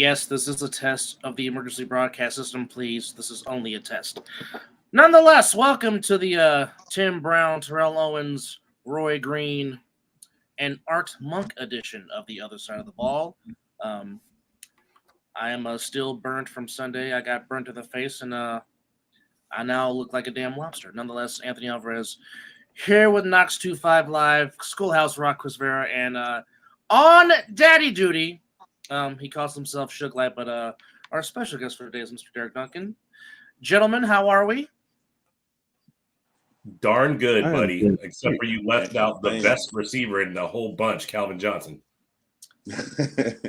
Yes, this is a test of the emergency broadcast system, please. This is only a test. Nonetheless, welcome to the Tim Brown, Terrell Owens, Roy Green, and Art Monk edition of The Other Side of the Ball. I am still burnt from Sunday. I got burnt to the face, and I now look like a damn lobster. Nonetheless, Anthony Alvarez here with Knox 25 Live, Schoolhouse Rock, Chris Vera, and on daddy duty, he calls himself Suge Light, but our special guest for today is Mr. Derek Duncan. Gentlemen, how are we? Darn good, buddy. Except for you left out the best receiver in the whole bunch, Calvin Johnson.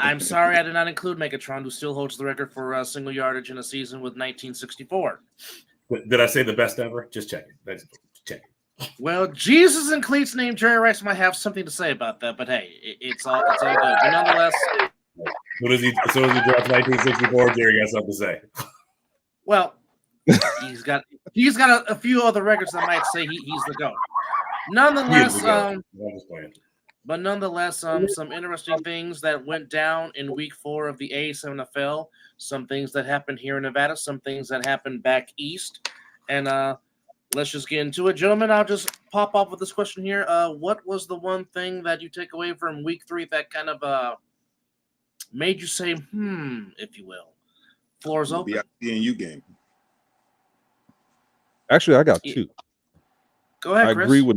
I'm sorry I did not include Megatron, who still holds the record for single yardage in a season with 1964. Did I say the best ever? Just checking. Just checking. Well, Jesus and Cleats named Jerry Rice might have something to say about that, but hey, it's all good. But nonetheless, as soon as he drops 1964, Jerry got something to say. Well, he's got a few other records that might say he's the GOAT. Nonetheless, but nonetheless, some interesting things that went down in week 4 of the A7FL. Some things that happened here in Nevada, some things that happened back east, and let's just get into it, gentlemen. I'll just pop off with this question here. What was the one thing that you take away from week 3 that kind of made you say, if you will? Floor's open. The BIC game. Actually, I got 2. Go ahead, Chris. I agree with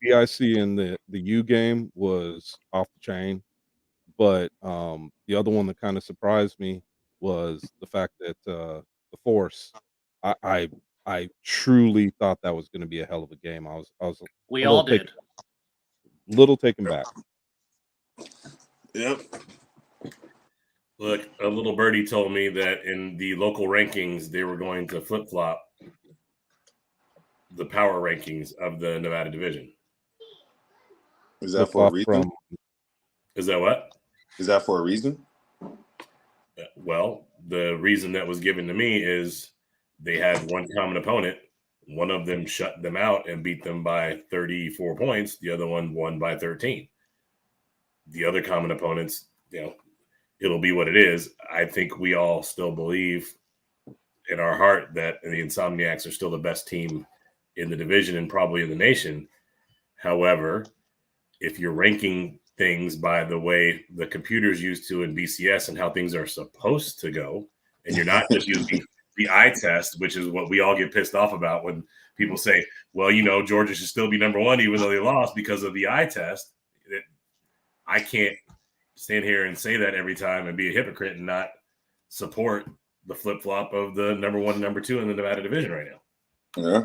BIC and the U game was off the chain, but the other one that kind of surprised me was the fact that the Force. I truly thought that was going to be a hell of a game. I was. We all did. Little taken back. Yep. Look, a little birdie told me that in the local rankings, they were going to flip-flop the power rankings of the Nevada division. Is that for a reason? Is that what? Is that for a reason? Well, the reason that was given to me is they had one common opponent. One of them shut them out and beat them by 34 points. The other one won by 13. The other common opponents, it'll be what it is. I think we all still believe in our heart that the Insomniacs are still the best team in the division and probably in the nation. However, if you're ranking things by the way the computers used to in BCS and how things are supposed to go, and you're not just using the eye test, which is what we all get pissed off about when people say, well, Georgia should still be number 1 even though they lost because of the eye test. I can't stand here and say that every time and be a hypocrite and not support the flip-flop of the number 1 and number 2 in the Nevada division right now. Yeah.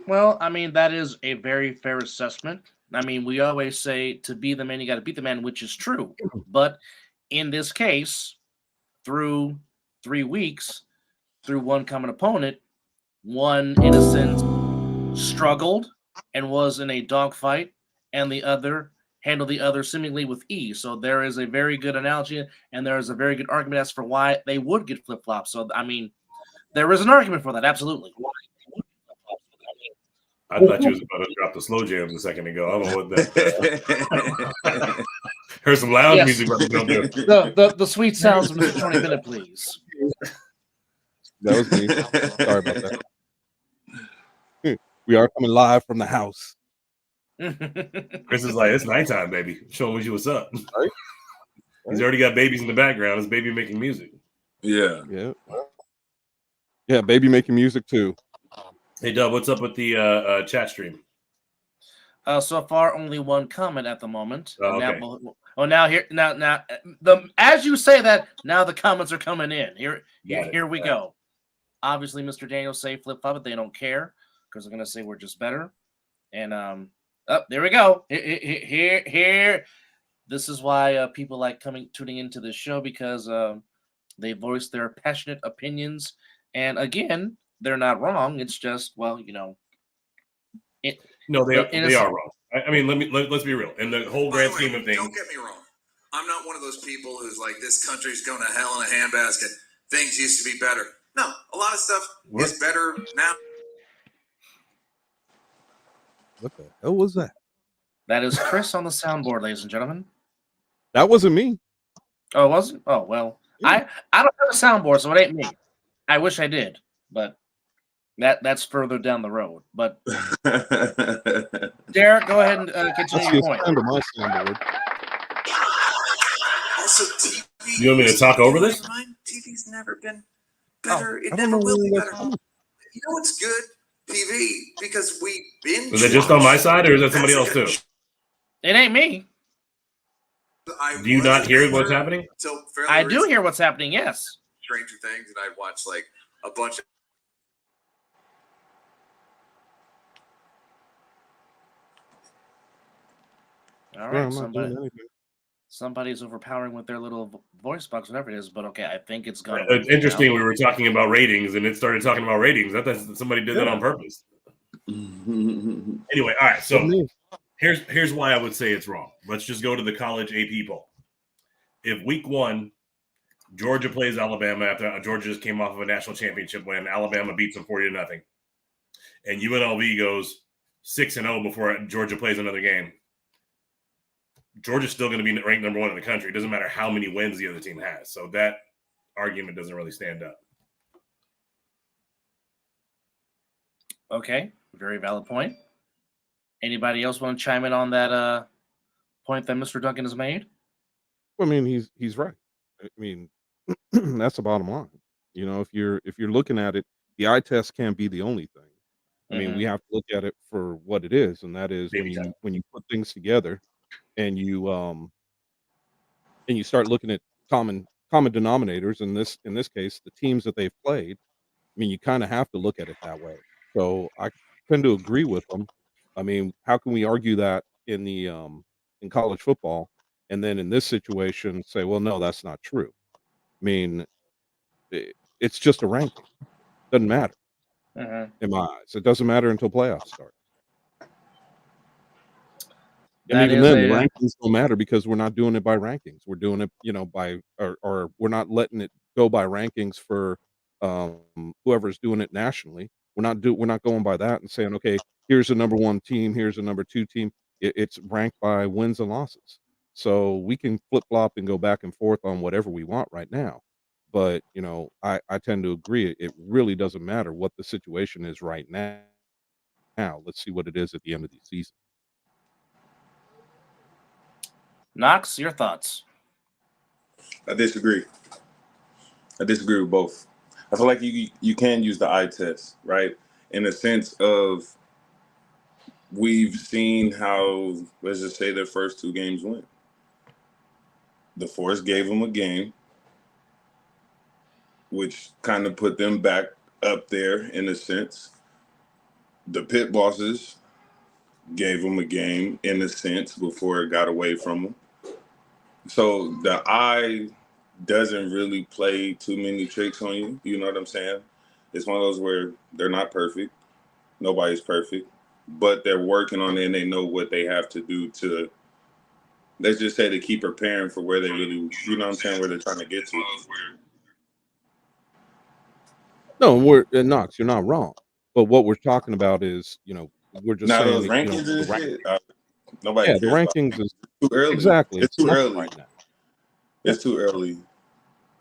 Well, I mean, that is a very fair assessment. I mean, we always say to be the man, you got to beat the man, which is true. But in this case, through 3 weeks, through one common opponent, one, in a sense, struggled and was in a dogfight, and the other handled the other seemingly with ease. So there is a very good analogy, and there is a very good argument as for why they would get flip-flops. So, I mean, there is an argument for that, absolutely. I thought you was about to drop the slow jams a second ago. I don't know what that. Heard some loud music. The sweet sounds of Mr. 20 Minute, please. That was me. Sorry about that. We are coming live from the house. Chris is like, it's nighttime, baby. Showing you what's up. Right? He's already got babies in the background. His baby making music. Yeah. Yeah, baby making music too. Hey, Dub, what's up with the chat stream? So far, only one comment at the moment. Oh, okay. Now as you say that, now the comments are coming in. Here we go. Obviously, Mr. Daniel say flip-flop, but they don't care because they're gonna say we're just better. And there we go. Here. This is why people like tuning into this show, because they voice their passionate opinions. And again, they're not wrong. It's just, no, they are wrong. I mean, let's be real. In the whole grand scheme of things, don't get me wrong. I'm not one of those people who's like, this country's going to hell in a handbasket. Things used to be better. No, a lot of stuff is better now. What the hell was that? That is Chris on the soundboard, ladies and gentlemen. That wasn't me. Oh, it wasn't? Oh, well, I don't have a soundboard, so it ain't me. I wish I did, but that's further down the road. But Derek, go ahead and continue your point. Under my soundboard. Also, TV. You want me to talk over this? TV's never been better. It I don't never know will where be that's better. coming. You know what's good? TV, because we binge. Is it just on my side, or is that somebody else too? It ain't me. Do you not hear what's happening? I do hear what's happening. Yes. Stranger Things, and I'd watch like a bunch of. All right, somebody's overpowering with their little voice box, whatever it is. But okay, I think it's gone. It's interesting. We were talking about ratings, and it started talking about ratings. I thought somebody did that on purpose. Anyway, all right. So here's why I would say it's wrong. Let's just go to the college AP poll. If week 1, Georgia plays Alabama after Georgia just came off of a national championship win, Alabama beats them 40-0, and UNLV goes 6-0 before Georgia plays another game, Georgia's still going to be ranked number 1 in the country. It doesn't matter how many wins the other team has. So that argument doesn't really stand up. Okay, very valid point. Anybody else want to chime in on that point that Mr. Duncan has made? I mean, he's right. I mean, that's the bottom line. You know, if you're looking at it, the eye test can't be the only thing. I mean, we have to look at it for what it is, and that is when you put things together and you start looking at common denominators. In this case, the teams that they've played. I mean, you kind of have to look at it that way. So I tend to agree with them. I mean, how can we argue that in the in college football, and then in this situation say, well, no, that's not true. I mean, it's just a ranking. Doesn't matter in my eyes. It doesn't matter until playoffs start. And even then, the rankings don't matter because we're not doing it by rankings. We're doing it, you know, by or we're not letting it go by rankings for whoever's doing it nationally. We're not going by that and saying, okay, here's the number 1 team, here's the number 2 team. It's ranked by wins and losses. So we can flip flop and go back and forth on whatever we want right now. But you know, I tend to agree. It really doesn't matter what the situation is right now. Now let's see what it is at the end of the season. Knox, your thoughts? I disagree. I disagree with both. I feel like you can use the eye test, right? In the sense of we've seen how, let's just say, their first 2 games went. The Force gave them a game, which kind of put them back up there in a sense. The Pit Bosses gave them a game in a sense before it got away from them. So the eye doesn't really play too many tricks on you. You know what I'm saying? It's one of those where they're not perfect. Nobody's perfect. But they're working on it and they know what they have to do to, let's just say, to keep preparing for where they really, you know what I'm saying, where they're trying to get to. No, Knox, you're not wrong. But what we're talking about is, you know, we're just now saying those rankings the shit. Nobody. Yeah, the rankings is too early. Exactly, it's too early right now. It's too early.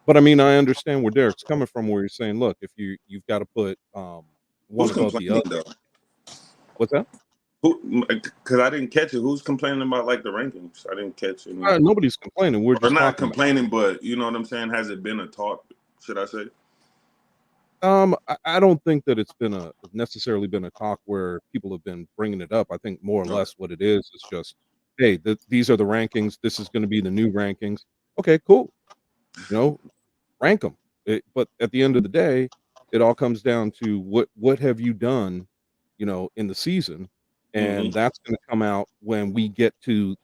But I mean, I understand where Derek's coming from, where you're saying, look, if you've got to put one above the other. Though? What's that? Who? Because I didn't catch it. Who's complaining about like the rankings? I didn't catch it. Nobody's complaining. We're just not complaining, but you know what I'm saying. Has it been a talk? Should I say? I don't think that it's been necessarily been a talk where people have been bringing it up. I think more or less what it is just, hey, these are the rankings. This is going to be the new rankings. Okay, cool. You know, rank them. But at the end of the day, it all comes down to what have you done, you know, in the season, and that's going to come out when we get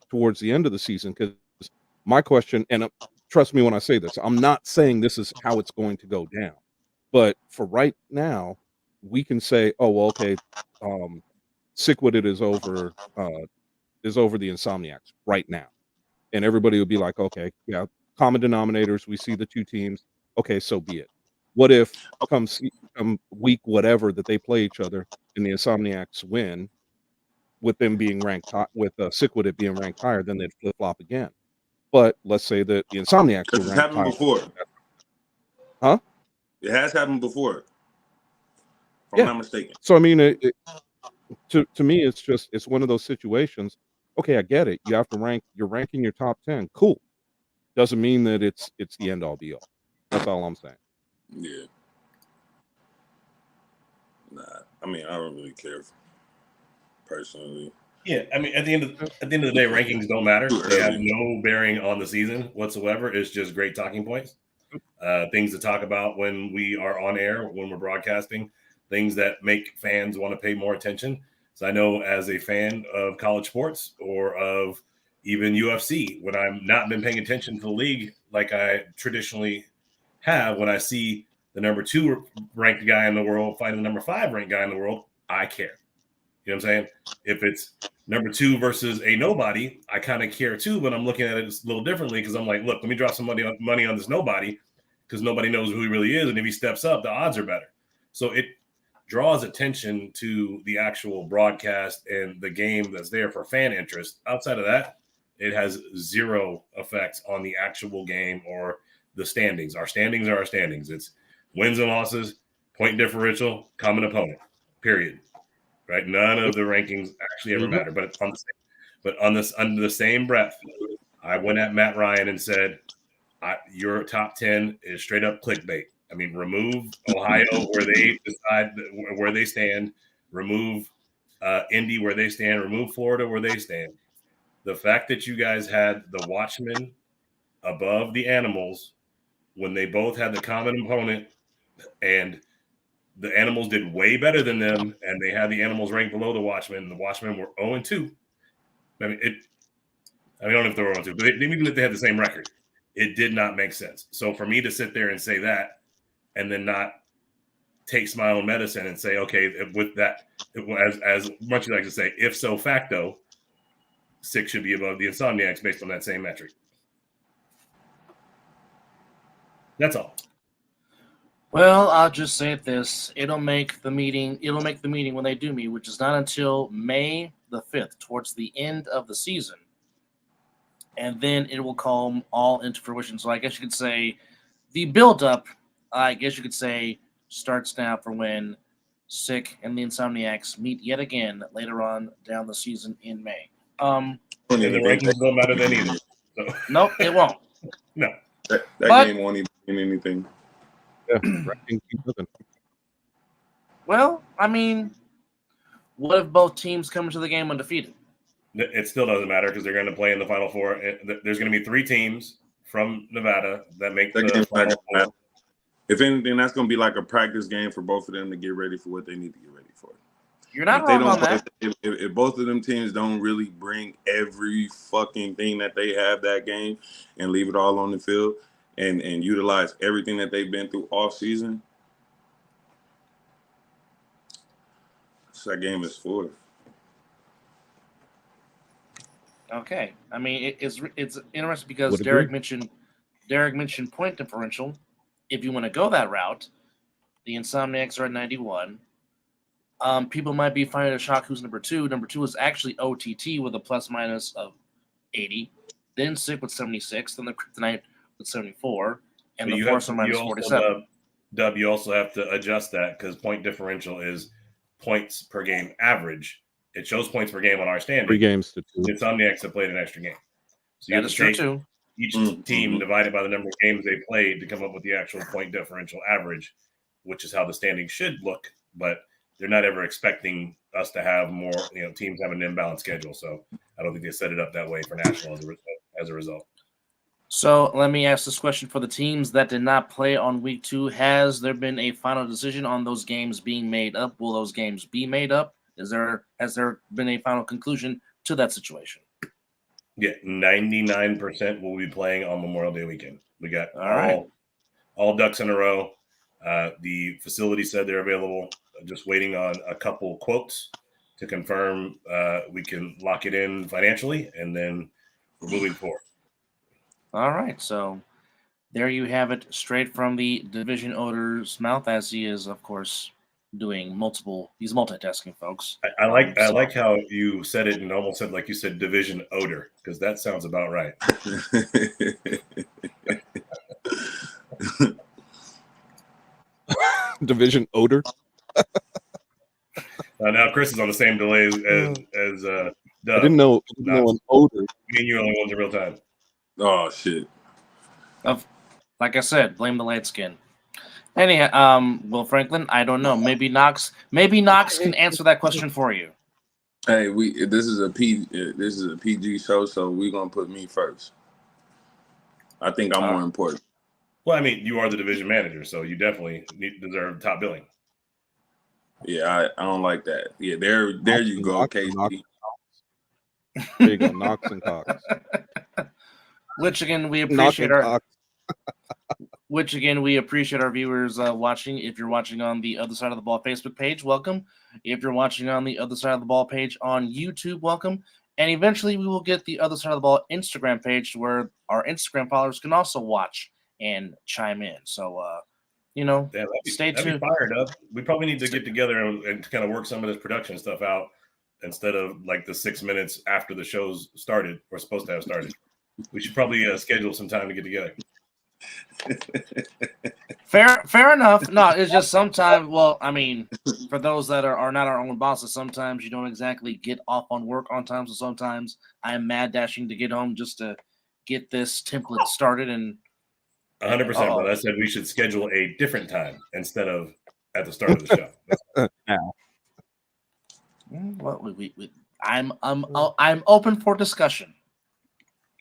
towards the end of the season. Because my question, and trust me when I say this, I'm not saying this is how it's going to go down. But for right now, we can say, oh, well, okay, SIK is over the Insomniacs right now. And everybody will be like, okay, yeah, common denominators, we see the 2 teams. Okay, so be it. What if come week whatever that they play each other and the Insomniacs win, with them being ranked with SIK being ranked higher, then they'd flip-flop again. But let's say that the Insomniacs were ranked happened higher. before. Huh? It has happened before, if I'm Yeah. not mistaken. So I mean, to me, it's one of those situations. Okay, I get it. You have to rank. You're ranking your top 10. Cool. Doesn't mean that it's the end all be all. That's all I'm saying. Yeah. Nah, I mean, I don't really care personally. Yeah, I mean, at the end of the day, rankings don't matter. They have no bearing on the season whatsoever. It's just great talking points, things to talk about when we are on air, when we're broadcasting, things that make fans want to pay more attention. So I know as a fan of college sports or of even UFC, when I've not been paying attention to the league like I traditionally have, when I see the number 2 ranked guy in the world fighting the number 5 ranked guy in the world, I care. You know what I'm saying? If it's number 2 versus a nobody, I kind of care too, but I'm looking at it a little differently because I'm like, look, let me drop some money on this nobody because nobody knows who he really is. And if he steps up, the odds are better. So it draws attention to the actual broadcast and the game that's there for fan interest. Outside of that, it has zero effect on the actual game or the standings. Our standings are our standings. It's wins and losses, point differential, common opponent, period. Right? None of the rankings actually ever matter. But under the same breath, I went at Matt Ryan and said, your top 10 is straight up clickbait. I mean, remove Ohio where they decide where they stand, remove Indy where they stand, remove Florida where they stand. The fact that you guys had the Watchmen above the Animals when they both had the common opponent and the Animals did way better than them, and they had the Animals ranked below the Watchmen. The Watchmen were 0-2. I mean, I don't know if they were 0-2, but even if they had the same record, it did not make sense. So for me to sit there and say that, and then not take my own medicine and say, okay, with that, as much as I like to say, if so facto, SIK should be above the Insomniacs based on that same metric. That's all. Well, I'll just say this. It'll make the meeting when they do meet, which is not until May the 5th, towards the end of the season. And then it will come all into fruition. So I guess you could say the build-up, starts now for when SIK and the Insomniacs meet yet again later on down the season in May. And the rankings don't matter then either. So. Nope, it won't. No. That game won't even mean anything. Yeah, ranking keep looking. Well, I mean, what if both teams come into the game undefeated? It still doesn't matter because they're going to play in the Final Four. There's going to be 3 teams from Nevada that make the Final Four. If anything, that's going to be like a practice game for both of them to get ready for what they need to get ready for. You're not wrong on that. If both of them teams don't really bring every fucking thing that they have that game and leave it all on the field and utilize everything that they've been through all season, that game is for. Okay, I mean it's interesting because Derek mentioned point differential. If you want to go that route, the Insomniacs are at 91. People might be finding a shock who's number 2. Number 2 is actually OTT with a plus minus of 80. Then SIK with 76. Then the Kryptonite with 74. And the Force minus 47. Dub, you also have to adjust that because point differential is points per game average. It shows points per game on our standing. 3 games to 2. Insomniacs have played an extra game. So you that have is to true take too. Each team divided by the number of games they played to come up with the actual point differential average, which is how the standings should look. But they're not ever expecting us to have more, teams have an imbalanced schedule. So I don't think they set it up that way for national as a result. So let me ask this question for the teams that did not play on week 2. Has there been a final decision on those games being made up? Will those games be made up? Has there been a final conclusion to that situation? Yeah, 99% will be playing on Memorial Day weekend. We got all ducks in a row. The facility said they're available. Just waiting on a couple quotes to confirm we can lock it in financially, and then we're moving forward. All right, so there you have it, straight from the division owner's mouth, as he is, of course, doing he's multitasking, folks. I like how you said it and almost said like you said division odor, because that sounds about right. Division odor. Now Chris is on the same delay as I Dub. didn't know an odor. Me and you are the only ones in real time. Oh shit. Like I said, blame the light skin. Anyhow, Will Franklin, I don't know. Maybe Knox can answer that question for you. Hey, this is a PG show, so we're gonna put me first. I think I'm more important. Well, I mean, you are the division manager, so you definitely deserve top billing. Yeah, I don't like that. Yeah, there you go, Casey. There you go, Knox and Cox. Which again, we appreciate our viewers watching. If you're watching on the Other Side of the Ball Facebook page, welcome. If you're watching on the Other Side of the Ball page on YouTube, welcome. And eventually we will get the Other Side of the Ball Instagram page where our Instagram followers can also watch and chime in. So, stay tuned. Fired up. We probably need to get together and kind of work some of this production stuff out instead of like the 6 minutes after the show's started or supposed to have started. We should probably schedule some time to get together. Fair enough. No, it's just sometimes. Well, I mean, for those that are not our own bosses, sometimes you don't exactly get off on work on time. So sometimes I'm mad dashing to get home just to get this template started. And 100%. But I said we should schedule a different time instead of at the start of the show. Well, I'm open for discussion.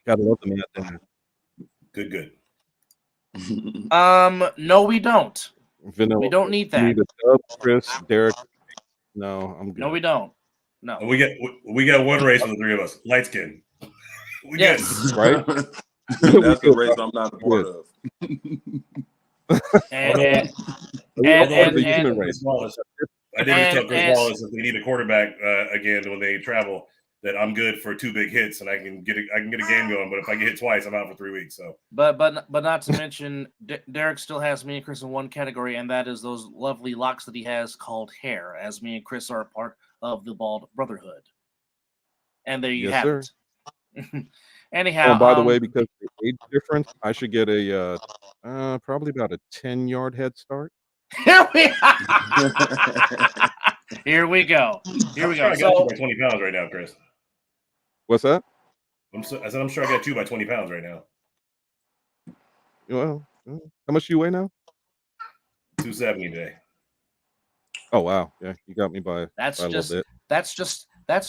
Gotta love the man. Good. No, we don't. Vanilla. We don't need that. Need a Dub, Chris, Derek. No, I'm good. No, we don't. No. We got one race for the three of us. Light skin. Yes. Right? That's a race I'm not a part of. And the human race. I did just tell Chris Wallace if they need a quarterback again when they travel, that I'm good for 2 big hits and I can get a game going. But if I get hit twice, I'm out for 3 weeks. So, but not to mention, Derek still has me and Chris in one category, and that is those lovely locks that he has called hair. As me and Chris are a part of the Bald Brotherhood, and there you have it. Anyhow, by the way, because of the age difference, I should get a probably about a 10-yard head start. Here we go. I got you by 20 pounds right now, Chris. What's that? I said I'm sure I got you by 20 pounds right now. Well, how much do you weigh now? 270 today. Oh wow, yeah, you got me by a little bit. That's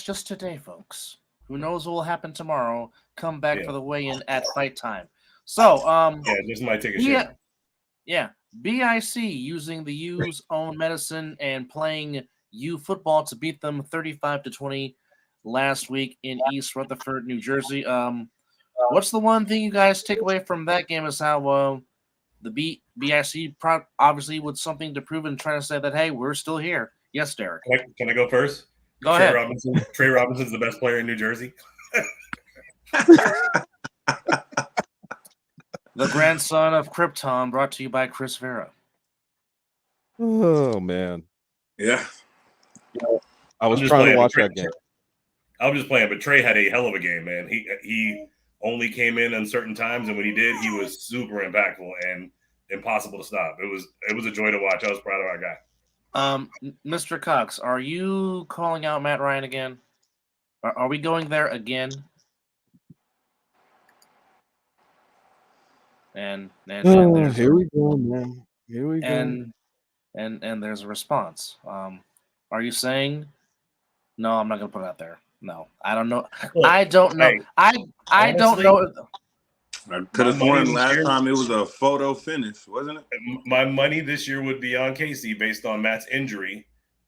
just today, folks. Who knows what will happen tomorrow? Come back for the weigh-in at fight time. So, this might take a shit. Yeah, BIC using the U's own medicine and playing U football to beat them 35-20 last week in East Rutherford, New Jersey. What's the one thing you guys take away from that game is how the BIC obviously with something to prove and trying to say that, hey, we're still here. Yes, Derek. Can I go first? Go ahead. Trey Robinson's the best player in New Jersey. The grandson of Krypton, brought to you by Chris Vera. Oh man. Yeah. I was trying to watch that game. I was just playing, but Trey had a hell of a game, man. He only came in on certain times, and when he did, he was super impactful and impossible to stop. It was a joy to watch. I was proud of our guy. Mr. Cox, are you calling out Matt Ryan again? Are we going there again? And here we go, man. Here we go. And there's a response. Are you saying? No, I'm not gonna put it out there. No, I don't know. Look, I don't know. Hey, I don't know. I could have sworn last time it was a photo finish, wasn't it? My money this year would be on Casey based on Matt's injury,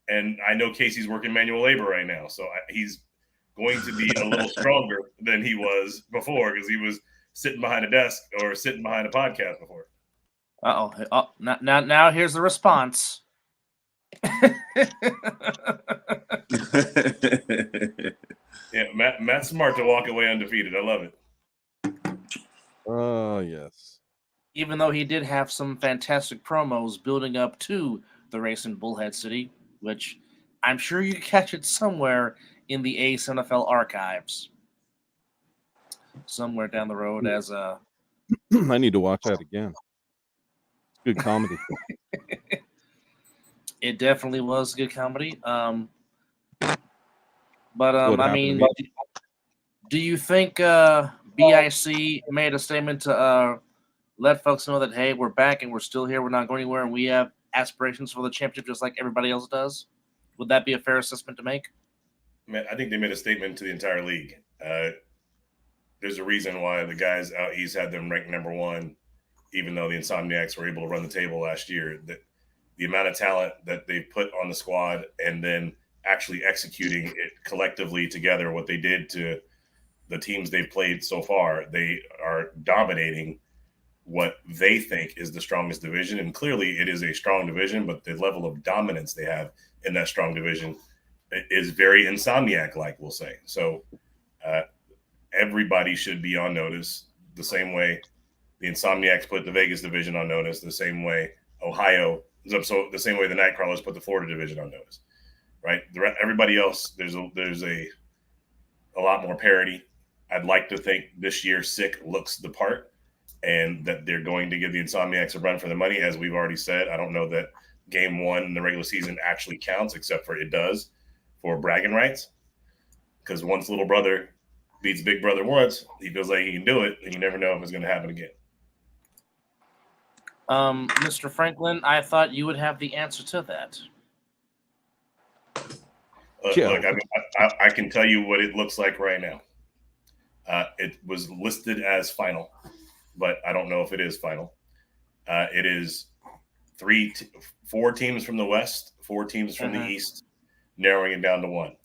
and I know Casey's working manual labor right now, so he's going to be a little stronger than he was before because he was sitting behind a desk or sitting behind a podcast before. Oh, now here's the response. Yeah, Matt's smart to walk away undefeated. I love it. Oh, yes. Even though he did have some fantastic promos building up to the race in Bullhead City, which I'm sure you can catch it somewhere in the A7FL archives. Somewhere down the road as a... I need to watch that again. It's good comedy. It definitely was good comedy. But What I happened to mean, me? do you think BIC made a statement to let folks know that, hey, we're back and we're still here, we're not going anywhere, and we have aspirations for the championship just like everybody else does? Would that be a fair assessment to make? Man, I think they made a statement to the entire league. There's a reason why the guys out east had them ranked number one, even though the Insomniacs were able to run the table last year. That the amount of talent that they put on the squad and then actually executing it collectively together, what they did to the teams they've played so far, they are dominating what they think is the strongest division. And clearly it is a strong division, but the level of dominance they have in that strong division is very Insomniac-like, we'll say. So everybody should be on notice the same way the Insomniacs put the Vegas division on notice, the same way Ohio, so the same way the Nightcrawlers put the Florida division on notice, right? Everybody else, there's a lot more parity. I'd like to think this year SIK looks the part and that they're going to give the Insomniacs a run for the money. As we've already said, I don't know that game one in the regular season actually counts, except for it does for bragging rights. Because once little brother beats big brother once, he feels like he can do it, and you never know if it's going to happen again. Mr. Franklin, I thought you would have the answer to that. Look, I can tell you what it looks like right now. It was listed as final, but I don't know if it is final. It is 4 teams from the West, 4 teams from the East, narrowing it down to 1.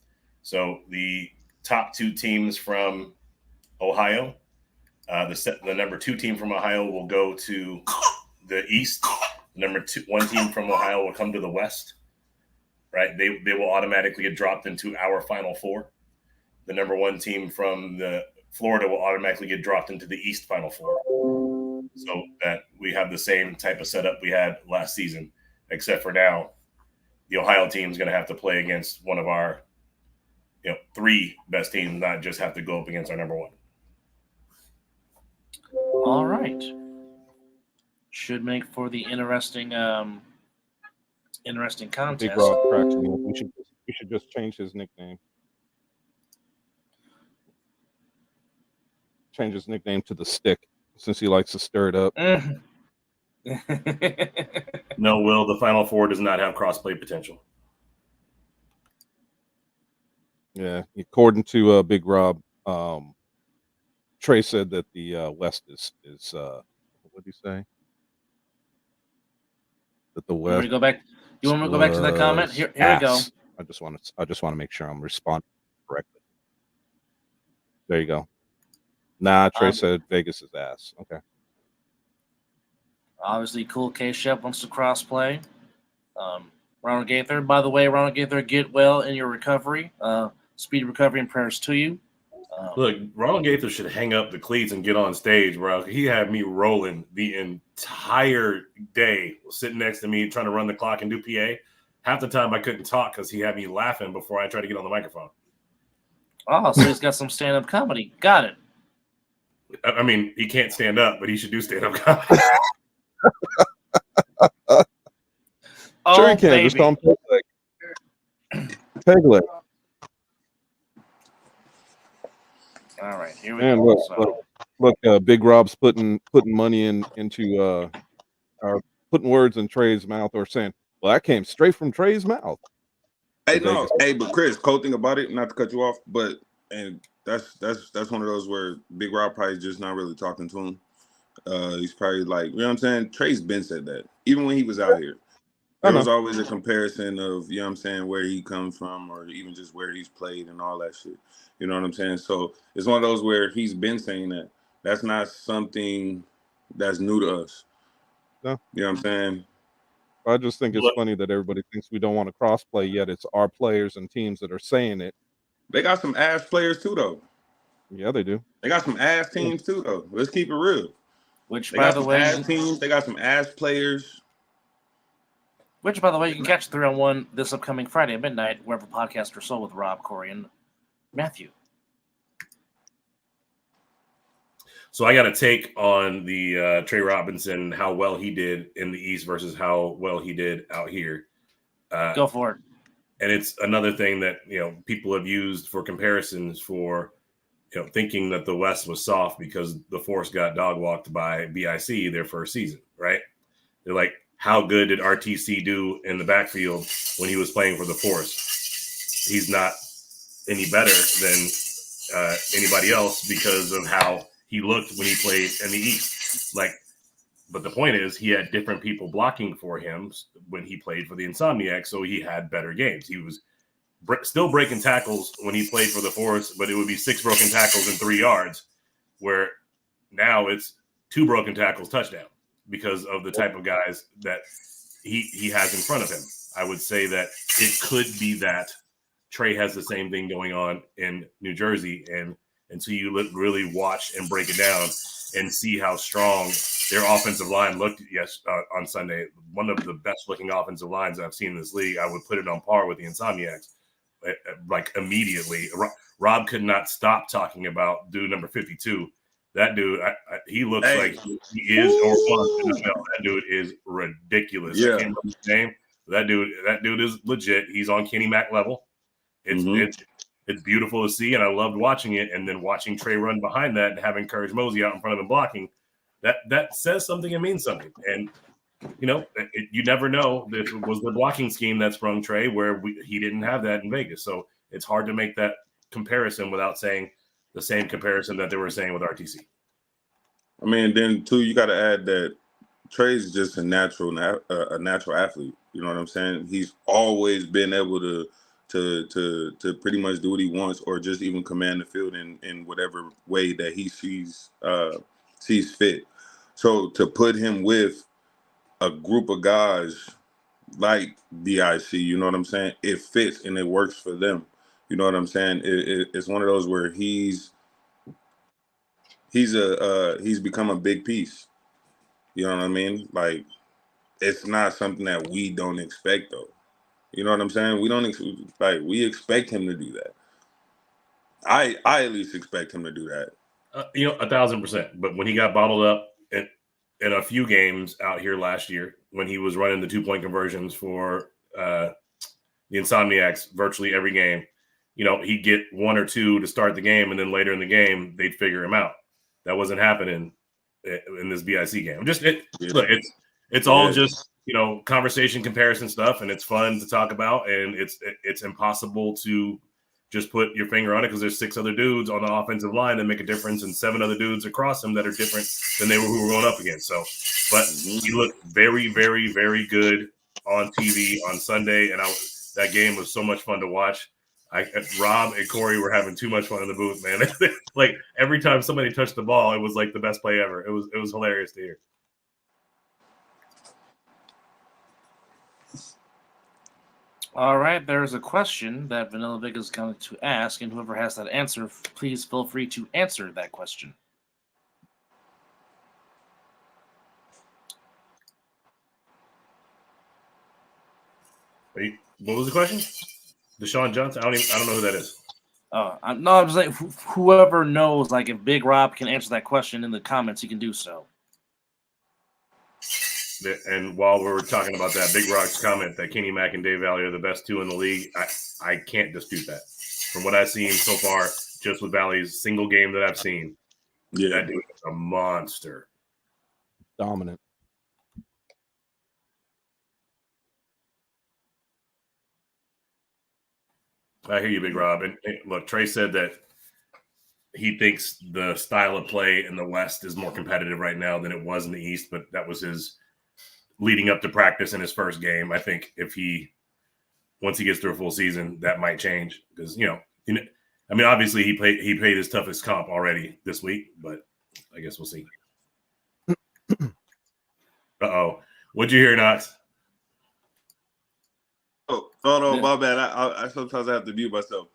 So the top 2 teams from Ohio, the number 2 team from Ohio will go to the East. Number 1 team from Ohio will come to the West. Right? They will automatically get dropped into our Final 4. The number 1 team from the Florida will automatically get dropped into the East Final 4. So that we have the same type of setup we had last season, except for now, the Ohio team is going to have to play against one of our 3 best teams, not just have to go up against our number 1. All right. Should make for the interesting contest. Big Rob cracks me up. We should just change his nickname. Change his nickname to the Stick, since he likes to stir it up. No, Will, the Final 4 does not have crossplay potential. Yeah, according to Big Rob, Trey said that the West is what did he say? That the West. You want me to go back? You want me to go back to the comment? Here we go. I just want to make sure I'm responding correctly. There you go. Nah, Trey said Vegas is ass. Okay. Obviously, Cool K Shep wants to crossplay. Ronald Gaither, by the way, Ronald Gaither, get well in your recovery. Speed recovery and prayers to you. Look, Ronald Gaither should hang up the cleats and get on stage, bro. He had me rolling the entire day, sitting next to me trying to run the clock and do PA. Half the time I couldn't talk because he had me laughing before I tried to get on the microphone. Oh, so he's got some stand-up comedy. Got it. I mean, he can't stand up, but he should do stand-up comedy. Sure he can. Just on peg leg. All right, here we Man, go. Look, Big Rob's putting money into or putting words in Trey's mouth, or saying, "Well, that came straight from Trey's mouth." Hey, no, but Chris, cool thing about it, not to cut you off, but that's one of those where Big Rob probably just not really talking to him. He's probably like, you know what I'm saying? Trey's been said that. Even when he was out here, there was always a comparison of, you know what I'm saying, where he comes from, or even just where he's played and all that shit. You know what I'm saying? So it's one of those where he's been saying that. That's not something that's new to us. No. You know what I'm saying? I just think it's funny that everybody thinks we don't want to crossplay, yet it's our players and teams that are saying it. They got some ass players too, though. Yeah, they do. They got some ass teams too, though. Let's keep it real. Which, by the way, ass teams. They got some ass players. Which, by the way, you can catch 3-on-1 this upcoming Friday at midnight, wherever podcasts are sold, with Rob, Corey, and Matthew. So I got a take on the Trey Robinson, how well he did in the East versus how well he did out here. Go for it. And it's another thing that, people have used for comparisons for, thinking that the West was soft because the Force got dog walked by BIC their first season, right? They're like, how good did RTC do in the backfield when he was playing for the Force? He's not any better than anybody else because of how he looked when he played in the East. But the point is, he had different people blocking for him when he played for the Insomniacs, so he had better games. He was still breaking tackles when he played for the Force, but it would be 6 broken tackles and 3 yards, where now it's 2 broken tackles, touchdown, because of the type of guys that he has in front of him. I would say that it could be that Trey has the same thing going on in New Jersey, and until you really watch and break it down and see how strong their offensive line looked on Sunday, one of the best looking offensive lines I've seen in this league. I would put it on par with the Insomniacs, immediately. Rob could not stop talking about dude number 52. That dude, he looks like he is or was in the NFL. That dude is ridiculous. Yeah. I can't remember his name. That dude is legit. He's on Kenny Mack level. It's beautiful to see, and I loved watching it. And then watching Trey run behind that and having Courage Mosey out in front of him blocking, that says something and means something. And you never know if it was the blocking scheme that sprung Trey, where he didn't have that in Vegas. So it's hard to make that comparison without saying the same comparison that they were saying with RTC. I mean, then too, you got to add that Trey's just a natural athlete. You know what I'm saying? He's always been able to pretty much do what he wants, or just even command the field in whatever way that he sees fit. So to put him with a group of guys like BIC, you know what I'm saying? It fits and it works for them. You know what I'm saying? It's one of those where he's become a big piece. You know what I mean? Like, it's not something that we don't expect, though. You know what I'm saying? We expect him to do that. I at least expect him to do that. 1,000%. But when he got bottled up in a few games out here last year, when he was running the 2-point conversions for the Insomniacs virtually every game, he'd get 1 or 2 to start the game, and then later in the game, they'd figure him out. That wasn't happening in this BIC game. It's all just conversation, comparison stuff, and it's fun to talk about, and it's impossible to just put your finger on it because there's 6 other dudes on the offensive line that make a difference, and 7 other dudes across them that are different than who were going up against. So, but he looked very, very, very good on TV on Sunday, and that game was so much fun to watch. Rob and Corey were having too much fun in the booth, man. Like, every time somebody touched the ball, it was like the best play ever. It was hilarious to hear. All right, there's a question that Vanilla Vic is going to ask, and whoever has that answer, please feel free to answer that question. Wait, what was the question? Deshaun Johnson? I don't know who that is. I'm just like, whoever knows, like, if Big Rob can answer that question in the comments, he can do so. And while we were talking about that, Big Rock's comment that Kenny Mack and Dave Valley are the best 2 in the league, I can't dispute that. From what I've seen so far, just with Valley's single game that I've seen, that dude is a monster. Dominant. I hear you, Big Rob. And look, Trey said that he thinks the style of play in the West is more competitive right now than it was in the East, but that was his leading up to practice in his first game. I think once he gets through a full season, that might change because, obviously he paid his toughest comp already this week, but I guess we'll see. Uh-oh. What'd you hear, Knox? Oh no, my bad. I sometimes I have to mute myself.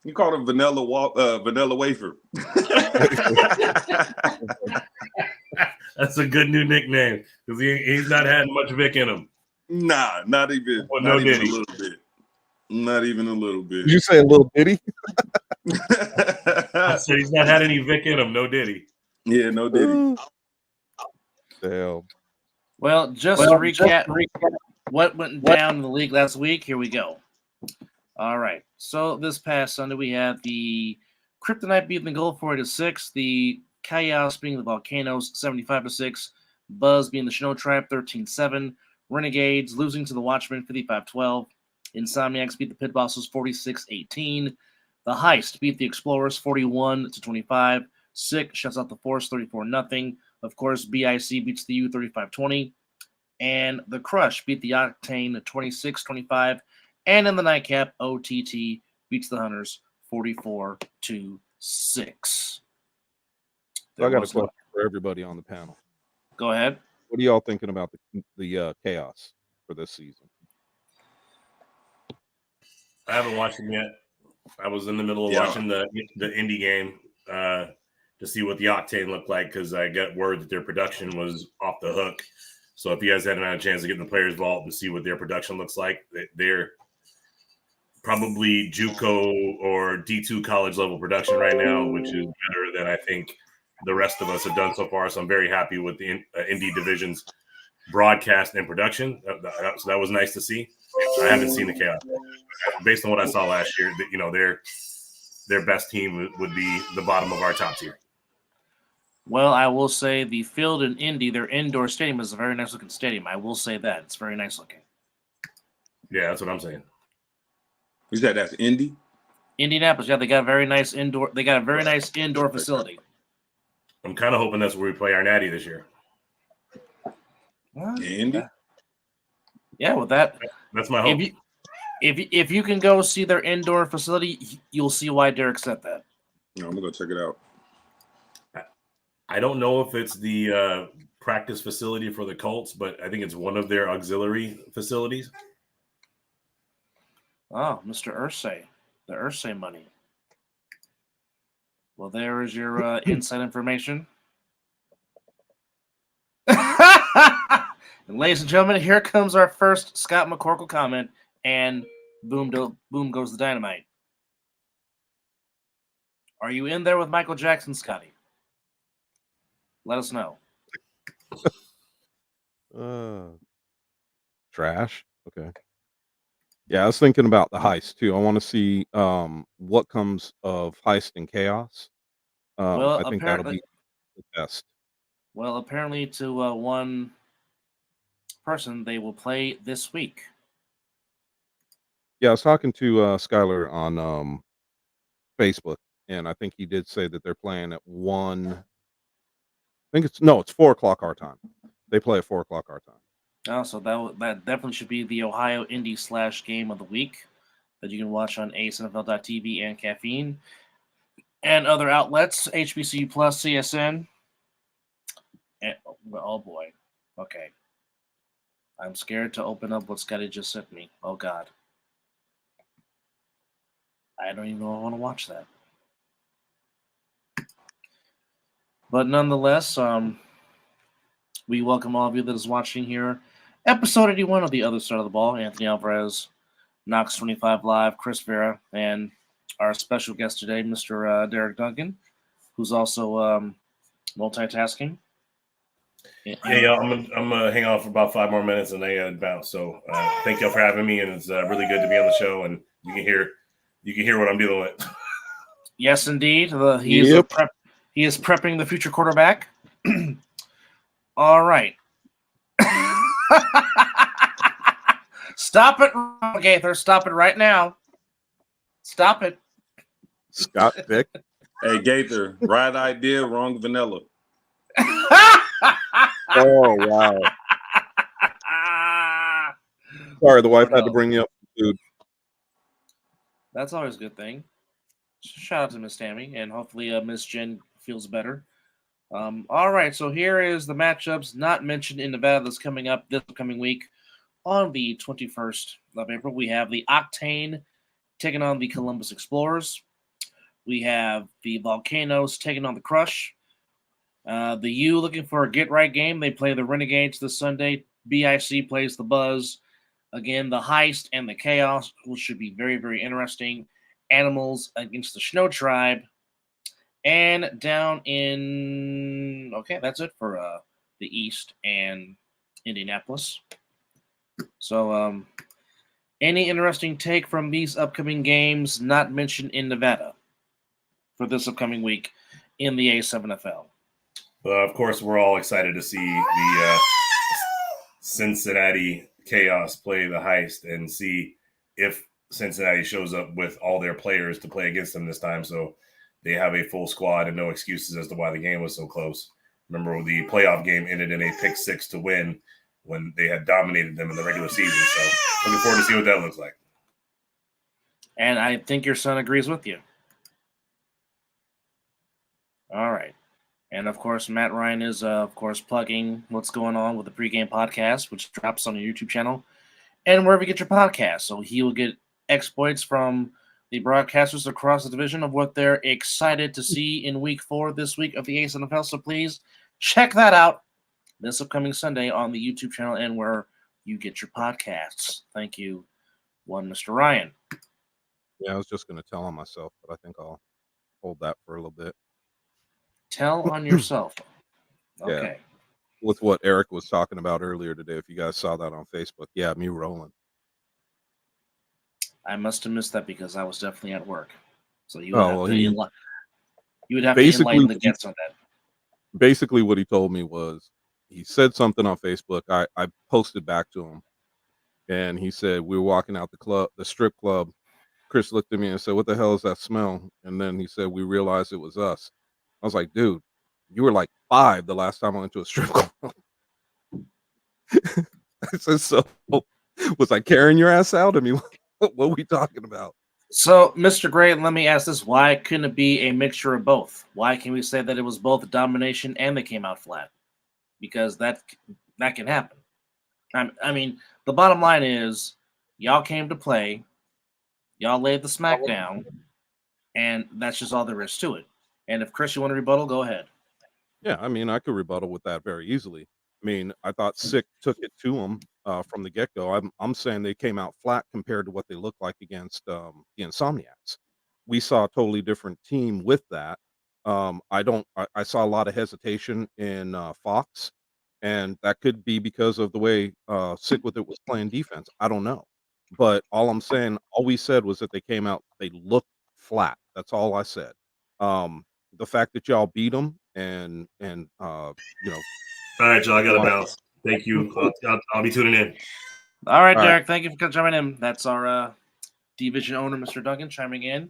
You called him vanilla wafer. That's a good new nickname because he's not had much Vic in him. Nah, not even. Well, not no even Diddy. a little bit. Not even a little bit. Did you say a little Diddy? I said he's not had any Vic in him. No Diddy. Yeah, no Diddy. Damn. Well, just to recap, what went down in the league last week. Here we go. All right. So this past Sunday, we had the Kryptonite beating the Gold 40-6, the Chaos beating the Volcanoes 75-6, Buzz beating the Snow Tribe 13-7, Renegades losing to the Watchmen 55-12, Insomniacs beat the Pit Bosses 46-18, the Heist beat the Explorers 41-25, SIK shuts out the Force 34-0. Of course, BIC beats the U 35-20, and the Crush beat the Octane 26-25. And in the nightcap, OTT beats the Hunters 44-6. So I got a question for everybody on the panel. Go ahead. What are y'all thinking about the chaos for this season? I haven't watched them yet. I was in the middle of watching the indie game to see what the Octane looked like because I got word that their production was off the hook. So if you guys hadn't had a chance to get in the players' vault and see what their production looks like, they're probably JUCO or D2 college level production right now, which is better than I think the rest of us have done so far. So I'm very happy with the indie division's broadcast and production. So that was nice to see. I haven't seen the chaos. Based on what I saw last year, you know, their best team would be the bottom of our top tier. Well, I will say the field in Indy, their indoor stadium, is a very nice looking stadium. I will say that. It's very nice looking. Yeah, that's what I'm saying. You said that's Indy? Indianapolis, yeah, they got a very nice indoor facility. I'm kind of hoping that's where we play our natty this year. Indy? Yeah, with that. That's my hope. If you can go see their indoor facility, you'll see why Derek said that. No, I'm gonna go check it out. I don't know if it's the practice facility for the Colts, but I think it's one of their auxiliary facilities. Oh, Mr. Irsay, the Irsay money. Well, there is your inside information. And ladies and gentlemen, here comes our first Scott McCorkle comment, and boom goes the dynamite. Are you in there with Michael Jackson, Scotty? Let us know. Trash. Okay. Yeah, I was thinking about the heist too. I want to see what comes of Heist and Chaos. Well, I think that'll be the best. Well, apparently to one person, they will play this week. Yeah, I was talking to Skylar on Facebook, and I think he did say that they're playing at 1. I think it's 4:00 our time. They play at 4:00 our time. Oh, so that definitely should be the Ohio Indy / game of the week that you can watch on A7FL.TV and Caffeine and other outlets, HBCU Plus, CSN. And, oh boy. Okay. I'm scared to open up what Scotty just sent me. Oh God. I don't even know I want to watch that. But nonetheless, we welcome all of you that is watching here. Episode 81 of The Other Side of the Ball. Anthony Alvarez, Knox 25 Live, Chris Vera, and our special guest today, Mr. Derek Duncan, who's also multitasking. Yeah, y'all, I'm gonna hang on for about 5 more minutes and then I gotta bounce. So thank y'all for having me, and it's really good to be on the show. And you can hear what I'm dealing with. Yes, indeed. He is prepping the future quarterback. All right. Stop it, Gaither. Stop it right now. Stop it. Scott Vick. Hey, Gaither, right idea, wrong vanilla. Oh, wow. Sorry, the wife had to bring you up food. That's always a good thing. Shout out to Miss Tammy, and hopefully Miss Jen feels better. All right, so here is the matchups not mentioned in Nevada that's coming up this coming week. On the 21st of April, we have the Octane taking on the Columbus Explorers. We have the Volcanoes taking on the Crush. The U looking for a get-right game. They play the Renegades this Sunday. BIC plays the Buzz. Again, the Heist and the Chaos, which should be very, very interesting. Animals against the Snow Tribe. And down in... Okay, that's it for the East and Indianapolis. So, any interesting take from these upcoming games not mentioned in Nevada for this upcoming week in the A7FL? Of course, we're all excited to see the Cincinnati Chaos play the heist and see if Cincinnati shows up with all their players to play against them this time. So they have a full squad and no excuses as to why the game was so close. Remember, the playoff game ended in a pick six to win when they had dominated them in the regular season. So looking forward to see what that looks like. And I think your son agrees with you. All right. And, of course, Matt Ryan is, of course, plugging what's going on with the pregame podcast, which drops on the YouTube channel and wherever you get your podcast. So he will get exploits from the broadcasters across the division of what they're excited to see in week 4 this week of the A7FL. So please check that out this upcoming Sunday on the YouTube channel and where you get your podcasts. Thank you, Mr. Ryan. Yeah, I was just going to tell on myself, but I think I'll hold that for a little bit. Tell on yourself. Okay. Yeah. With what Eric was talking about earlier today, if you guys saw that on Facebook. Yeah, me rolling. I must have missed that because I was definitely at work. So you would have to enlighten the guests on that. Basically, what he told me was he said something on Facebook. I posted back to him, and he said we were walking out the strip club. Chris looked at me and said, "What the hell is that smell?" And then he said, "We realized it was us." I was like, "Dude, you were like 5 the last time I went to a strip club." I said, "So was I carrying your ass out? I mean, what are we talking about?" So, Mr. Gray, let me ask this. Why couldn't it be a mixture of both? Why can we say that it was both domination and they came out flat? Because that can happen. I mean, the bottom line is y'all came to play. Y'all laid the smack down. And that's just all there is to it. And if, Chris, you want to rebuttal, go ahead. Yeah, I mean, I could rebuttal with that very easily. I mean, I thought SIK took it to them from the get-go. I'm saying they came out flat compared to what they looked like against the Insomniacs. We saw a totally different team with that. I saw a lot of hesitation in Fox, and that could be because of the way SIK with it was playing defense. I don't know. But all we said was that they came out, they looked flat. That's all I said. The fact that y'all beat them and All right, y'all, I got to bounce. Thank you. I'll be tuning in. All right, Derek. Thank you for chiming in. That's our division owner, Mr. Duncan, chiming in.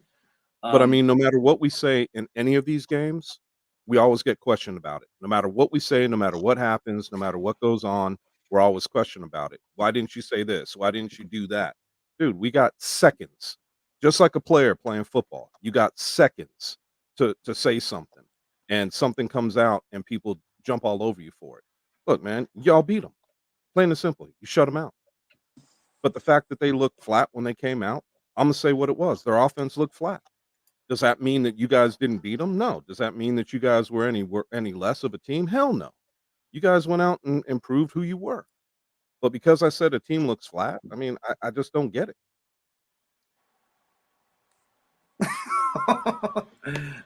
But I mean, no matter what we say in any of these games, we always get questioned about it. No matter what we say, no matter what happens, no matter what goes on, we're always questioned about it. Why didn't you say this? Why didn't you do that? Dude, we got seconds. Just like a player playing football. You got seconds to say something. And something comes out and people jump all over you for it. Look, man, y'all beat them. Plain and simple. You shut them out. But the fact that they looked flat when they came out, I'm going to say what it was. Their offense looked flat. Does that mean that you guys didn't beat them? No. Does that mean that you guys were any less of a team? Hell no. You guys went out and proved who you were. But because I said a team looks flat, I mean, I just don't get it.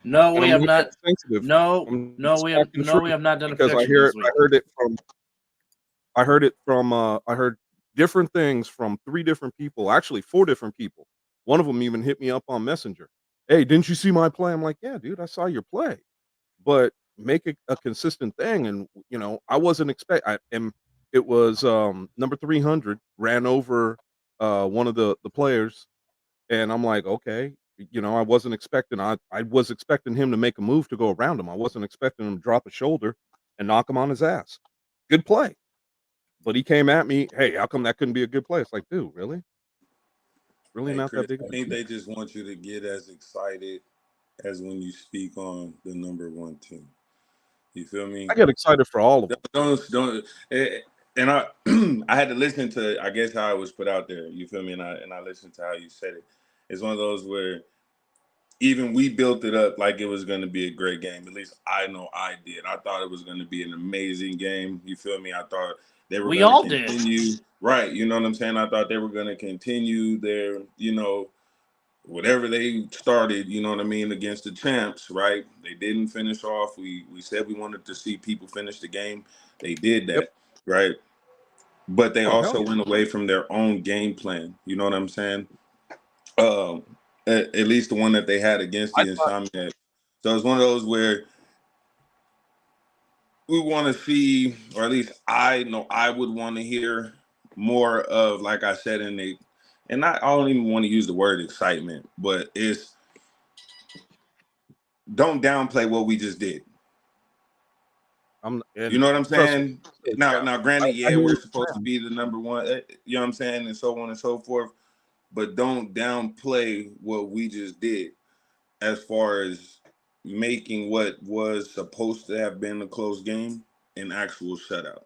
No, we have not. No, we have not done a because I heard different things from 3 different people, actually 4 different people. One of them even hit me up on Messenger. Hey, didn't you see my play? I'm like, yeah, dude, I saw your play, but make it a consistent thing. And I wasn't and it was number 300 ran over one of the players, and I'm like, okay, I wasn't expecting. I was expecting him to make a move to go around him. I wasn't expecting him to drop a shoulder and knock him on his ass. Good play, but he came at me. Hey, how come that couldn't be a good play? It's like, dude, really? Really not Chris, that big. I think they just want you to get as excited as when you speak on the number 1 team. You feel me? I get excited for all of them. Don't. And I I had to listen to, I guess, how it was put out there. You feel me? And I listened to how you said it. It's one of those where even we built it up like it was going to be a great game. At least I know I did. I thought it was going to be an amazing game. You feel me? I thought they were going to continue. Right. You know what I'm saying? I thought they were going to continue their, whatever they started, you know what I mean, against the champs, right? They didn't finish off. We said we wanted to see people finish the game. They did that, right? but they Oh, hell also yeah. went away from their own game plan. You know what I'm saying? At least the one that they had against I the thought Insomniac. So it's one of those where we want to see, or at least I know I would want to hear more of, like I said, and I don't even want to use the word excitement, but it's don't downplay what we just did. I'm You and know what I'm trust me, saying? yeah, Now, granted, I yeah, hear we're what you're supposed to saying. be the number one, you know what I'm saying, and so on and so forth. But don't downplay what we just did as far as making what was supposed to have been a close game an actual shutout.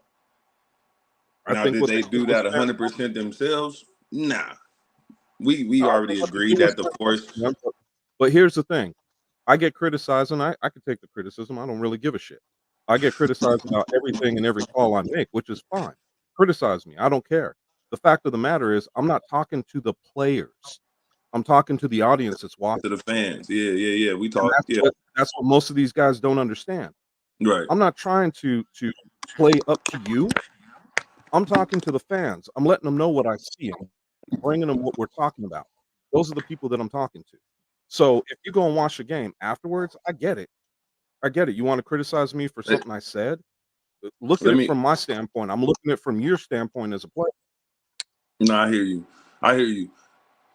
I Now, think did what they they did do was that fantastic. 100% themselves? Nah. We No, I already think what they agreed did was that the Force. fantastic, man, but here's the thing. I get criticized, and I can take the criticism. I don't really give a shit. I get criticized about everything and every call I make, which is fine. Criticize me. I don't care. The fact of the matter is I'm not talking to the players. I'm talking to the audience that's To watching. the fans. Yeah. We And talk. Yeah, that's what most of these guys don't understand. right. I'm not trying to play up to you. I'm talking to the fans. I'm letting them know what I see. I'm bringing them what we're talking about. Those are the people that I'm talking to. So if you go and watch the game afterwards, I get it. I get it. You want to criticize me for Let, something I said? Look at let it me. from my standpoint. I'm looking at it from your standpoint as a player. No, I hear you. I hear you.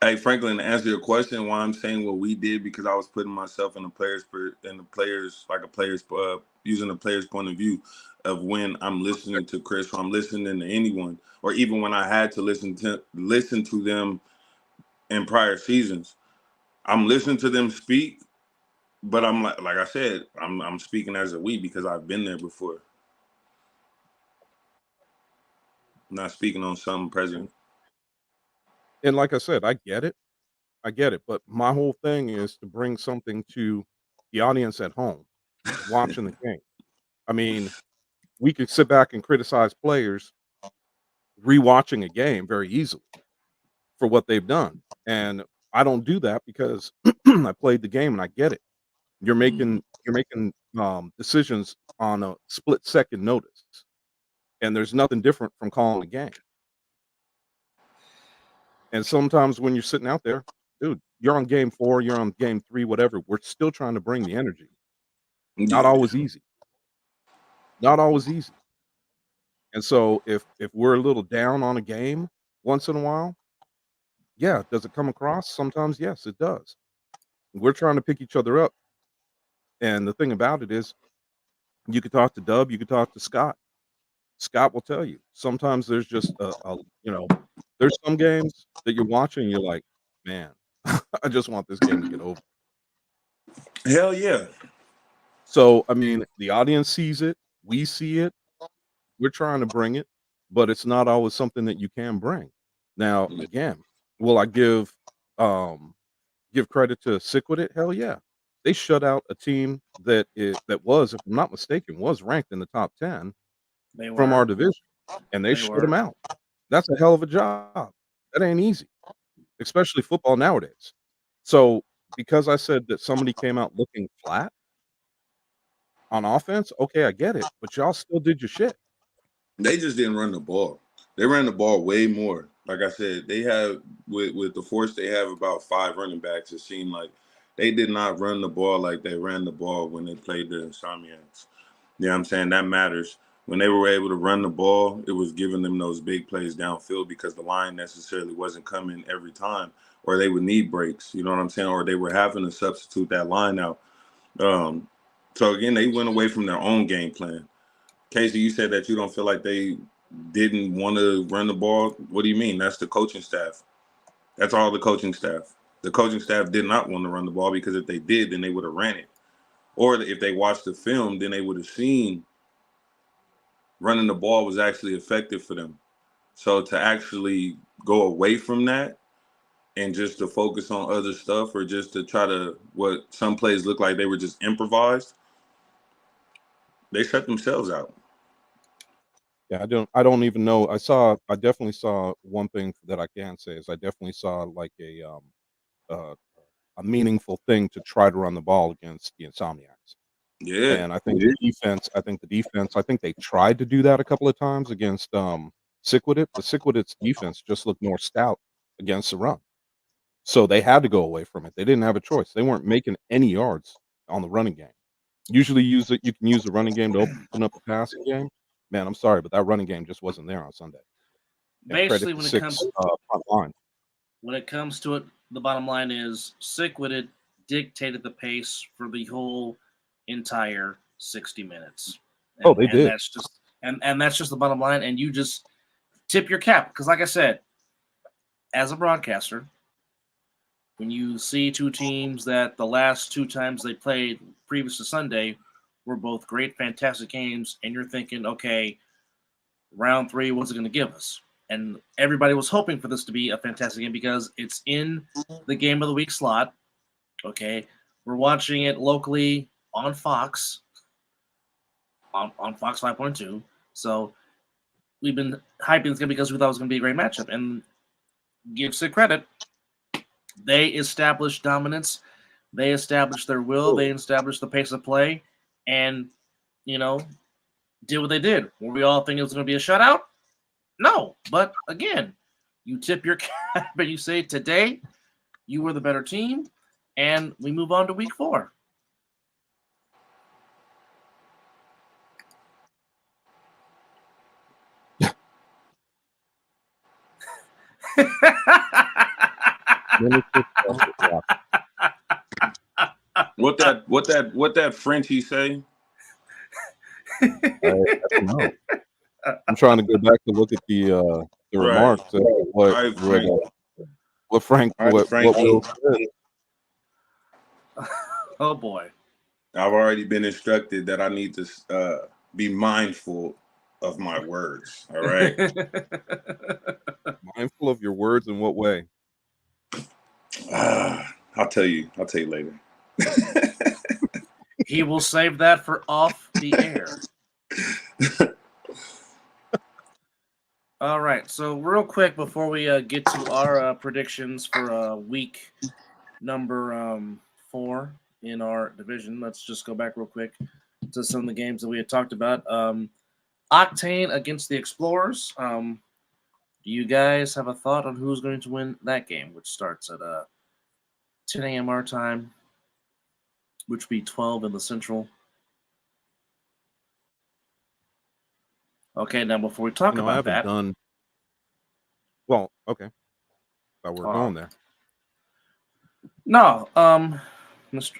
Hey, Franklin, to answer your question, why I'm saying what we did, because I was putting myself in using the player's point of view of when I'm listening to Chris, or I'm listening to anyone, or even when I had to listen to them in prior seasons. I'm listening to them speak, but I'm like I said, I'm speaking as a we because I've been there before. I'm not speaking on something present. And like I said, I get it. I get it. But my whole thing is to bring something to the audience at home watching the game. I mean, we could sit back and criticize players rewatching a game very easily for what they've done. And I don't do that because I played the game and I get it. You're making decisions on a split second notice, and there's nothing different from calling a game. And sometimes when you're sitting out there, dude, you're on game 4, you're on game 3, whatever. We're still trying to bring the energy. Not Yeah. always easy. Not always easy. And so if we're a little down on a game once in a while, yeah, does it come across? Sometimes yes, it does. We're trying to pick each other up. And the thing about it is you could talk to Dub, you could talk to Scott. Scott will tell you. Sometimes there's just there's some games that you're watching and you're like, man, I just want this game to get over. Hell yeah. So I mean, the audience sees it, we see it, we're trying to bring it, but it's not always something that you can bring. Now, again, will I give credit to SIK with it? Hell yeah. They shut out a team that was, if I'm not mistaken, was ranked in the top 10 They from our were. division, and they They shut were. them out. That's a hell of a job. That ain't easy, especially football nowadays. So, because I said that somebody came out looking flat on offense, okay, I get it, but y'all still did your shit. They just didn't run the ball. They ran the ball way more. Like I said, they have with the Force, they have about 5 running backs. It seemed like they did not run the ball like they ran the ball when they played the Insomniacs. You know what I'm saying? That matters. When they were able to run the ball, it was giving them those big plays downfield because the line necessarily wasn't coming every time, or they would need breaks. You know what I'm saying? Or they were having to substitute that line out. Um, so again, they went away from their own game plan. Casey, you said that you don't feel like they didn't want to run the ball. What do you mean? That's the coaching staff. That's all the coaching staff. The coaching staff did not want to run the ball because if they did, then they would have ran it. Or if they watched the film, then they would have seen running the ball was actually effective for them. So to actually go away from that and just to focus on other stuff, or just to try to, what some plays look like they were just improvised, they shut themselves out. Yeah, I don't even know. I definitely saw one thing that I can say is I definitely saw like uh, a meaningful thing to try to run the ball against the Insomniacs. Yeah. And I think the defense, I think they tried to do that a couple of times against stick with it, but stick with its defense just looked more stout against the run. So they had to go away from it. They didn't have a choice. They weren't making any yards on the running game. Usually you can use the running game to open up the passing game. Man, I'm sorry, but that running game just wasn't there on Sunday. And Basically, credit to front line. When it comes to it, the bottom line is Sickwitted dictated the pace for the whole entire 60 minutes. And, they did. That's just and that's just the bottom line. And you just tip your cap because, like I said, as a broadcaster, when you see two teams that the last two times they played previous to Sunday were both great, fantastic games, and you're thinking, okay, round 3, what's it going to give us? And everybody was hoping for this to be a fantastic game because it's in the game of the week slot. Okay, we're watching it locally on Fox, on Fox 5.2. So we've been hyping this game because we thought it was going to be a great matchup. And give SIK credit, they established dominance. They established their will. They established the pace of play. And, did what they did. Were we all thinking it was going to be a shutout? No. But, again, you tip your cap and you say, today, you were the better team. And we move on to week 4. What that Frenchie say? I don't know. I'm trying to go back to look at the remarks. What Frank Will said. Oh boy! I've already been instructed that I need to be mindful of my words. All right. Mindful of your words in what way? I'll tell you later. He will save that for off the air. All right. So real quick before we get to our predictions for week number 4 in our division, let's just go back real quick to some of the games that we had talked about. Octane against the Explorers. Do you guys have a thought on who's going to win that game, which starts at 10 a.m. our time, which would be 12 in the Central? Okay, now before we talk about I haven't that, done. Well, okay, but we're going there. No, Mr.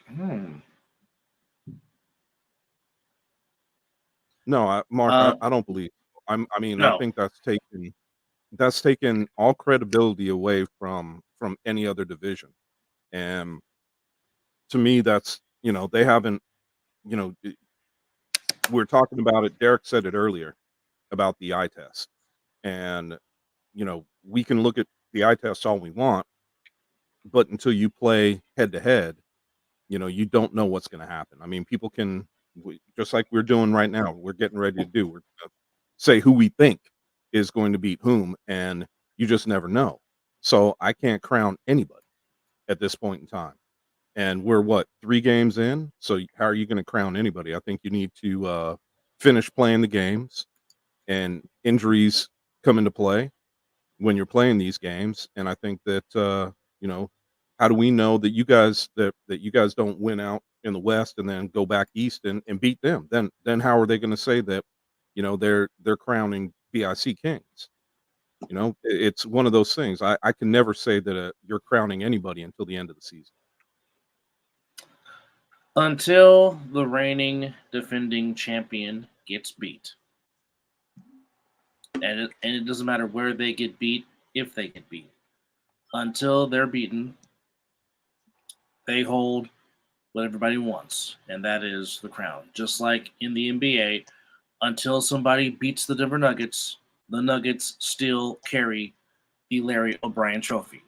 No, Mark, I don't believe. I think that's taken all credibility away from any other division, and to me, that's they haven't. We're talking about it. Derek said it earlier about the eye test, and we can look at the eye test all we want, but until you play head to head, you don't know what's going to happen. I mean, people can just like we're doing right now. We're getting ready to do. We're going to say who we think is going to beat whom, and you just never know. So I can't crown anybody at this point in time. And we're 3 games in. So how are you going to crown anybody? I think you need to finish playing the games, and injuries come into play when you're playing these games. And I think that how do we know that you guys that you guys don't win out in the West and then go back east and beat them? Then how are they going to say that they're crowning BIC kings? It's one of those things. I can never say that you're crowning anybody until the end of the season. Until the reigning defending champion gets beat. And it doesn't matter where they get beat, if they get beat. Until they're beaten, they hold what everybody wants, and that is the crown. Just like in the NBA, until somebody beats the Denver Nuggets, the Nuggets still carry the Larry O'Brien trophy.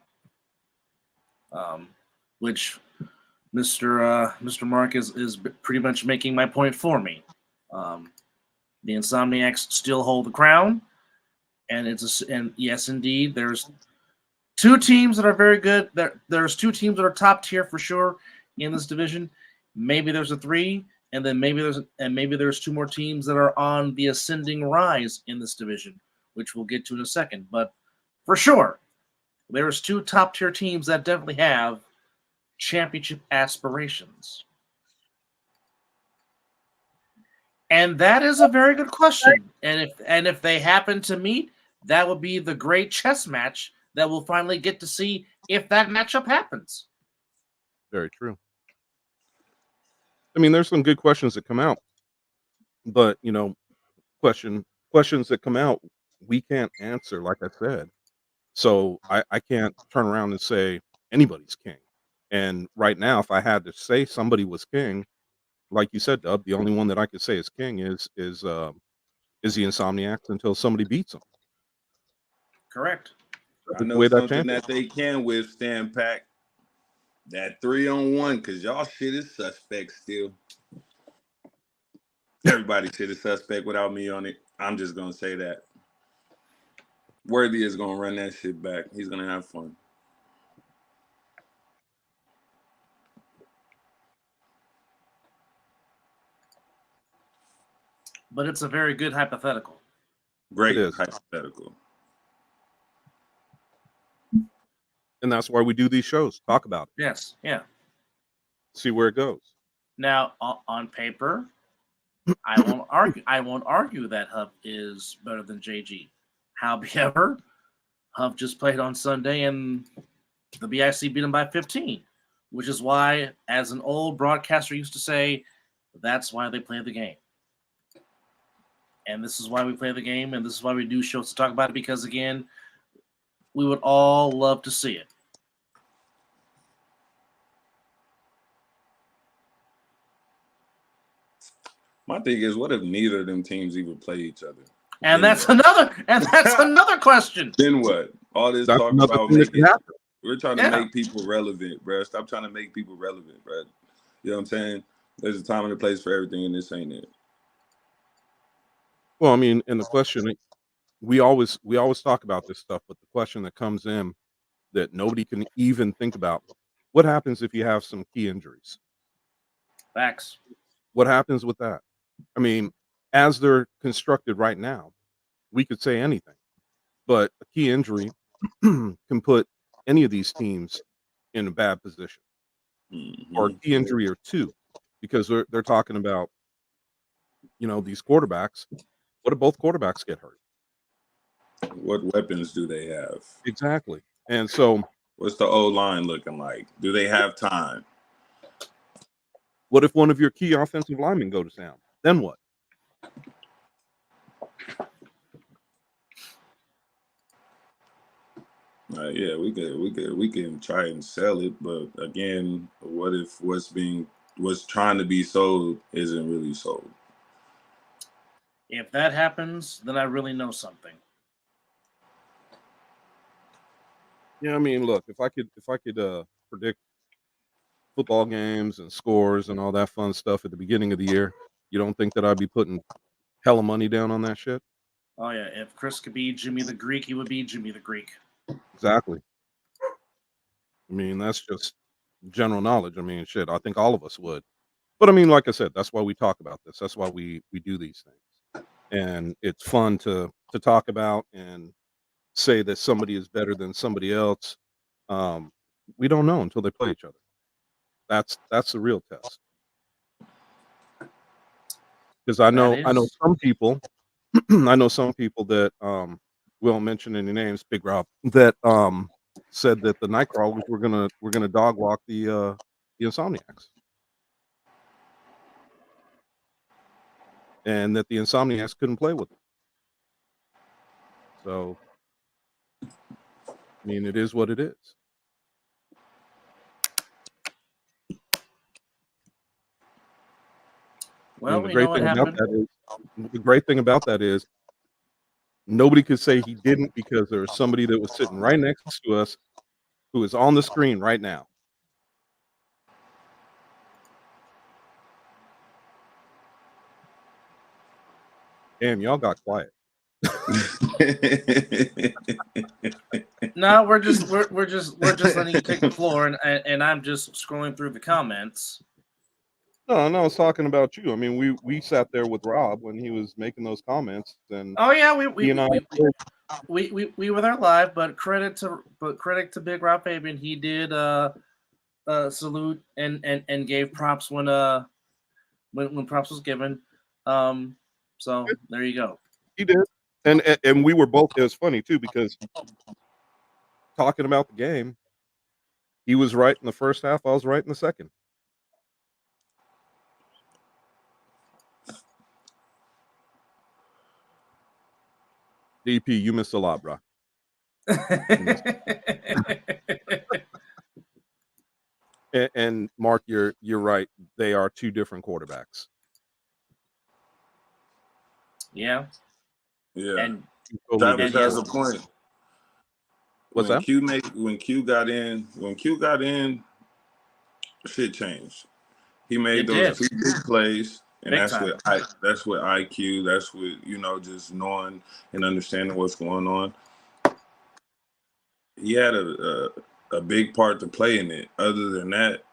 Which Mr. Mark is pretty much making my point for me. The Insomniacs still hold the crown, and and yes, indeed, there's 2 teams that are very good. There's 2 teams that are top tier for sure in this division. Maybe there's a 3, and then maybe there's 2 more teams that are on the ascending rise in this division, which we'll get to in a second. But for sure, there's 2 top-tier teams that definitely have championship aspirations. And that is a very good question. And if they happen to meet, that would be the great chess match that we'll finally get to see if that matchup happens. Very true. I mean, there's some good questions that come out, but questions that come out we can't answer, like I said. So I can't turn around and say anybody's king. And right now, if I had to say somebody was king, like you said, Dub, the only one that I could say is king is the Insomniacs until somebody beats them. Correct. I know something that they can withstand, Pac. That 3-on-1, because y'all shit is suspect still. Everybody shit is suspect without me on it. I'm just going to say that. Worthy is going to run that shit back. He's going to have fun. But it's a very good hypothetical. Great hypothetical. And that's why we do these shows. Talk about it. Yes. Yeah. See where it goes. Now, on paper, I won't argue that Huff is better than JG. However, Huff just played on Sunday and the BIC beat him by 15, which is why, as an old broadcaster used to say, that's why they play the game. And this is why we play the game, and this is why we do shows to talk about it, because, again, we would all love to see it. My thing is, what if neither of them teams even play each other? And that's another question. Then what? All this talk about we're trying to make people relevant, bro. Stop trying to make people relevant, bro. You know what I'm saying? There's a time and a place for everything, and this ain't it. Well, I mean, and the question, we always talk about this stuff, but the question that comes in that nobody can even think about: what happens if you have some key injuries? Facts. What happens with that? I mean, as they're constructed right now, we could say anything, but a key injury can put any of these teams in a bad position, or a key injury or two, because they're talking about, these quarterbacks. What if both quarterbacks get hurt? What weapons do they have? Exactly. And so, what's the O-line looking like? Do they have time? What if one of your key offensive linemen goes down? Then what? Yeah, we can try and sell it, but again, what if what's trying to be sold isn't really sold? If that happens, then I really know something. Yeah, I mean, look, if I could predict football games and scores and all that fun stuff at the beginning of the year, you don't think that I'd be putting hella money down on that shit? Oh yeah, if Chris could be Jimmy the Greek, he would be Jimmy the Greek. Exactly. I mean, that's just general knowledge. I mean, shit, I think all of us would. But I mean, like I said, that's why we talk about this. That's why we do these things. And it's fun to talk about and say that somebody is better than somebody else. We don't know until they play each other. That's the real test. Because I know some people I know some people that we won't mention any names, Big Rob, that said that the Nightcrawlers were gonna dog walk the Insomniacs. And that the Insomniacs couldn't play with them. So I mean, it is what it is. Well, the great thing about that is nobody could say he didn't, because there was somebody that was sitting right next to us who is on the screen right now. Damn, y'all got quiet. No, we're just letting you take the floor, and I'm just scrolling through the comments. No, I was talking about you. I mean, we sat there with Rob when he was making those comments, and Oh yeah, he and I. we were there live, but credit to Big Rob Fabian. He did salute and gave props when props was given. So there you go. He did, and we were both. It was funny too because talking about the game, he was right in the first half. I was right in the second. DP, you missed a lot, bro. And Mark, you're right. They are two different quarterbacks. Yeah. And totally Travis has a point. What's when that? When Q got in, shit changed. He made those 2 big plays, and Big that's time. that's with IQ. That's with just knowing and understanding what's going on. He had a big part to play in it. Other than that,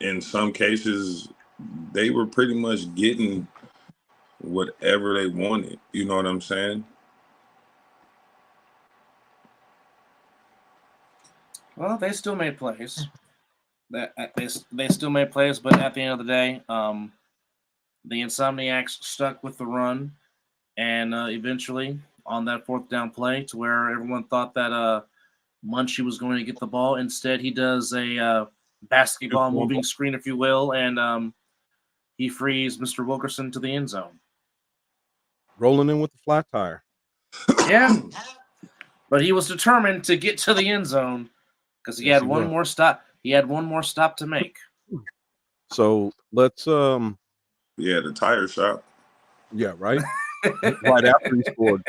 in some cases, they were pretty much getting whatever they wanted. You know what I'm saying? Well, they still made plays. They still made plays, but at the end of the day, the Insomniacs stuck with the run, and eventually on that 4th down play, to where everyone thought that Munchie was going to get the ball. Instead, he does a basketball moving screen, if you will, and he frees Mr. Wilkerson to the end zone. Rolling in with the flat tire. Yeah, but he was determined to get to the end zone because he had one more stop. He had one more stop to make. So let's Yeah, the tire shop. Yeah, right. Right after he scored.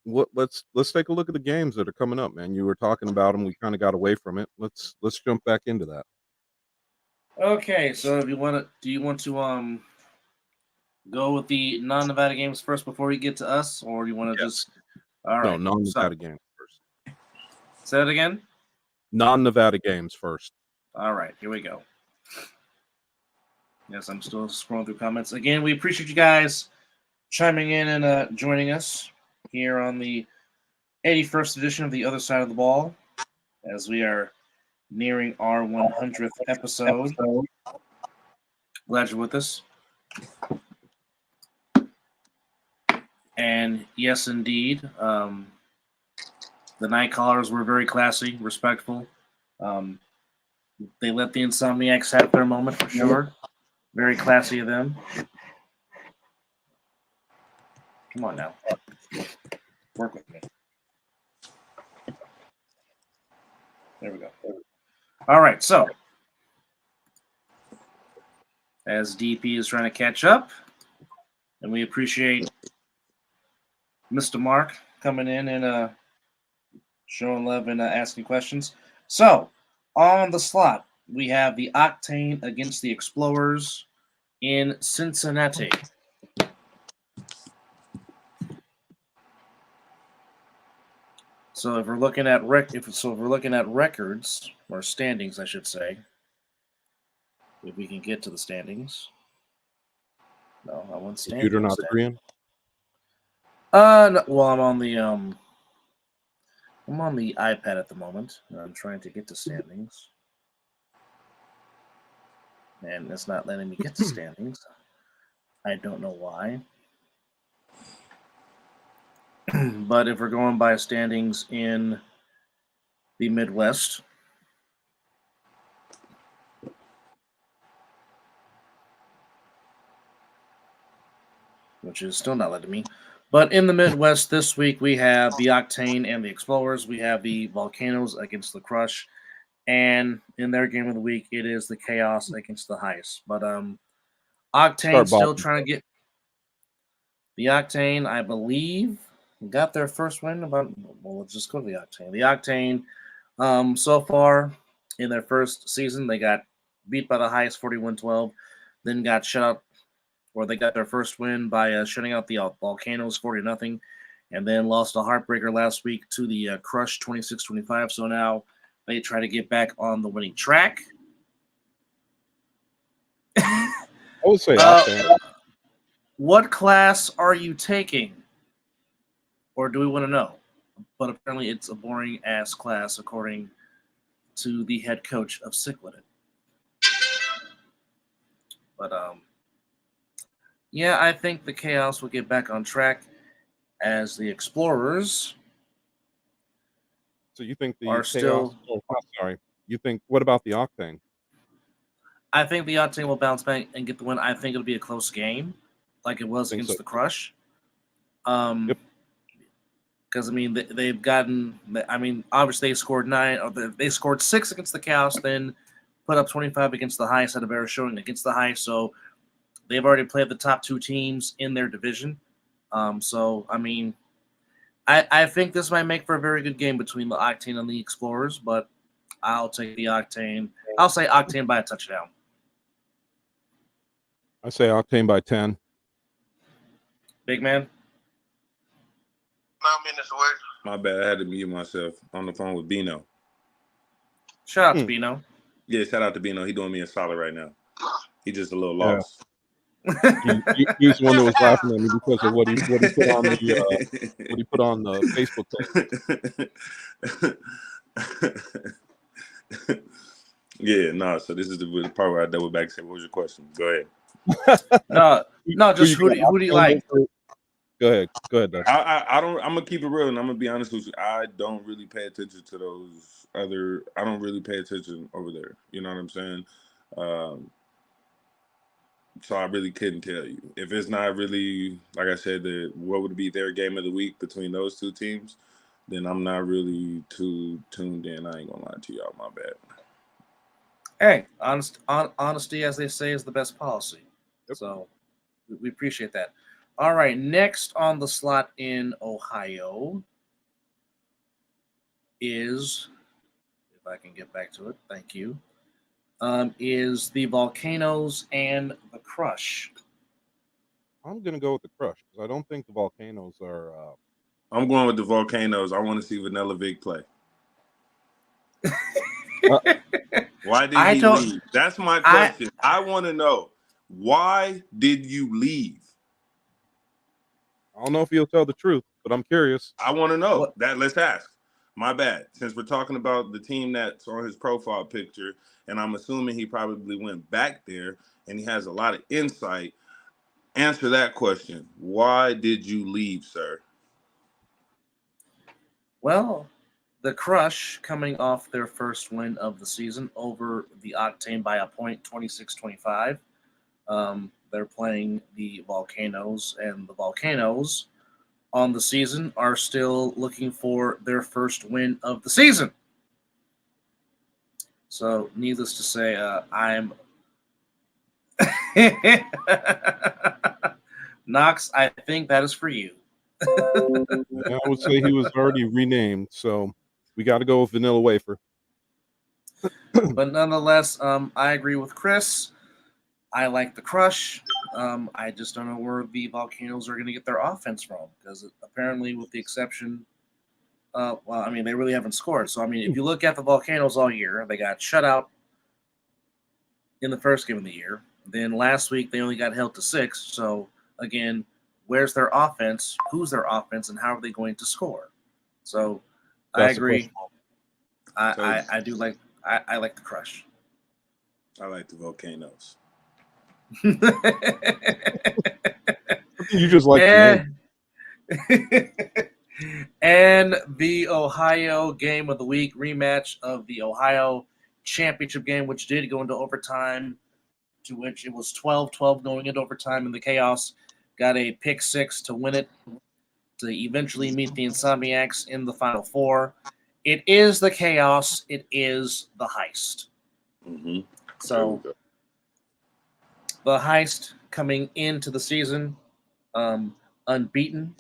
Let's take a look at the games that are coming up, man. You were talking about them. We kind of got away from it. Let's jump back into that. Okay, so if you want to, do you want to go with the non-Nevada games first before we get to us, or do you want to just? All right, no, non-Nevada games first. Say that again. Non-Nevada games first. All right, here we go. Yes, I'm still scrolling through comments. Again, we appreciate you guys chiming in and joining us here on the 81st edition of The Other Side of the Ball, as we are nearing our 100th episode. Glad you're with us. And yes, indeed, the night callers were very classy, respectful. They let the Insomniacs have their moment for sure. Very classy of them. Come on now. Work with me. There we go. All right, so as DP is trying to catch up, and we appreciate Mr. Mark coming in and showing love and asking questions. So, on the slot, we have the Octane against the Explorers in Cincinnati. So if we're looking at records or standings, I should say, if we can get to the standings. No, I want standings. Computer not agreeing. No, well, I'm on the iPad at the moment. I'm trying to get to standings. And it's not letting me get to standings. I don't know why. But if we're going by standings in the Midwest, which is still not letting me. But in the Midwest this week, we have the Octane and the Explorers. We have the Volcanoes against the Crush. And in their game of the week, it is the Chaos against the Heist. But Octane still trying to get the Octane, I believe, got their first win. Let's just go to the Octane. The Octane, so far in their first season, they got beat by the Heist 41-12, then got shut out, or they got their first win by shutting out the Volcanoes 40-0, and then lost a heartbreaker last week to the Crush 26-25. So now they try to get back on the winning track. I would say Octane. What class are you taking? Or do we want to know? But apparently it's a boring ass class according to the head coach of SIK with it. But yeah, I think the Chaos will get back on track as the Explorers. So you think the are Chaos? still- sorry. You think? What about the Octane? I think the Octane will bounce back and get the win. I think it'll be a close game, like it was against the Crush. Yep. Because I mean they've gotten. I mean, obviously they scored 9, or they scored 6 against the Chaos, then put up 25 against the Heist. Had a better showing against the Heist, so they've already played the top 2 teams in their division. So I mean, I think this might make for a very good game between the Octane and the Explorers, but I'll take the Octane. I'll say Octane by a touchdown. I say Octane by 10. Big man. 9 minutes away. My bad. I had to mute myself on the phone with Bino. Shout out to Bino. Yeah, shout out to Bino. He doing me a solid right now. He just a little lost. He was the one that was laughing at me because of what he put on the Facebook post. Yeah, no. So this is the part where I double back and say, "What was your question?" Go ahead. No, just who do you like? Go ahead, Doug. I don't. I'm gonna keep it real, and I'm gonna be honest with you. I don't really pay attention to those other. I don't really pay attention over there. You know what I'm saying? So I really couldn't tell you if it's not really, like I said, what would be their game of the week between those 2 teams. Then I'm not really too tuned in. I ain't gonna lie to y'all. My bad. Hey, honesty, as they say, is the best policy. Yep. So we appreciate that. All right, next on the slot in Ohio is, if I can get back to it, thank you, is the Volcanoes and the Crush. I'm going to go with the Crush because I don't think the Volcanoes are... I'm going with the Volcanoes. I want to see Vanilla Vic play. Why did he leave? That's my question. I want to know, why did you leave? I don't know if he'll tell the truth, but I'm curious. I want to know. Let's ask. My bad. Since we're talking about the team that's on his profile picture, and I'm assuming he probably went back there and he has a lot of insight, answer that question. Why did you leave, sir? Well, the Crush, coming off their first win of the season over the Octane by a point, 26-25. They're playing the Volcanoes, and the Volcanoes on the season are still looking for their first win of the season. So, needless to say, I'm Knox, I think that is for you. I would say he was already renamed, so we got to go with Vanilla Wafer. But nonetheless, I agree with Chris. I like the Crush. I just don't know where the Volcanoes are going to get their offense from, because apparently, with the exception, well, I mean, they really haven't scored. So, I mean, if you look at the Volcanoes all year, they got shut out in the first game of the year. Then last week, they only got held to 6. So, again, where's their offense? Who's their offense? And how are they going to score? So, I agree. I do like I like the Crush. I like the Volcanoes. You just like and the Ohio game of the week, rematch of the Ohio championship game, which did go into overtime, to which it was 12-12 going into overtime, and the Chaos got a pick 6 to win it, to eventually meet the Insomniacs in the Final Four. It is the Chaos. It is the Heist. Mm-hmm. So the Heist coming into the season unbeaten.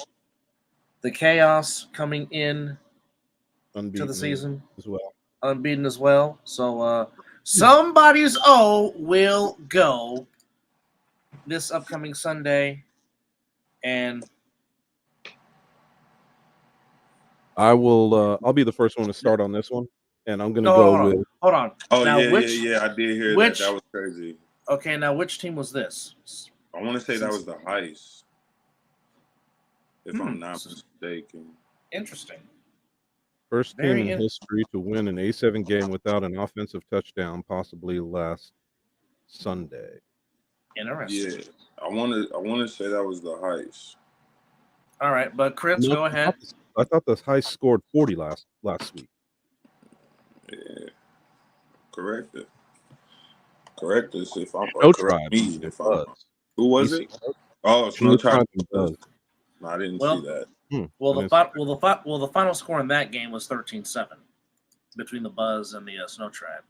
The Chaos coming in unbeaten to the season as well. Unbeaten as well. So somebody's O will go this upcoming Sunday. And I will I'll be the first one to start on this one. And I'm gonna hold on. Oh, now, yeah. I did hear that. That was crazy. Okay, now which team was this? I want to say that was the Heist, if I'm not This is mistaken. interesting. First team Very in in- history to win an A7 game without an offensive touchdown, possibly last Sunday. Interesting. Yeah, I want to say that was the Heist. All right, but Chris, No, go ahead. I thought the Heist scored 40 last week. Yeah, correct it. Correct us if I'm Snow correct Tribe me and if I'm. Buzz. Who was DC it? Oh, Snow Snow Tribe. Tribe and Buzz. No, I didn't Well, see that. Well, I the didn't see the final score in that game was 13-7 between the Buzz and the Snow Tribe.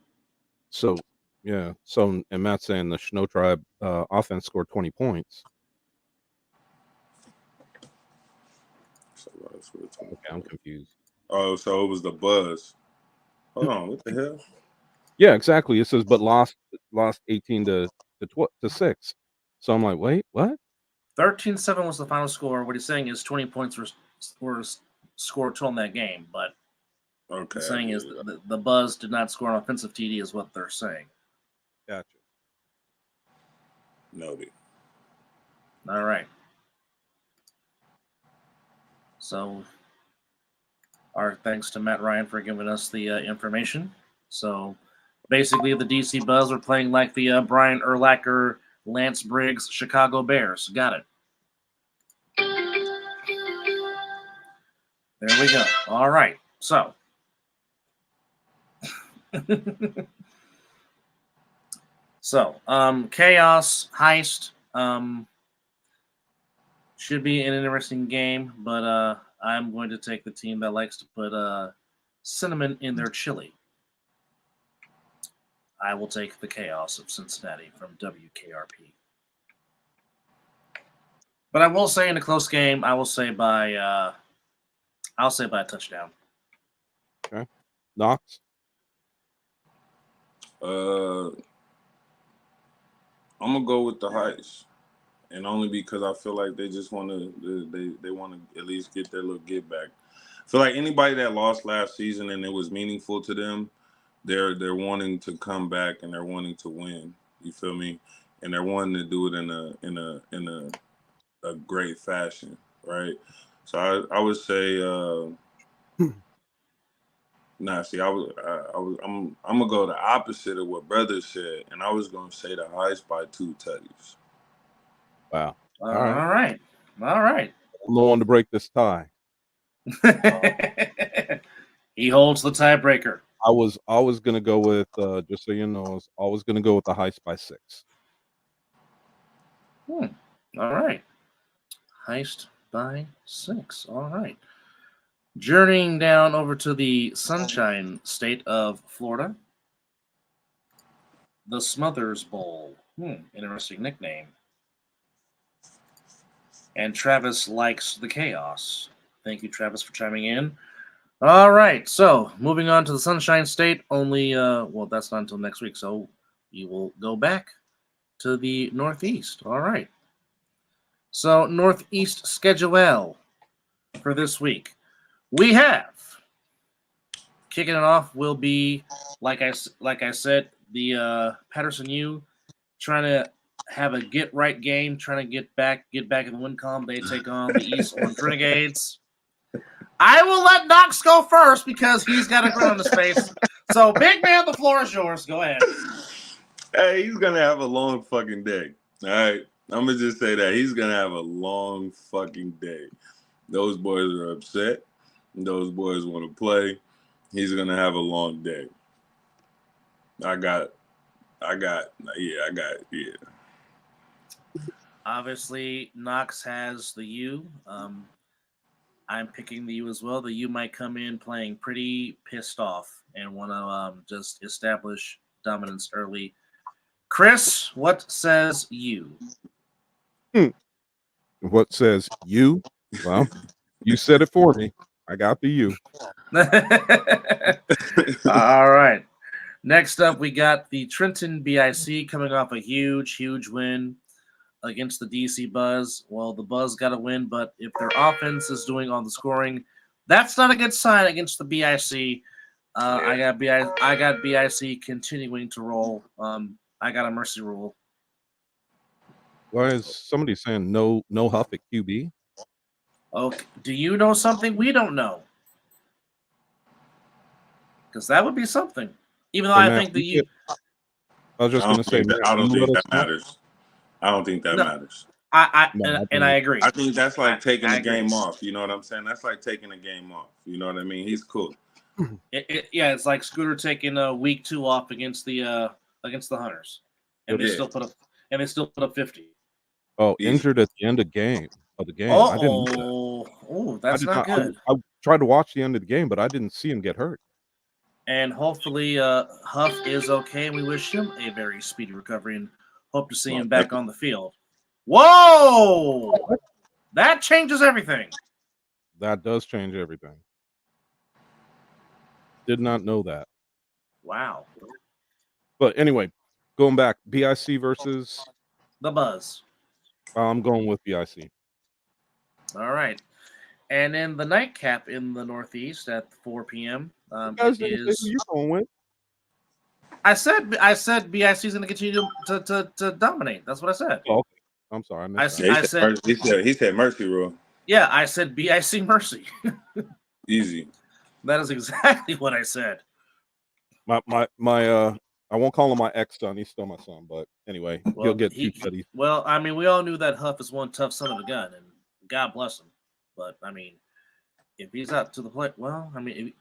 So, yeah. So, and Matt's saying the Snow Tribe offense scored 20 points. Okay, I'm confused. Oh, so it was the Buzz. Hold on, what the hell? Yeah, exactly. It says, but lost 18 to 6. So I'm like, wait, what? 13-7 was the final score. What he's saying is 20 points were scored total in that game, but Okay. the saying is the Buzz did not score an offensive TD, is what they're saying. Gotcha. Noted. All right. So, our thanks to Matt Ryan for giving us the information. So, basically, the DC Buzz are playing like the Brian Urlacher, Lance Briggs Chicago Bears. Got it. There we go. All right. So, Chaos Heist should be an interesting game, but I'm going to take the team that likes to put cinnamon in their chili. I will take the Chaos of Cincinnati from WKRP. But I will say in a close game, I'll say by a touchdown. Okay. Knox? I'm gonna go with the Heist, and only because I feel like they just want to they want to at least get their little get back. I feel like anybody that lost last season and it was meaningful to them, they're wanting to come back and they're wanting to win. You feel me? And they're wanting to do it in a great fashion, right? So I would say. Nah, see, I'm gonna go the opposite of what brother said, and I was gonna say the Heist by 2 tutties. Wow. All right. I'm the one to break this tie. He holds the tiebreaker. I was always going to go with, just so you know, I was always going to go with the Heist by 6. All right. Heist by 6. All right. Journeying down over to the Sunshine State of Florida. The Smothers Bowl. Interesting nickname. And Travis likes the chaos. Thank you, Travis, for chiming in. All right, so moving on to the Sunshine State. Only, that's not until next week, so you will go back to the Northeast. All right. So Northeast schedule for this week. We have kicking it off will be like I said, the Patterson U trying to have a get right game, trying to get back in the win column. They take on the East Orange Renegades. I will let Knox go first because he's got a grin on his face. So, big man, the floor is yours. Go ahead. Hey, he's gonna have a long fucking day. All right, I'm gonna just say that he's gonna have a long fucking day. Those boys are upset. Those boys want to play. He's gonna have a long day. I got. Obviously, Knox has the U. I'm picking the U as well. The U might come in playing pretty pissed off and want to just establish dominance early. Chris, what says you? What says you? Well, you said it for me. I got the U. All right. Next up, we got the Trenton BIC coming off a huge win against the DC Buzz. Well, the Buzz got a win, but if their offense is doing all the scoring, that's not a good sign against the BIC. I got BIC continuing to roll. I got a mercy rule Why is somebody saying no Huff at QB? Okay, do you know something we don't know? Because that would be something. Even though Hey, I Matt, think that you, I was just going to say, Matt, I don't can you let think us that know? matters. I don't think that No. matters. No, and I agree. I think that's like taking I the game agree. off. You know what I'm saying? That's like taking a game off. You know what I mean? He's cool. Yeah, it's like Scooter taking week 2 off against the Hunters, and they Yeah. still put up 50. Oh, Easy. injured at the end of the game. I didn't know that. Oh, I that's did not not. good. I tried to watch the end of the game, but I didn't see him get hurt. And hopefully, Huff is okay. We wish him a very speedy recovery and hope to see him back on the field. Whoa! That changes everything. That does change everything. Did not know that. Wow. But anyway, going back, BIC versus. The Buzz. I'm going with BIC. All right. And then the nightcap in the Northeast at 4 p.m. You guys didn't say who you're going with. I said BIC is going to continue to dominate. That's what I said. Oh, okay. I'm sorry. I missed that. He said Mercy Rule. Yeah, I said BIC Mercy. Easy. That is exactly what I said. My I won't call him my ex-son. He's still my son, but anyway, he'll get 2 studies. Well, I mean, we all knew that Huff is one tough son of a gun, and God bless him. But I mean, if he's out to the play, well, I mean,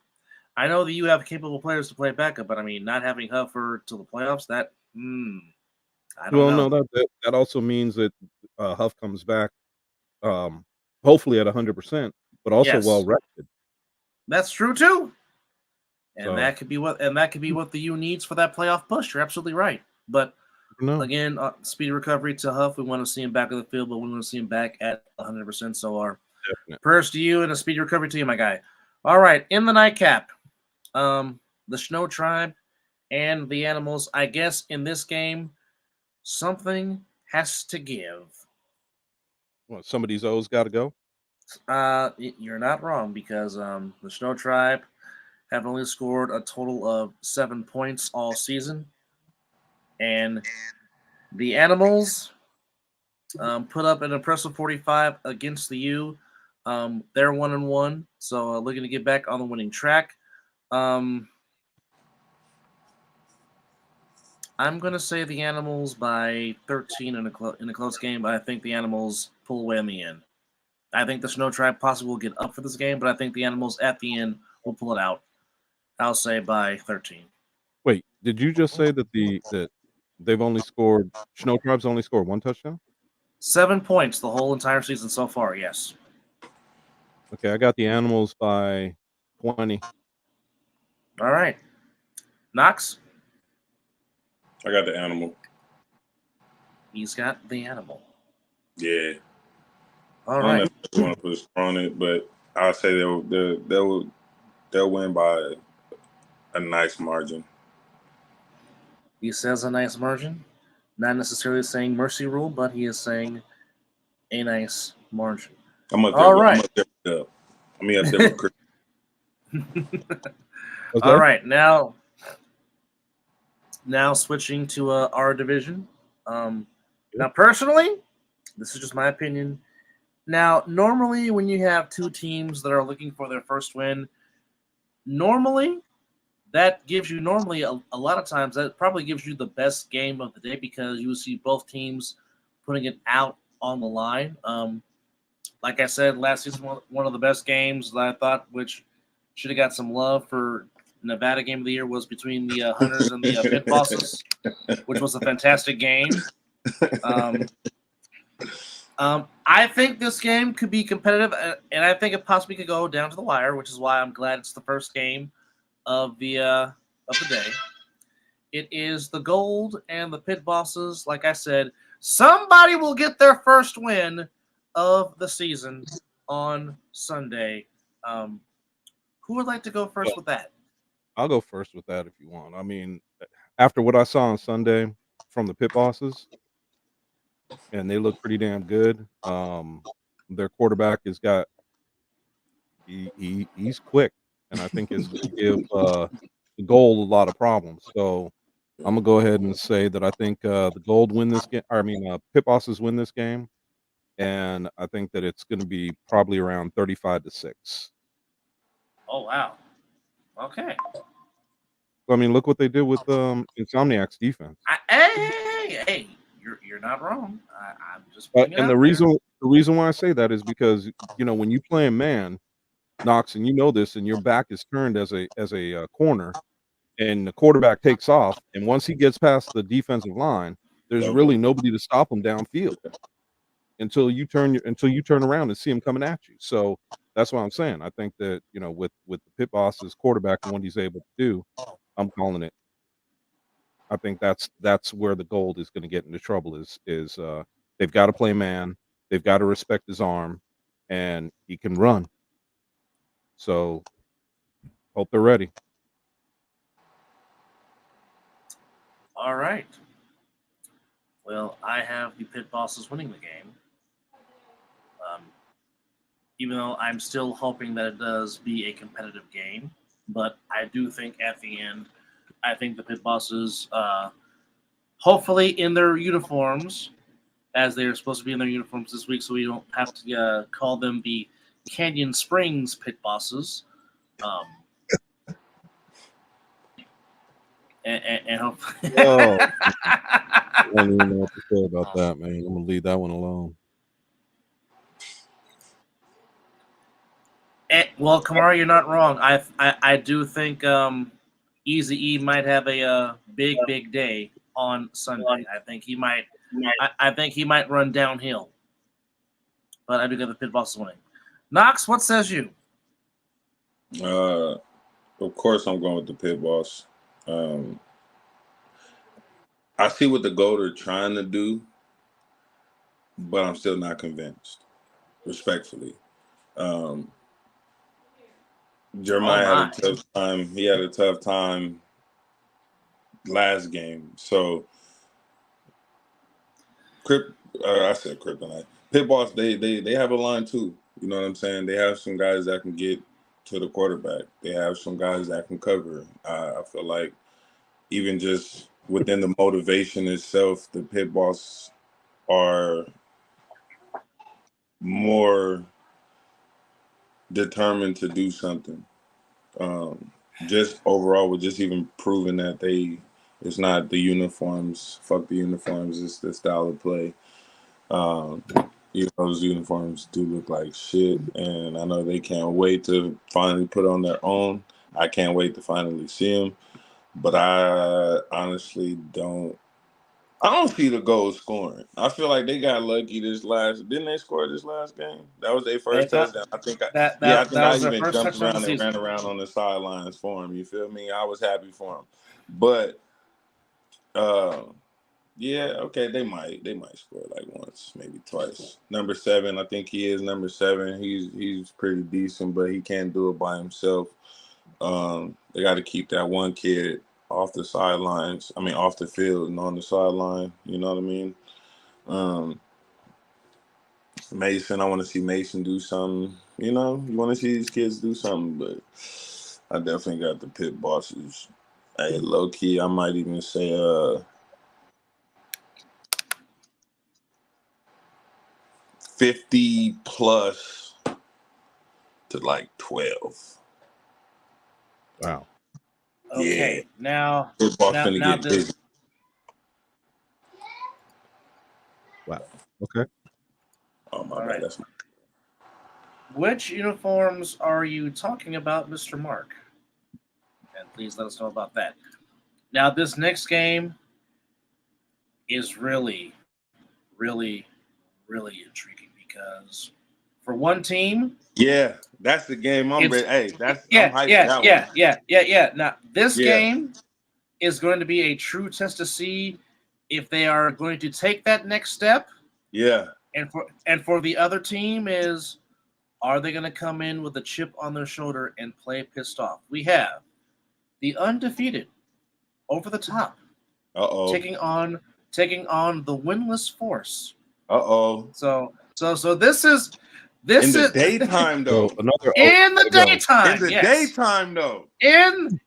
I know that you have capable players to play backup, but I mean, not having Huff to the playoffs, that I don't know. No, that also means that Huff comes back, hopefully at 100%, but also well rested. That's true too. And that could be what the U needs for that playoff push. You're absolutely right. But again, speedy recovery to Huff. We want to see him back on the field, but we want to see him back at 100%. So our prayers to you and a speedy recovery to you, my guy. All right, in the nightcap, the Snow Tribe and the Animals. I guess in this game, something has to give. Well, some of these O's got to go. You're not wrong because the Snow Tribe have only scored a total of 7 points all season. And the Animals put up an impressive 45 against the U. They're 1-1, so looking to get back on the winning track. I'm going to say the Animals by 13 in a close game, but I think the Animals pull away in the end. I think the Snow Tribe possibly will get up for this game, but I think the Animals at the end will pull it out. I'll say by 13. Wait, did you just say that they've only scored Snow Tribe's only scored 1 touchdown? 7 points the whole entire season so far, yes. Okay, I got the Animals by 20. All right. Knox? I got the Animal. He's got the Animal. Yeah. All right. I don't want to put a score on it, but I'll say they'll win by a nice margin. He says a nice margin. Not necessarily saying mercy rule, but he is saying a nice margin. All right. I'm up there with Chris. All right. Now switching to our division. Now, personally, this is just my opinion. Now, normally when you have 2 teams that are looking for their first win, that gives you a lot of times that probably gives you the best game of the day because you see both teams putting it out on the line. Like I said, last season, one of the best games that I thought, which should have got some love for Nevada Game of the Year, was between the Hunters and the Pit Bosses, which was a fantastic game. I think this game could be competitive, and I think it possibly could go down to the wire, which is why I'm glad it's the first game of the day. It is the Gold and the Pit Bosses. Like I said, somebody will get their first win of the season on Sunday. Who would like to go first with that? I'll go first with that if you want. I mean, after what I saw on Sunday from the Pit Bosses, and they look pretty damn good. Their quarterback has got he's quick, and I think it's going to give the Gold a lot of problems. So I'm gonna go ahead and say that I think the Gold win this game. I mean, Pit Bosses win this game, and I think that it's going to be probably around 35-6. Oh wow. Okay. I mean, look what they did with Insomniac's defense. Hey, you're not wrong. I'm just putting it And out the there. reason why I say that is because when you play a man, Knox, and you know this, and your back is turned as a corner, and the quarterback takes off, and once he gets past the defensive line, there's really nobody to stop him downfield until you turn around and see him coming at you. So that's what I'm saying. I think that with the Pit Boss's quarterback and what he's able to do, I'm calling it. I think that's where the Gold is going to get into trouble. Is they've got to play man, they've got to respect his arm, and he can run. So hope they're ready. All right. Well, I have the Pit Bosses winning the game. Even though I'm still hoping that it does be a competitive game, but I do think at the end, I think the Pit Bosses, hopefully in their uniforms, as they're supposed to be in their uniforms this week, so we don't have to call them the Canyon Springs Pit Bosses. And hopefully, I don't even know what to say about that, man. I'm gonna leave that one alone. Well, Kamara, you're not wrong. I do think Easy E might have a big day on Sunday. I think he might. I think he might run downhill. But I do get the Pit Bosses winning. Knox, what says you? Of course, I'm going with the Pit Boss. I see what the Gold are trying to do, but I'm still not convinced, respectfully. Jeremiah had a tough time. He had a tough time last game. So, I said Kryptonite. Pit Boss, they have a line too. You know what I'm saying? They have some guys that can get to the quarterback. They have some guys that can cover. I feel like even just within the motivation itself, the Pit Boss are more determined to do something. Just overall, with just even proving that it's not the uniforms. Fuck the uniforms. It's the style of play. Those uniforms do look like shit, and I know they can't wait to finally put on their own. I can't wait to finally see them, but I honestly don't. I don't see the Gold scoring. I feel like they got lucky didn't they score this last game? That was their first touchdown. I think I was their even first jumped touchdown around and ran around on the sidelines for him. You feel me? I was happy for him. But yeah, okay, they might score like once, maybe twice. Number 7, I think he is number 7. He's pretty decent, but he can't do it by himself. They got to keep that one kid off the sidelines. I mean, off the field and on the sideline. You know what I mean? Mason, I want to see Mason do something. You want to see these kids do something, but I definitely got the Pit Bosses. Hey, low key, I might even say 50 plus to like 12. Wow. Okay, Yeah. now get busy. Wow. Okay. Oh my All bad. right. That's Which uniforms are you talking about, Mr. Mark? And please let us know about that. Now, this next game is really, really, really intriguing because for one team, yeah, that's the game I'm ready. Hey, I'm hyped for that one. Yeah. Now, this game is going to be a true test to see if they are going to take that next step. Yeah. And for the other team is, are they going to come in with a chip on their shoulder and play pissed off? We have the undefeated over the top. Taking on the winless Force. So this is This in the is daytime though. So another in the daytime. In the yes. daytime though. In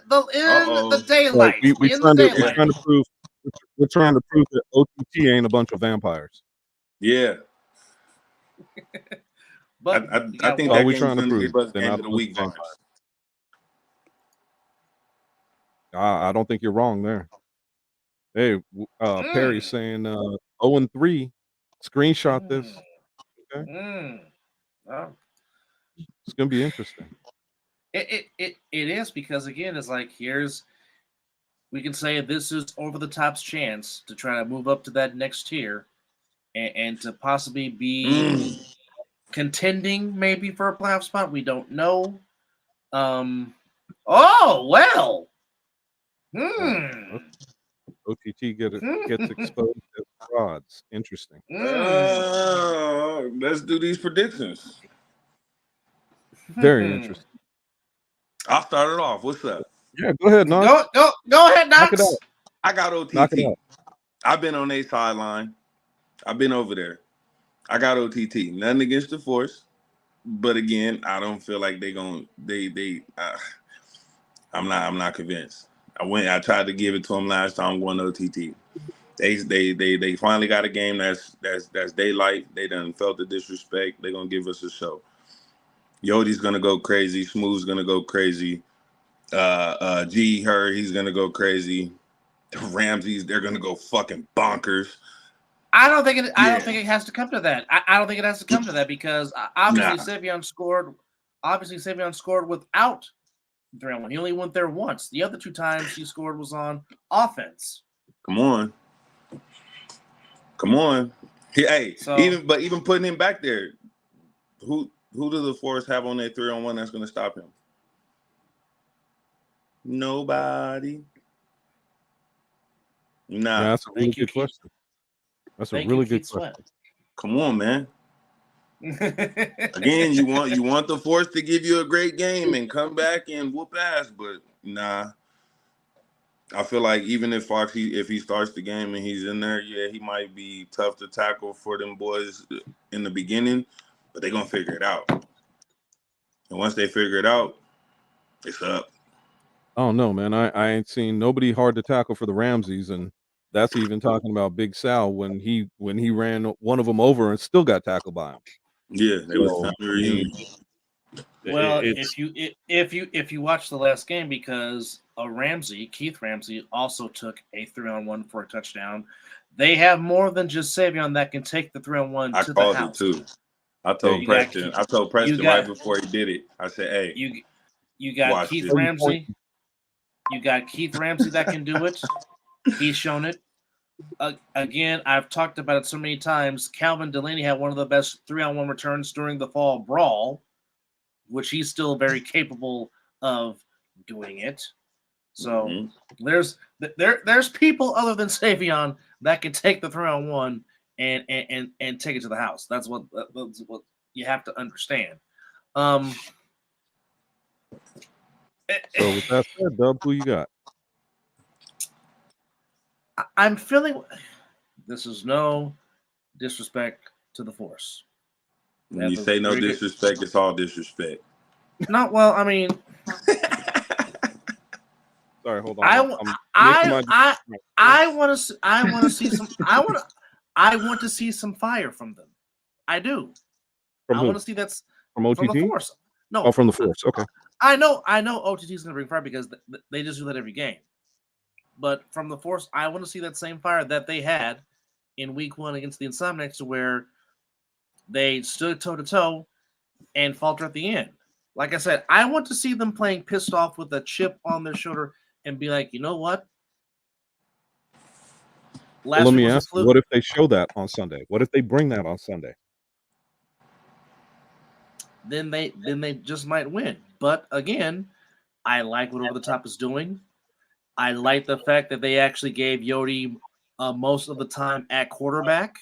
the daylight. we in the daylight. we're trying to prove that OTT ain't a bunch of vampires. Yeah. But I think All that we game's trying to gonna prove give us they're end not of a the bunch week of vibes. vampires. I don't think you're wrong there. Hey, Perry's saying 0-3. Screenshot this. Okay. Well, It's gonna be interesting. it is, because again, it's like, we can say this is over the top's chance to try to move up to that next tier and to possibly be contending maybe for a playoff spot. We don't know. Oh well. OTT gets exposed as frauds. Interesting. Let's do these predictions. Very interesting. I'll start it off. What's up? Yeah, go ahead, Knox. Go ahead, Knox. Knock it out. I got OTT. Knock it out. I've been on a sideline. I've been over there. I got OTT. Nothing against the Force, but again, I don't feel like I'm not convinced. I tried to give it to them last time. Won OTT. They finally got a game that's daylight. They done felt the disrespect. They're gonna give us a show. Yodi's gonna go crazy. Smooth's gonna go crazy. He's gonna go crazy. Ramsey's, they're gonna go fucking bonkers. I don't think it has to come to that. I don't think it has to come to that, because obviously Savion scored. Obviously, Savion scored without 3-on-1. He only went there once. The other 2 times he scored was on offense. Come on. Hey, even putting him back there, who do the Force have on their 3-on-1 that's gonna stop him? Nobody. Nah. Yeah, that's a really good question. That's a really good question. Come on, man. Again, you want the Force to give you a great game and come back and whoop ass, but nah. I feel like even if Fox, if he starts the game and he's in there, yeah, he might be tough to tackle for them boys in the beginning, but they're gonna figure it out. And once they figure it out, it's up. Oh no, man. I ain't seen nobody hard to tackle for the Ramseys, and that's even talking about Big Sal when he ran one of them over and still got tackled by him. Yeah, it was family reunion. Well, if you watch the last game, because Keith Ramsey also took a 3-on-1 for a touchdown. They have more than just Savion that can take the 3-on-1 to the house. I called it too. I told Preston right before he did it. I said, "Hey, you got Keith Ramsey. You got Keith Ramsey that can do it. He's shown it. Again, I've talked about it so many times. Calvin Delaney had one of the best 3-on-1 returns during the fall brawl, which he's still very capable of doing it. So there's people other than Savion that can take the 3-on-1 and take it to the house. That's what you have to understand. So with that said, Dub, who you got? I'm feeling this is no disrespect to the Force. When you say no disrespect, it's all disrespect. Not well. I mean, sorry, hold on. I want to see some. I want to see some fire from them. I do. From I want to see that's from OTT. From the Force. No, from the Force. Okay. I know OTT is going to bring fire because they just do that every game. But from the Force, I want to see that same fire that they had in Week 1 against the Insomniacs, where they stood toe-to-toe and falter at the end. Like I said, I want to see them playing pissed off with a chip on their shoulder and be like, you know what? Let me ask you, what if they show that on Sunday? What if they bring that on Sunday? Then they just might win. But again, I like what Over the Top is doing. I like the fact that they actually gave Yodi most of the time at quarterback.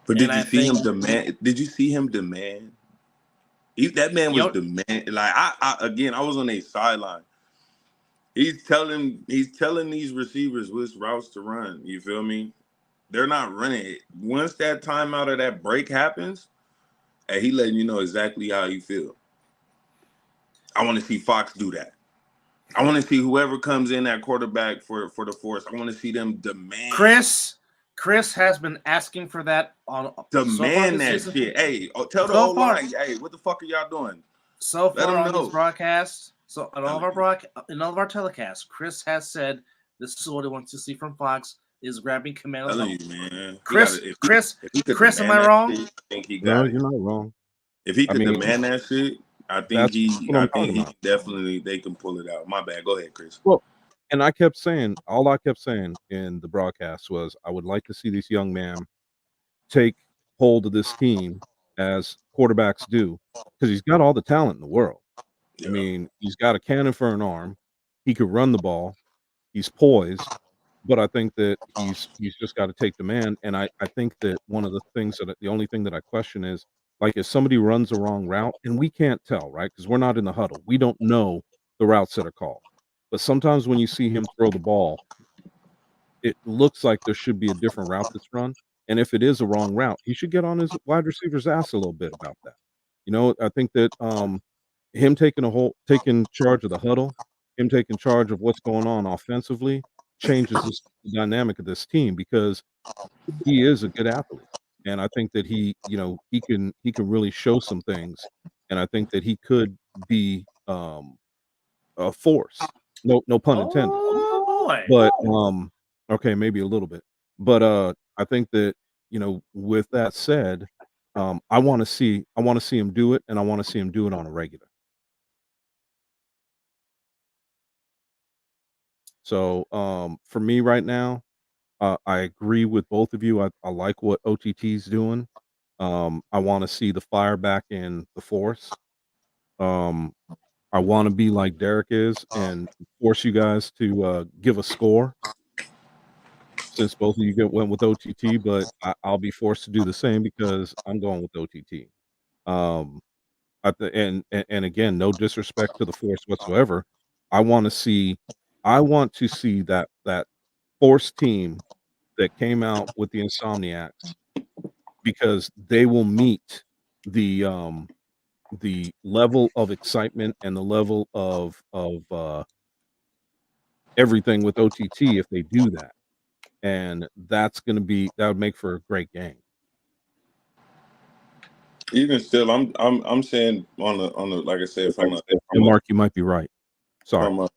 But did you see him demand? Did you see him demand? That man was demand. Like I was on a sideline. He's telling these receivers which routes to run. You feel me? They're not running it. Once that timeout or that break happens, hey, he letting you know exactly how you feel. I want to see Fox do that. I want to see whoever comes in at quarterback for the Force. I want to see them demand. Chris has been asking for that on demand that season. shit. Hey, tell the O line, hey, what the fuck are y'all doing? So far on these broadcasts, so on all of our in all of our telecasts, Chris has said this is what he wants to see from Fox is grabbing command of the man. Chris, am I wrong? Shit, I think he No, got it. you're not wrong. If he could demand that shit, I think he definitely they can pull it out. My bad. Go ahead, Chris. Well, and I kept saying, all I kept saying in the broadcast was, I would like to see this young man take hold of this team as quarterbacks do, because he's got all the talent in the world. Yeah. I mean, he's got a cannon for an arm. He could run the ball. He's poised. But I think that he's just got to take demand. And I think that one of the things that the only thing that I question is, like, if somebody runs a wrong route, and we can't tell, right? Because we're not in the huddle. We don't know the routes that are called. But sometimes when you see him throw the ball, it looks like there should be a different route that's run. And if it is a wrong route, he should get on his wide receiver's ass a little bit about that. You know, I think that him taking charge of the huddle, him taking charge of what's going on offensively changes the dynamic of this team, because he is a good athlete. And I think that he can really show some things. And I think that he could be a force. No pun intended. Oh boy. But okay, maybe a little bit. But I think that, with that said, I want to see him do it, and I want to see him do it on a regular. So for me right now, I agree with both of you. I like what OTT's doing. I want to see the fire back in the Force. I want to be like Derek is and force you guys to give a score, since both of you went with OTT, but I'll be forced to do the same because I'm going with OTT. And again, no disrespect to the Force whatsoever. I want to see that Force team that came out with the Insomniacs, because they will meet the level of excitement and the level of everything with OTT if they do that. And that would make for a great game. Even still, I'm saying on the like I said, Mark, you might be right. Sorry. From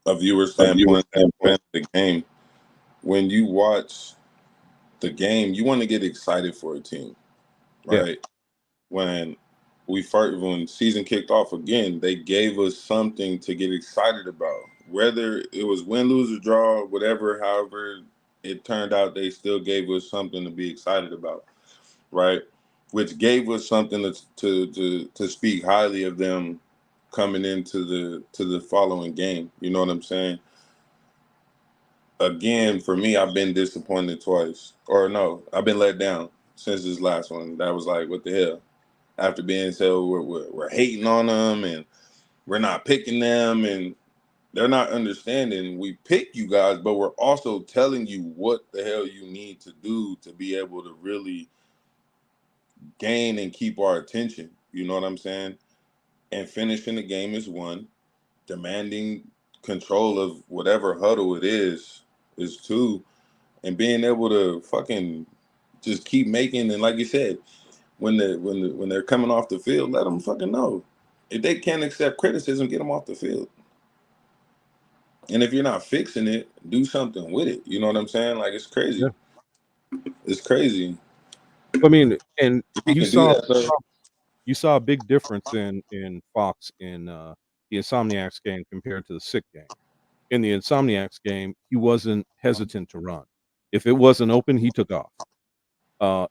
a viewer standpoint of the game, when you watch the game, you want to get excited for a team, right? Yeah. When season kicked off again, they gave us something to get excited about. Whether it was win, lose, or draw, whatever, however it turned out, they still gave us something to be excited about, right? Which gave us something to speak highly of them coming into the following game. You know what I'm saying? Again, for me, I've been disappointed twice. Or no, I've been let down since this last one. That was like, what the hell? After being said, we're hating on them and we're not picking them, and they're not understanding. We pick you guys, but we're also telling you what the hell you need to do to be able to really gain and keep our attention. You know what I'm saying? And finishing the game is one. Demanding control of whatever huddle it is two. And being able to fucking just keep making, and like you said, when they're coming off the field, let them fucking know. If they can't accept criticism, get them off the field. And if you're not fixing it, do something with it. You know what I'm saying? Like, it's crazy. Yeah. It's crazy. I mean, and you saw a big difference in Fox in the Insomniacs game compared to the SIK game. In the Insomniacs game, he wasn't hesitant to run. If it wasn't open, he took off.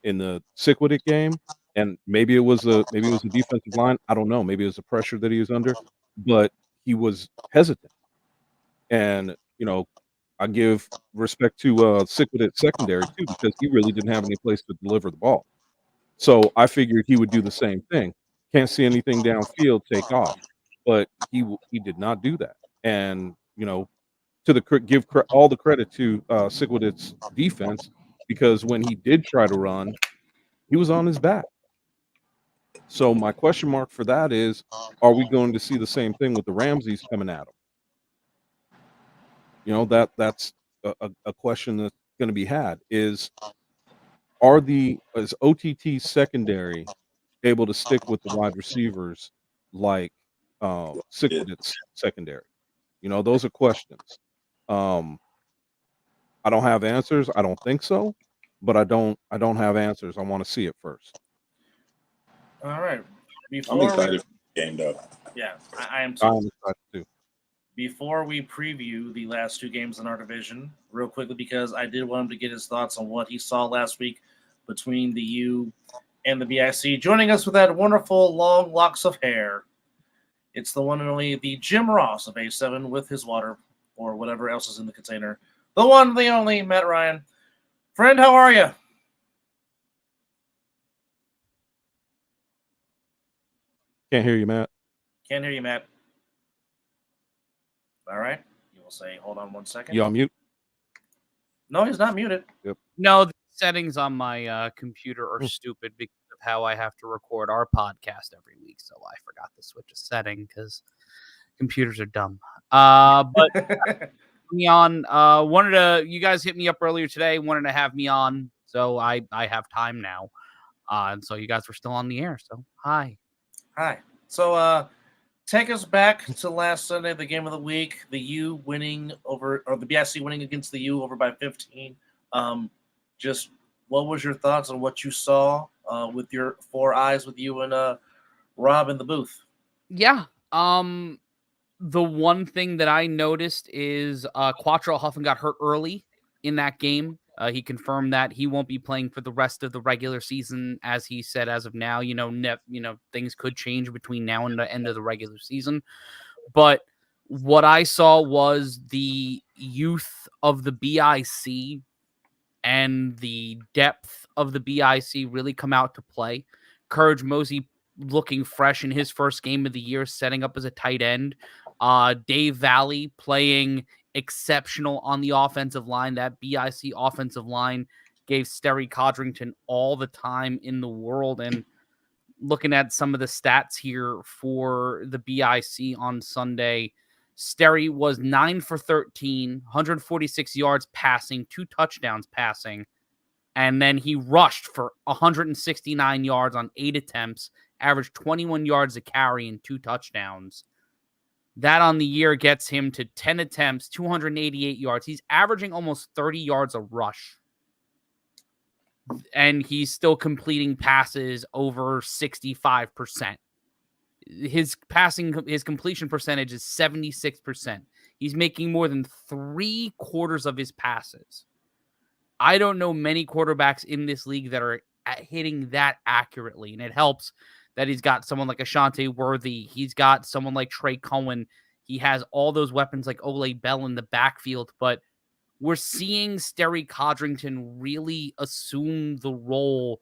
In the SIK game, and maybe it was a defensive line. I don't know. Maybe it was the pressure that he was under, but he was hesitant. And I give respect to SIK secondary too, because he really didn't have any place to deliver the ball. So I figured he would do the same thing. Can't see anything downfield, take off. But he did not do that. And to give all the credit to Sikwitz's defense, because when he did try to run, he was on his back. So my question mark for that is, are we going to see the same thing with the Ramseys coming at him? You know, that's a question that's going to be had is OTT secondary able to stick with the wide receivers like Sikwitz secondary? You know, those are questions. I don't have answers. I don't think so, but I don't have answers. I want to see it first. All right. I'm excited for the game, though. Yeah, I am too. I'm excited too. Before we preview the last two games in our division, real quickly, because I did want him to get his thoughts on what he saw last week between the U and the BIC. Joining us with that wonderful long locks of hair, it's the one and only the Jim Ross of A7 with his water or whatever else is in the container. The one, the only, Matt Ryan. Friend, how are you? Can't hear you, Matt. Can't hear you, Matt. All right. You will say, hold on 1 second. You on mute? No, he's not muted. Yep. No, the settings on my computer are stupid because of how I have to record our podcast every week. So I forgot to switch a setting because computers are dumb. But me on, you guys hit me up earlier today, wanted to have me on. So I have time now. And so you guys were still on the air. So hi. Hi. So take us back to last Sunday, the game of the week, the U winning over, or the BIC winning against the U over by 15. Just what was your thoughts on what you saw with your four eyes with you and Rob in the booth? Yeah. The one thing that I noticed is Quattro Huffin got hurt early in that game. He confirmed that he won't be playing for the rest of the regular season, as he said. As of now, things could change between now and the end of the regular season. But what I saw was the youth of the BIC and the depth of the BIC really come out to play. Courage Mosey looking fresh in his first game of the year, setting up as a tight end. Dave Valley playing exceptional on the offensive line. That BIC offensive line gave Sterry Codrington all the time in the world. And looking at some of the stats here for the BIC on Sunday, Sterry was 9 for 13, 146 yards passing, 2 touchdowns passing. And then he rushed for 169 yards on 8 attempts, averaged 21 yards a carry and 2 touchdowns. That on the year gets him to 10 attempts, 288 yards. He's averaging almost 30 yards a rush. And he's still completing passes over 65%. His completion percentage is 76%. He's making more than 3/4 of his passes. I don't know many quarterbacks in this league that are hitting that accurately, and it helps that he's got someone like Ashante Worthy. He's got someone like Trey Cohen. He has all those weapons like Ole Bell in the backfield, but we're seeing Sterry Codrington really assume the role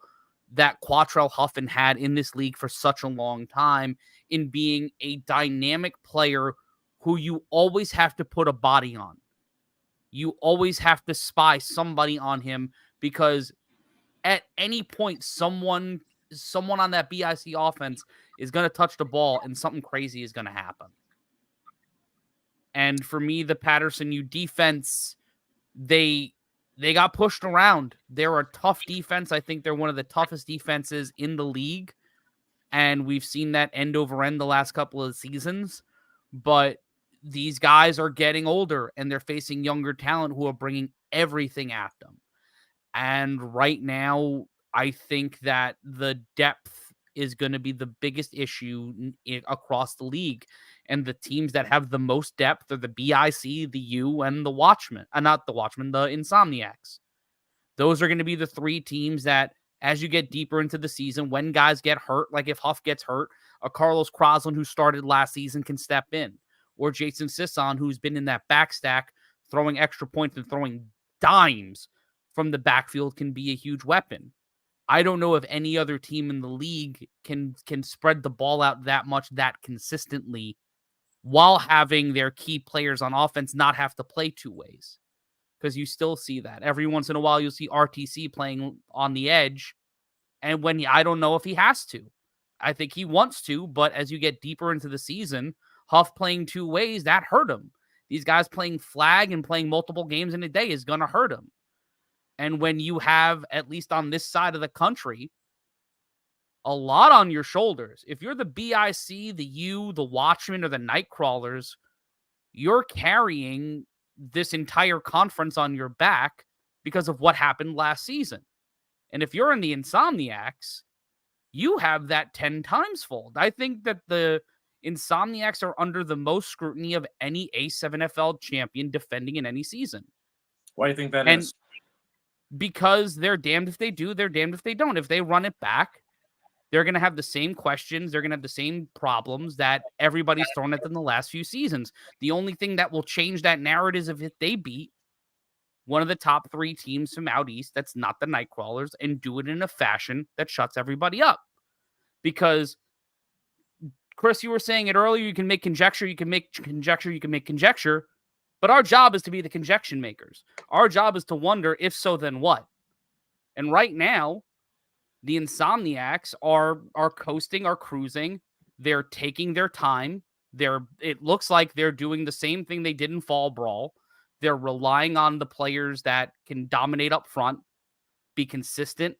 that Quattrell Huffin had in this league for such a long time, in being a dynamic player who you always have to put a body on. You always have to spy somebody on him, because at any point, someone on that BIC offense is going to touch the ball and something crazy is going to happen. And for me, the Patterson U defense, they got pushed around. They're a tough defense. I think they're one of the toughest defenses in the league. And we've seen that end over end the last couple of seasons. But these guys are getting older and they're facing younger talent who are bringing everything at them. And right now, I think that the depth is going to be the biggest issue across the league. And the teams that have the most depth are the BIC, the U, and the Watchmen. Not the Watchmen, the Insomniacs. Those are going to be the 3 teams that, as you get deeper into the season, when guys get hurt, like if Huff gets hurt, a Carlos Crosland who started last season can step in. Or Jason Sisson, who's been in that back stack, throwing extra points and throwing dimes from the backfield, can be a huge weapon. I don't know if any other team in the league can spread the ball out that much, that consistently, while having their key players on offense not have to play two ways. Because you still see that. Every once in a while, you'll see RTC playing on the edge. And I don't know if he has to. I think he wants to, but as you get deeper into the season, Huff playing two ways, that hurt him. These guys playing flag and playing multiple games in a day is going to hurt him. And when you have, at least on this side of the country, a lot on your shoulders, if you're the BIC, the U, the Watchmen, or the Nightcrawlers, you're carrying this entire conference on your back because of what happened last season. And if you're in the Insomniacs, you have that 10 times fold. I think that the Insomniacs are under the most scrutiny of any A7FL champion defending in any season. Why do you think that is? Because they're damned if they do, they're damned if they don't. If they run it back, they're going to have the same questions. They're going to have the same problems that everybody's thrown at them the last few seasons. The only thing that will change that narrative is if they beat one of the top 3 teams from out east that's not the Nightcrawlers and do it in a fashion that shuts everybody up. Because, Chris, you were saying it earlier, you can make conjecture, but our job is to be the conjecture makers. Our job is to wonder, if so, then what? And right now, the Insomniacs are coasting, are cruising. They're taking their time. It looks like they're doing the same thing they did in Fall Brawl. They're relying on the players that can dominate up front, be consistent,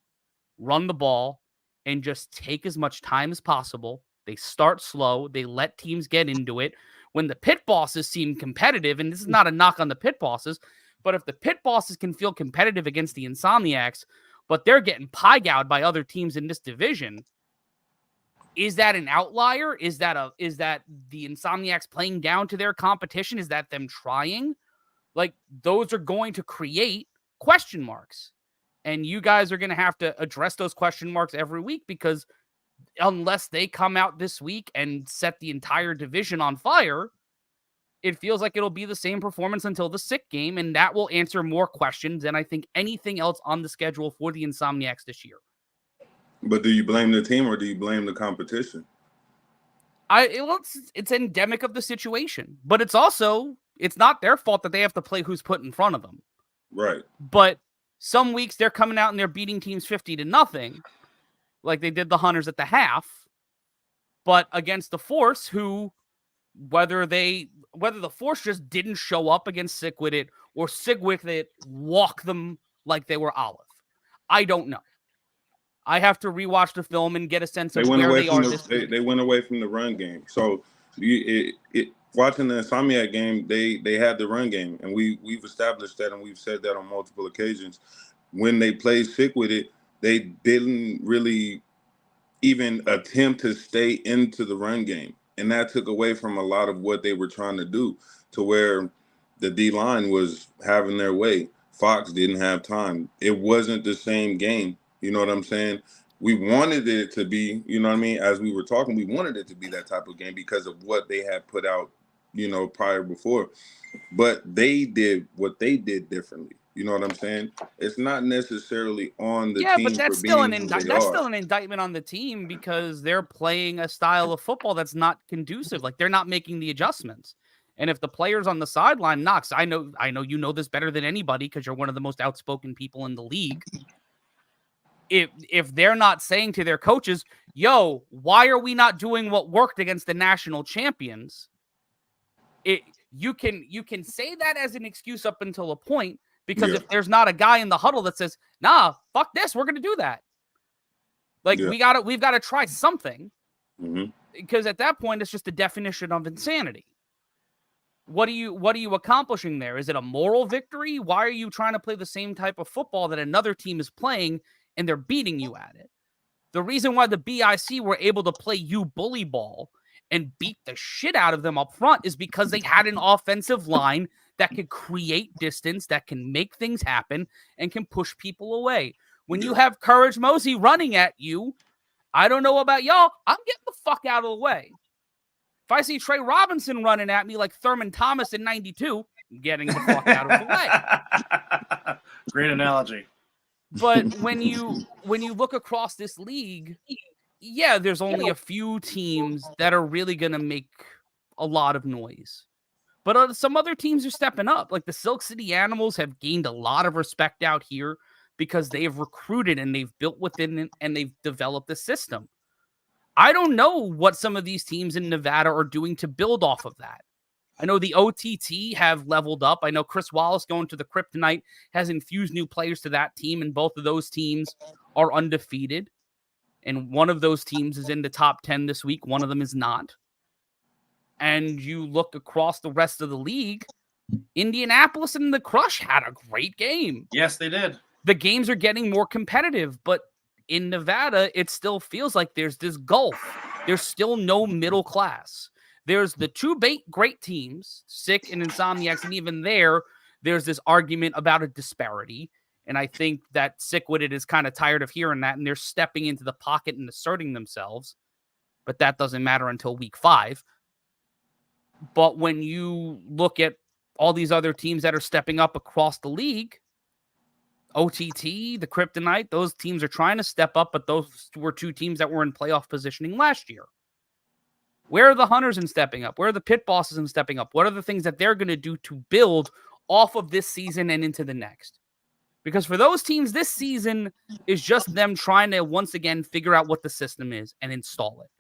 run the ball, and just take as much time as possible. They start slow. They let teams get into it. When the pit bosses seem competitive, and this is not a knock on the pit bosses, but if the pit bosses can feel competitive against the Insomniacs, but they're getting pie-gouged by other teams in this division, is that an outlier? Is that the Insomniacs playing down to their competition? Is that them trying? Like, those are going to create question marks. And you guys are going to have to address those question marks every week, because unless they come out this week and set the entire division on fire, it feels like it'll be the same performance until the SIK game, and that will answer more questions than I think anything else on the schedule for the Insomniacs this year. But do you blame the team or do you blame the competition? It's endemic of the situation, but it's not their fault that they have to play who's put in front of them. Right. But some weeks they're coming out and they're beating teams 50-0, like they did the Hunters at the half. But against the Force, who, whether the Force just didn't show up against SIK with it, or SIK with it walk them like they were Olive, I don't know. I have to rewatch the film and get a sense of where they are. They went away from the run game. So watching the Insomniac game, they had the run game, and we've established that, and we've said that on multiple occasions. When they played SIK with it, they didn't really even attempt to stay into the run game, and that took away from a lot of what they were trying to do, to where the D-line was having their way. Fox didn't have time. It wasn't the same game. You know what I'm saying? We wanted it to be, you know what I mean? As we were talking, we wanted it to be that type of game because of what they had put out, prior before. But they did what they did differently. You know what I'm saying? It's not necessarily on the team. Yeah, but that's still an indictment on the team, because they're playing a style of football that's not conducive. Like, they're not making the adjustments. And if the players on the sideline, Knox, I know you know this better than anybody because you're one of the most outspoken people in the league. If they're not saying to their coaches, yo, why are we not doing what worked against the national champions? You can say that as an excuse up until a point, because if there's not a guy in the huddle that says, nah, fuck this, we're gonna do that. Like, we've got to try something. Mm-hmm. Because at that point, it's just a definition of insanity. What are you accomplishing there? Is it a moral victory? Why are you trying to play the same type of football that another team is playing and they're beating you at it? The reason why the BIC were able to play you bully ball and beat the shit out of them up front is because they had an offensive line that could create distance, that can make things happen, and can push people away. When you have Courage Mosey running at you, I don't know about y'all, I'm getting the fuck out of the way. If I see Trey Robinson running at me like Thurman Thomas in 92, I'm getting the fuck out of the way. Great analogy. But when you look across this league, yeah, there's only a few teams that are really going to make a lot of noise. But some other teams are stepping up. Like the Silk City Animals have gained a lot of respect out here because they have recruited and they've built within it and they've developed a system. I don't know what some of these teams in Nevada are doing to build off of that. I know the OTT have leveled up. I know Chris Wallace going to the Kryptonite has infused new players to that team, and both of those teams are undefeated. And one of those teams is in the top 10 this week. One of them is not. And you look across the rest of the league, Indianapolis and the Crush had a great game. Yes, they did. The games are getting more competitive, but in Nevada, it still feels like there's this gulf. There's still no middle class. There's the two great teams, SIK and Insomniacs, and even there's this argument about a disparity. And I think that SIK-Witted is kind of tired of hearing that, and they're stepping into the pocket and asserting themselves. But that doesn't matter until week 5. But when you look at all these other teams that are stepping up across the league, OTT, the Kryptonite, those teams are trying to step up, but those were two teams that were in playoff positioning last year. Where are the Hunters in stepping up? Where are the Pit Bosses in stepping up? What are the things that they're going to do to build off of this season and into the next? Because for those teams, this season is just them trying to once again figure out what the system is and install it.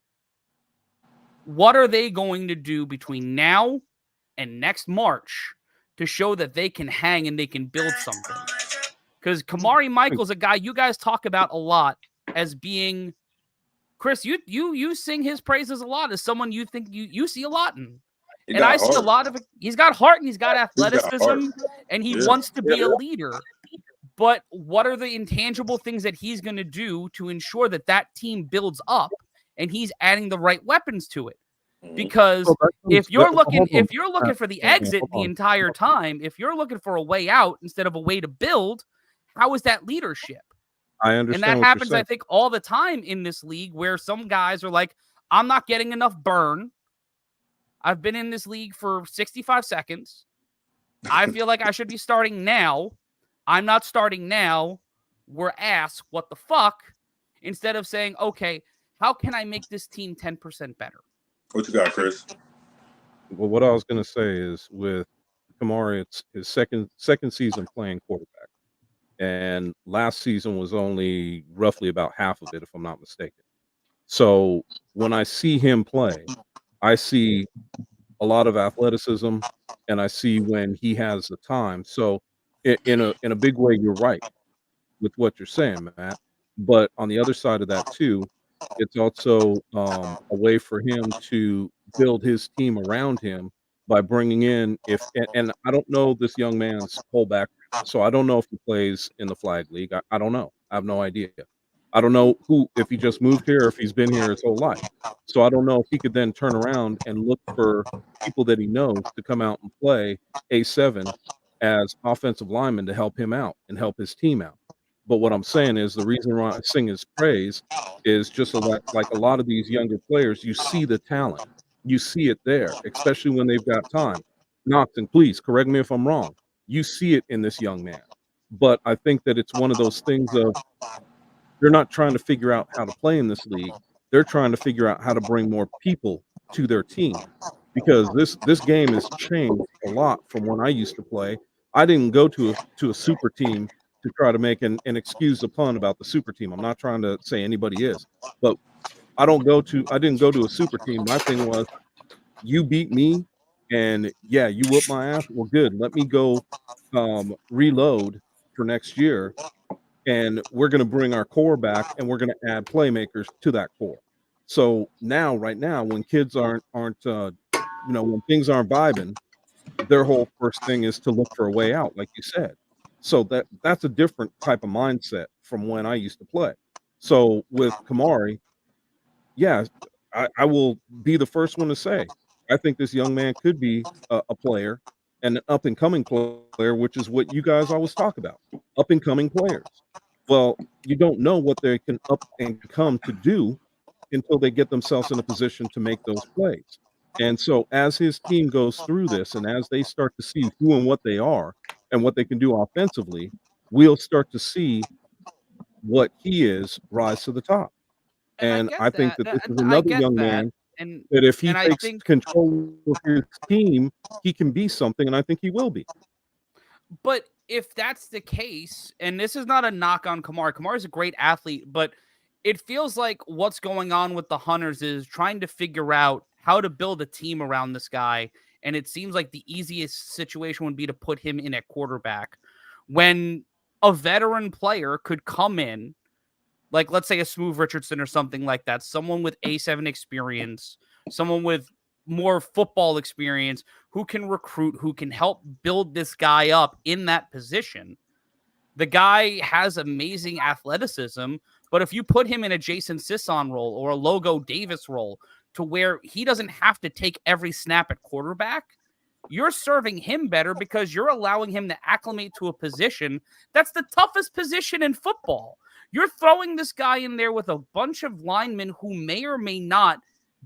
What are they going to do between now and next March to show that they can hang and they can build something? Because Kamari Michael's a guy you guys talk about a lot as being, Chris, you sing his praises a lot as someone you think you see a lot in. And I see a lot of it. He's got heart and he's got athleticism and he wants to be a leader. But what are the intangible things that he's going to do to ensure that that team builds up and he's adding the right weapons to it? Because if you're looking for the exit the entire time, if you're looking for a way out instead of a way to build, how is that leadership? I understand. And that happens, I think, all the time in this league where some guys are like, I'm not getting enough burn. I've been in this league for 65 seconds. I feel like I should be starting now. I'm not starting now. We're ass. What the fuck? Instead of saying, okay, how can I make this team 10% better? What you got, Chris? Well, what I was going to say is with Kamari, it's his second season playing quarterback. And last season was only roughly about half of it, if I'm not mistaken. So when I see him play, I see a lot of athleticism, and I see when he has the time. So in a big way, you're right with what you're saying, Matt. But on the other side of that too, it's also a way for him to build his team around him by bringing in and I don't know this young man's whole background, so I don't know if he plays in the flag league. I don't know. I have no idea. I don't know if he just moved here or if he's been here his whole life. So I don't know if he could then turn around and look for people that he knows to come out and play A7 as offensive linemen to help him out and help his team out. But what I'm saying is the reason why I sing his praise is just like a lot of these younger players, you see the talent. You see it there, especially when they've got time. Knox, and please correct me if I'm wrong. You see it in this young man. But I think that it's one of those things of they're not trying to figure out how to play in this league. They're trying to figure out how to bring more people to their team because this game has changed a lot from when I used to play. I didn't go to a super team to try to make an excuse the pun about the super team. I'm not trying to say anybody is, but I didn't go to a super team. My thing was, you beat me, and yeah, you whooped my ass. Well, good. Let me go reload for next year, and we're going to bring our core back, and we're going to add playmakers to that core. So now, right now, when kids aren't when things aren't vibing, their whole first thing is to look for a way out, like you said. So that's a different type of mindset from when I used to play. So with Kamari, yeah, I will be the first one to say, I think this young man could be a player, and an up-and-coming player, which is what you guys always talk about, up-and-coming players. Well, you don't know what they can up and come to do until they get themselves in a position to make those plays. And so as his team goes through this and as they start to see who and what they are and what they can do offensively, we'll start to see what he is rise to the top. And I think that this is another young man that if he and I takes think control of his team, he can be something, and I think he will be. But if that's the case, and this is not a knock on Kamara, Kamara's a great athlete, but it feels like what's going on with the Hunters is trying to figure out how to build a team around this guy. And it seems like the easiest situation would be to put him in at quarterback when a veteran player could come in, like let's say a Smooth Richardson or something like that, someone with A7 experience, someone with more football experience who can recruit, who can help build this guy up in that position. The guy has amazing athleticism, but if you put him in a Jason Sisson role or a Logo Davis role to where he doesn't have to take every snap at quarterback, you're serving him better because you're allowing him to acclimate to a position that's the toughest position in football. You're throwing this guy in there with a bunch of linemen who may or may not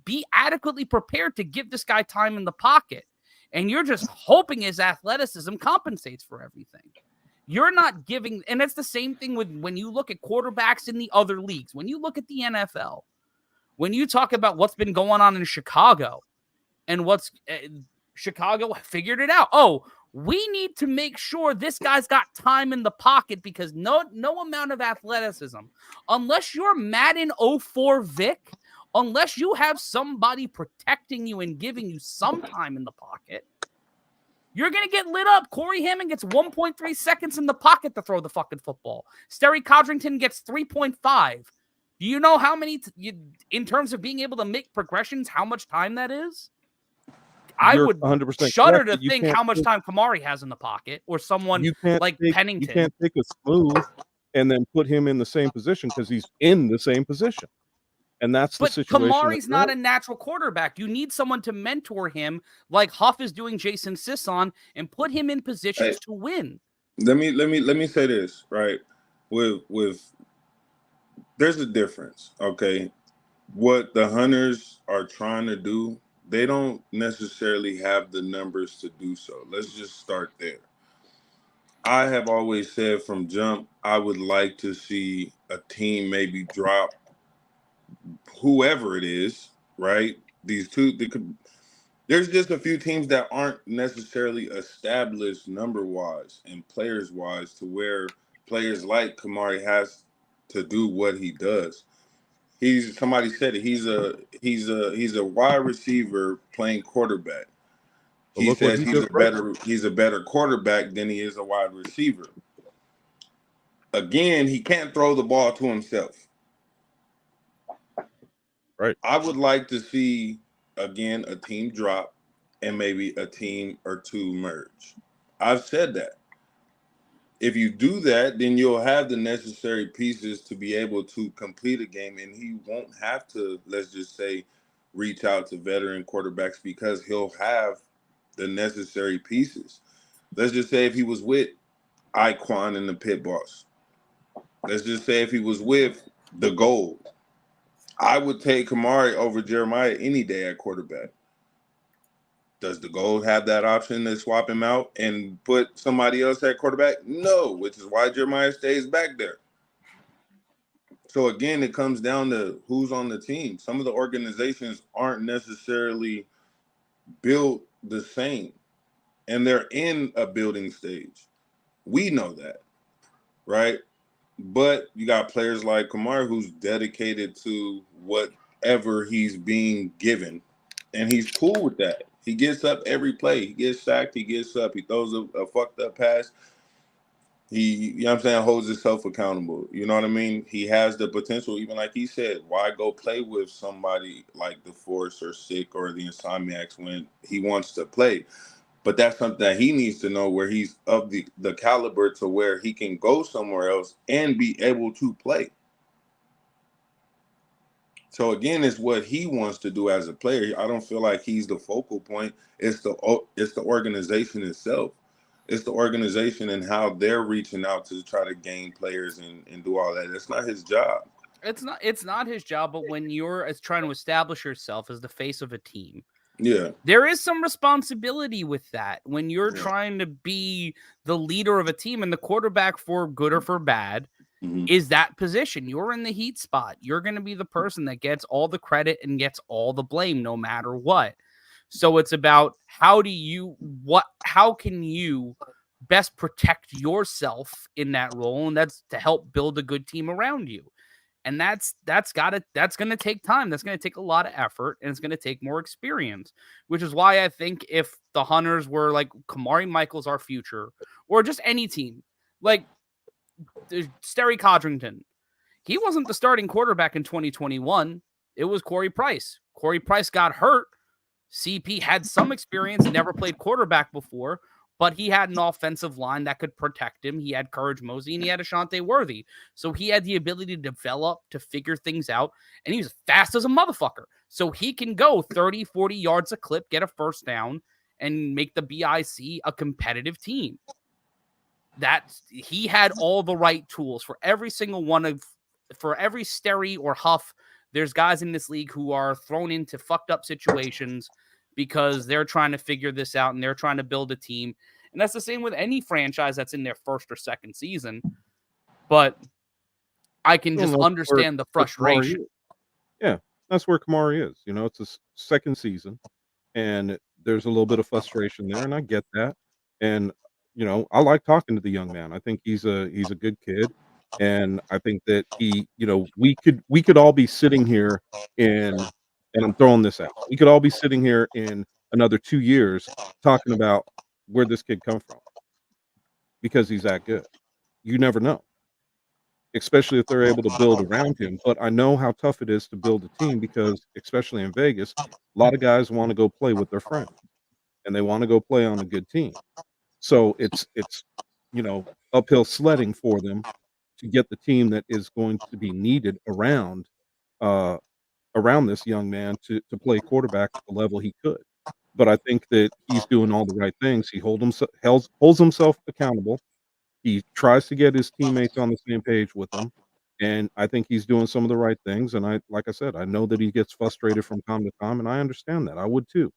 be adequately prepared to give this guy time in the pocket. And you're just hoping his athleticism compensates for everything. You're not giving, and it's the same thing with when you look at quarterbacks in the other leagues, when you look at the NFL, when you talk about what's been going on in Chicago and what's Chicago figured it out. Oh, we need to make sure this guy's got time in the pocket because no amount of athleticism, unless you're Madden 04 Vic, unless you have somebody protecting you and giving you some time in the pocket, you're going to get lit up. Corey Hammond gets 1.3 seconds in the pocket to throw the fucking football. Sterry Codrington gets 3.5. Do you know how many, in terms of being able to make progressions, how much time that is? I You're would 100% shudder correct, to think how much time Kamari has in the pocket, or someone like Pennington. You can't take a Smooth and then put him in the same position because he's in the same position. And that's the situation. But Kamari's not a natural quarterback. You need someone to mentor him, like Huff is doing Jason Sisson, and put him in positions to win. Let me say this, right? With there's a difference, okay? What the Hunters are trying to do, they don't necessarily have the numbers to do so. Let's just start there. I have always said from jump, I would like to see a team maybe drop whoever it is, right? These two, there's just a few teams that aren't necessarily established number-wise and players-wise to where players like Kamari has to do what he does. Somebody said it. He's a wide receiver playing quarterback. He says he's a better quarterback than he is a wide receiver. Again, he can't throw the ball to himself. Right. I would like to see again a team drop and maybe a team or two merge. I've said that. If you do that, then you'll have the necessary pieces to be able to complete a game, and he won't have to, let's just say, reach out to veteran quarterbacks because he'll have the necessary pieces. Let's just say if he was with Iquan and the Pit Boss. Let's just say if he was with the Gold. I would take Kamari over Jeremiah any day at quarterback. Does the Gold have that option to swap him out and put somebody else at quarterback? No, which is why Jeremiah stays back there. So again, it comes down to who's on the team. Some of the organizations aren't necessarily built the same, and they're in a building stage. We know that, right? But you got players like Kamari who's dedicated to whatever he's being given, and he's cool with that. He gets up every play. He gets sacked. He gets up. He throws a fucked up pass. He, you know what I'm saying, holds himself accountable. You know what I mean? He has the potential, even like he said, why go play with somebody like the Force or SIK or the Insomniacs when he wants to play? But that's something that he needs to know, where he's of the caliber to where he can go somewhere else and be able to play. So again, it's what he wants to do as a player. I don't feel like he's the focal point. It's the organization itself. It's the organization and how they're reaching out to try to gain players and do all that. It's not his job. It's not his job, but when you're trying to establish yourself as the face of a team, yeah, there is some responsibility with that. When you're trying to be the leader of a team and the quarterback, for good or for bad, is that position. You're in the heat spot. You're going to be the person that gets all the credit and gets all the blame no matter what. So it's about how can you best protect yourself in that role, and that's to help build a good team around you. And that's going to take time. That's going to take a lot of effort, and it's going to take more experience, which is why I think if the Hunters were like Kamari Michael's our future, or just any team, like Sterry Codrington, he wasn't the starting quarterback in 2021. It was Corey Price. Corey Price got hurt. CP had some experience, never played quarterback before, but he had an offensive line that could protect him. He had Courage Mosey and he had Ashante Worthy. So he had the ability to develop, to figure things out, and he was fast as a motherfucker. So he can go 30, 40 yards a clip, get a first down, and make the BIC a competitive team. That he had all the right tools for every single for every Sterry or Huff. There's guys in this league who are thrown into fucked up situations because they're trying to figure this out and they're trying to build a team. And that's the same with any franchise that's in their first or second season. But I can just understand the frustration. Yeah, that's where Kamari is. It's his second season, and there's a little bit of frustration there, and I get that. And I like talking to the young man. I think he's a good kid, and I think that we could all be sitting here and I'm throwing this out. We could all be sitting here in another 2 years talking about where this kid come from because he's that good. You never know, especially if they're able to build around him. But I know how tough it is to build a team because, especially in Vegas, a lot of guys want to go play with their friends and they want to go play on a good team. So it's uphill sledding for them to get the team that is going to be needed around this young man to play quarterback at the level he could. But I think that he's doing all the right things. He holds himself accountable. He tries to get his teammates on the same page with him, and I think he's doing some of the right things. And like I said, I know that he gets frustrated from time to time, and I understand that. I would too.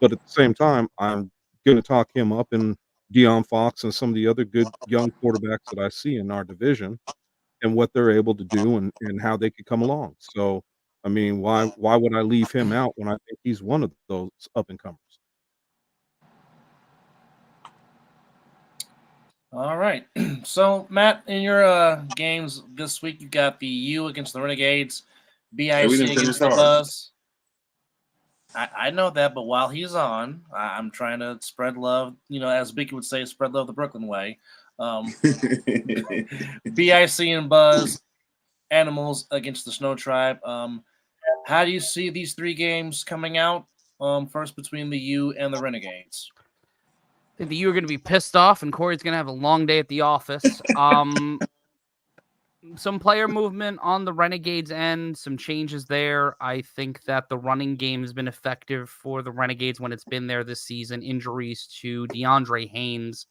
But at the same time, I'm going to talk him up and Deion Fox and some of the other good young quarterbacks that I see in our division and what they're able to do and how they could come along. So, I mean, why would I leave him out when I think he's one of those up and comers? All right. So, Matt, in your games this week, you got the U against the Renegades, BIC against the Buzz. I know that, but while he's on, I'm trying to spread love. As Bicky would say, spread love the Brooklyn way. BIC and Buzz, Animals against the Snow Tribe. How do you see these three games coming out? First between the U and the Renegades. I think the U are going to be pissed off, and Corey's going to have a long day at the office. Some player movement on the Renegades end, some changes there. I think that the running game has been effective for the Renegades when it's been there this season. Injuries to DeAndre Haynes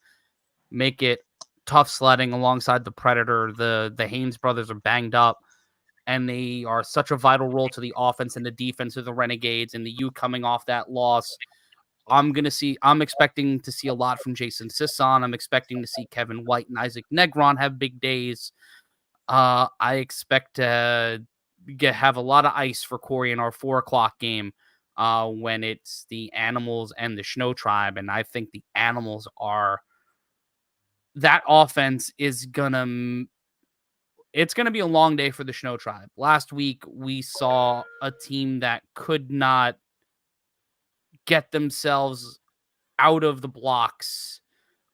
make it tough sledding alongside the Predator. The Haynes brothers are banged up, and they are such a vital role to the offense and the defense of the Renegades. And the U coming off that loss, I'm expecting to see a lot from Jason Sisson. I'm expecting to see Kevin White and Isaac Negron have big days. I expect to have a lot of ice for Corey in our 4:00 game when it's the Animals and the Snow Tribe. And I think the Animals that offense is it's going to be a long day for the Snow Tribe. Last week, we saw a team that could not get themselves out of the blocks.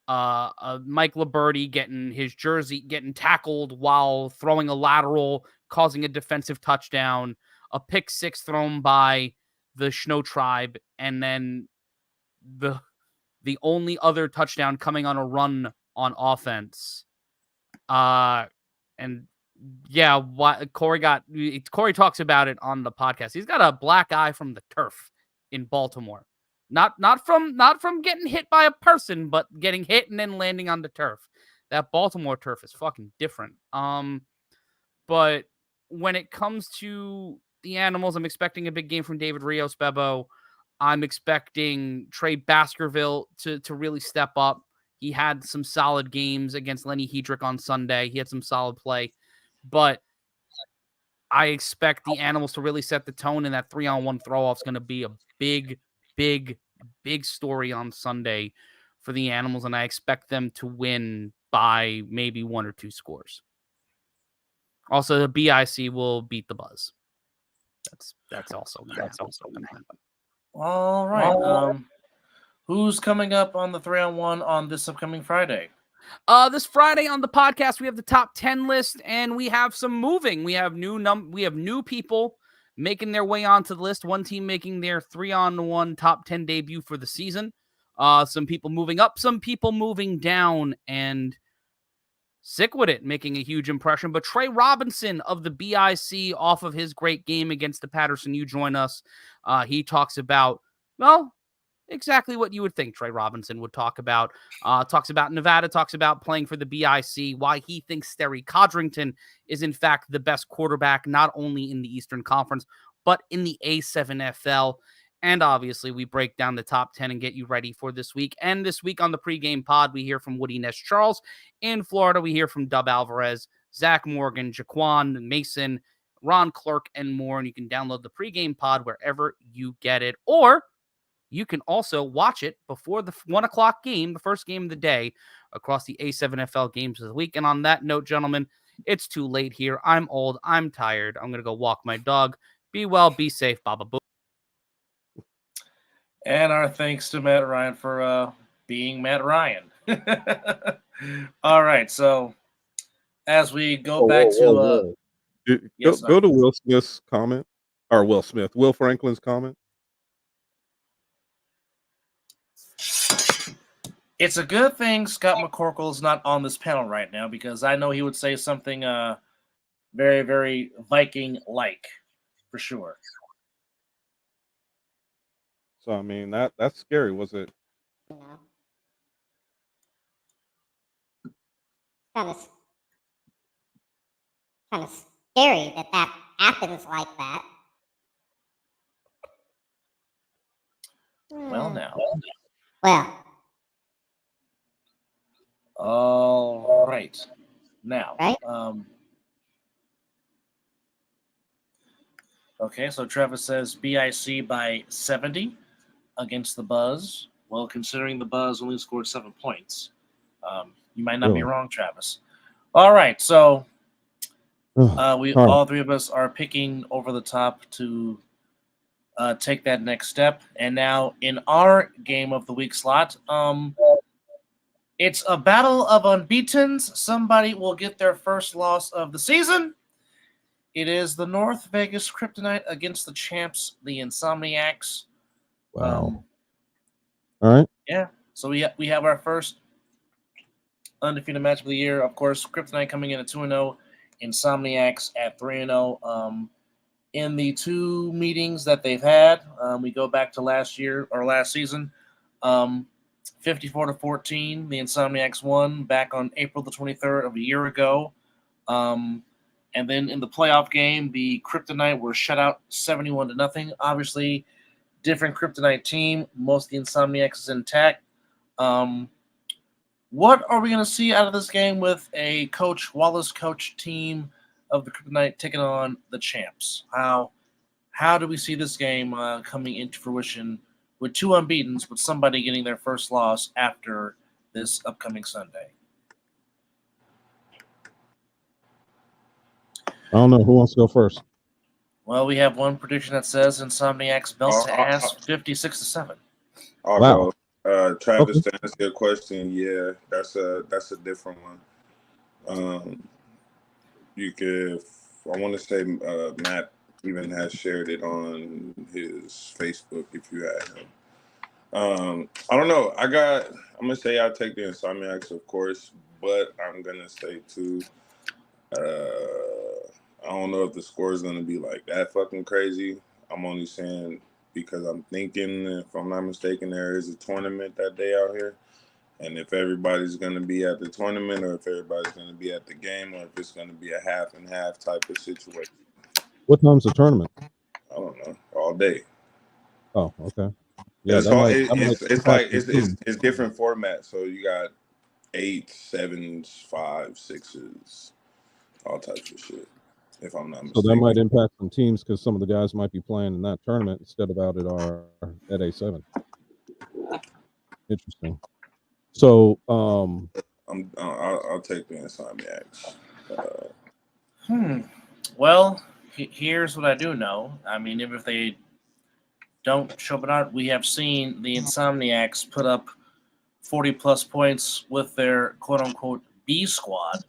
Mike Liberti getting tackled while throwing a lateral, causing a defensive touchdown, a pick six thrown by the Snow Tribe, and then the only other touchdown coming on a run on offense. And yeah, Corey talks about it on the podcast. He's got a black eye from the turf in Baltimore. Not from getting hit by a person, but getting hit and then landing on the turf. That Baltimore turf is fucking different. But when it comes to the Animals, I'm expecting a big game from David Rios Bebo. I'm expecting Trey Baskerville to really step up. He had some solid games against Lenny Hedrick on Sunday. He had some solid play. but I expect the Animals to really set the tone, and that 3-on-1 throw-off is going to be a big, big, big story on Sunday for the Animals, and I expect them to win by maybe 1 or 2 scores. Also, the BIC will beat the Buzz. That's also going to happen. All right. Who's coming up on the 3-on-1 on this upcoming Friday? This Friday on the podcast, we have the top 10 list, and we have some moving. We have new people making their way onto the list. One team making their 3-on-1 top 10 debut for the season. Some people moving up, some people moving down, and SIK with it, making a huge impression. But Trey Robinson of the BIC, off of his great game against the Patterson U, join us. He talks about, well, exactly what you would think Trey Robinson would talk about. Talks about Nevada, talks about playing for the BIC, why he thinks Sterry Codrington is in fact the best quarterback, not only in the Eastern Conference, but in the A7FL. And obviously, we break down the top 10 and get you ready for this week. And this week on the pregame pod, we hear from Woody Ness-Charles. In Florida, we hear from Dub Alvarez, Zach Morgan, Jaquan Mason, Ron Clark, and more. And you can download the pregame pod wherever you get it. Or you can also watch it before the 1 o'clock game, the first game of the day, across the A7FL games of the week. And on that note, gentlemen, it's too late here. I'm old. I'm tired. I'm going to go walk my dog. Be well. Be safe. Baba boo. And our thanks to Matt Ryan for being Matt Ryan. All right. So as we go back to go to Will Smith's comment, or Will Franklin's comment. It's a good thing Scott McCorkle is not on this panel right now, because I know he would say something very, very Viking-like, for sure. So, I mean, that's scary, was it? Kind of scary that happens like that. Well, now. Well. All right. Now. Right? Okay, so Travis says BIC by 70 against the Buzz. Well, considering the Buzz only scored 7 points, you might not be wrong, Travis. All right, so all three of us are picking over the top to take that next step. And now in our game of the week slot, it's a battle of unbeatens. Somebody will get their first loss of the season. It is the North Vegas Kryptonite against the champs, the Insomniacs. Wow. All right. Yeah. So we have our first undefeated match of the year. Of course, Kryptonite coming in at 2-0, Insomniacs at 3-0. In the 2 meetings that they've had, we go back to last season, 54-14. The Insomniacs won back on April the 23rd of a year ago. And then in the playoff game, the Kryptonite were shut out 71-0. Obviously, different Kryptonite team. Most of the Insomniacs is intact. What are we going to see out of this game with a Coach Wallace coach team of the Kryptonite taking on the champs? How do we see this game coming into fruition with 2 unbeatens, with somebody getting their first loss after this upcoming Sunday? I don't know. Who wants to go first? Well, we have one prediction that says Insomniacs belt to ass 56-7. Wow. Travis, to answer your question, yeah, that's a different one. You could, I want to say Matt even has shared it on his Facebook if you had him. I don't know. I'm gonna say I'll take the Insomniacs, of course, but I'm gonna say too, I don't know if the score is going to be like that fucking crazy. I'm only saying because I'm thinking, if I'm not mistaken, there is a tournament that day out here. And if everybody's going to be at the tournament, or if everybody's going to be at the game, or if it's going to be a half and half type of situation. What time's the tournament? I don't know. All day. Oh, okay. Yeah, it's different formats. So you got 8, 7s, 5, 6s. all types of shit. If I'm not So mistaken. that might impact some teams because some of the guys might be playing in that tournament instead of out at A7. Interesting. So I'll take the Insomniacs. Well, here's what I do know. I mean, if they don't show up or not, we have seen the Insomniacs put up 40+ points with their quote-unquote B squad.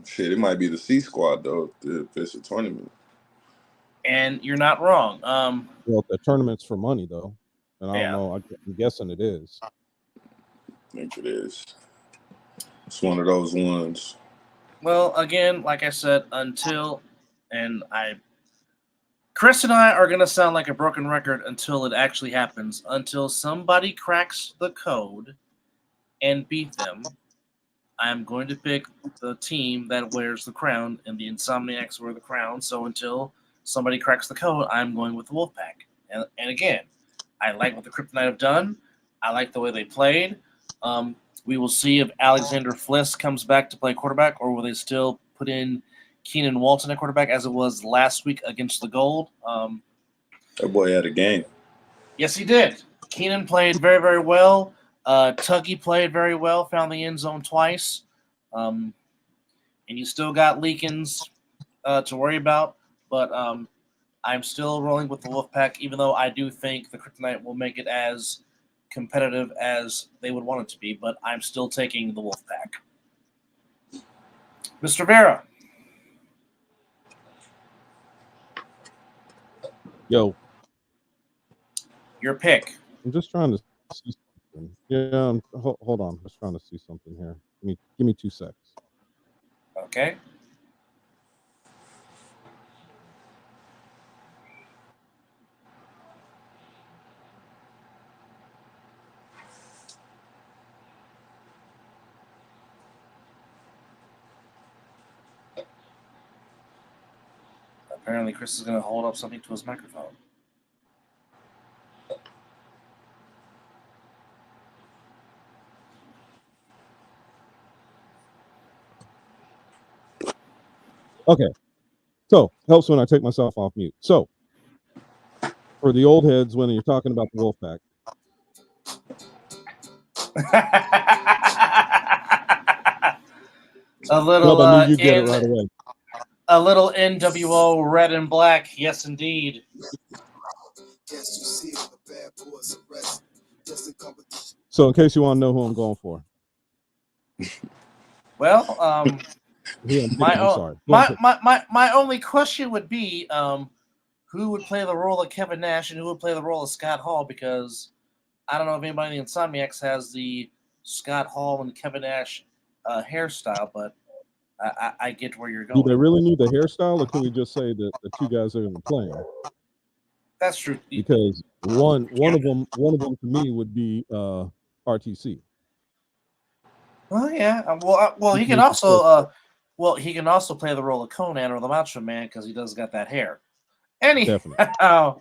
Shit, it might be the C squad though if it's a tournament. And you're not wrong. well, the tournament's for money though, and I don't Yeah. know. I'm guessing it is. I think it is. It's one of those ones. Well, again, like I said, Chris and I are going to sound like a broken record until it actually happens. Until somebody cracks the code and beat them, I'm going to pick the team that wears the crown, and the Insomniacs wear the crown. So until somebody cracks the code, I'm going with the Wolfpack. And again, I like what the Kryptonite have done. I like the way they played. We will see if Alexander Fliss comes back to play quarterback, or will they still put in Keenan Walton at quarterback as it was last week against the Gold. That boy had a game. Yes, he did. Keenan played very, very well. Tuggy played very well, found the end zone twice. And you still got Leakins to worry about. But I'm still rolling with the Wolfpack, even though I do think the Kryptonite will make it as competitive as they would want it to be. But I'm still taking the Wolfpack. Mr. Vera. Yo, Your pick. I'm just trying to see something. Yeah, hold on. I'm just trying to see something here. Give me 2 seconds. Okay. Apparently, Chris is going to hold up something to his microphone. Okay. So helps when I take myself off mute. So for the old heads, when you're talking about the Wolfpack, A little I knew you'd get it right away. A little NWO red and black, yes indeed. So in case you want to know who I'm going for. Well, my only question would be who would play the role of Kevin Nash and who would play the role of Scott Hall, because I don't know if anybody in the Insomniacs has the Scott Hall and Kevin Nash hairstyle, but I get where you're going. Do they really need the hairstyle, or can we just say that the two guys are going to play? That's true. Because one of them to me would be RTC. Well, yeah. Well, he can also he can also play the role of Conan or the Macho Man because he does got that hair. Anyhow,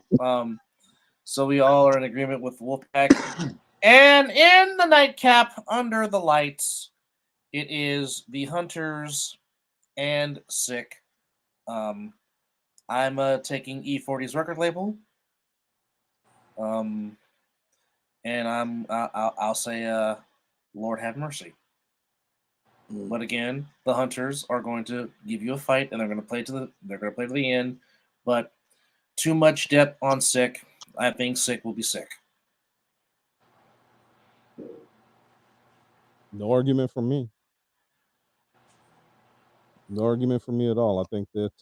so we all are in agreement with Wolfpack. And in the nightcap under the lights, it is the Hunters and SIK. I'm taking E40's record label. And I'll say Lord have mercy. But again, the Hunters are going to give you a fight, and they're going to play to the end. But too much depth on SIK. I think SIK will be SIK. No argument from me. No argument from me at all. I think that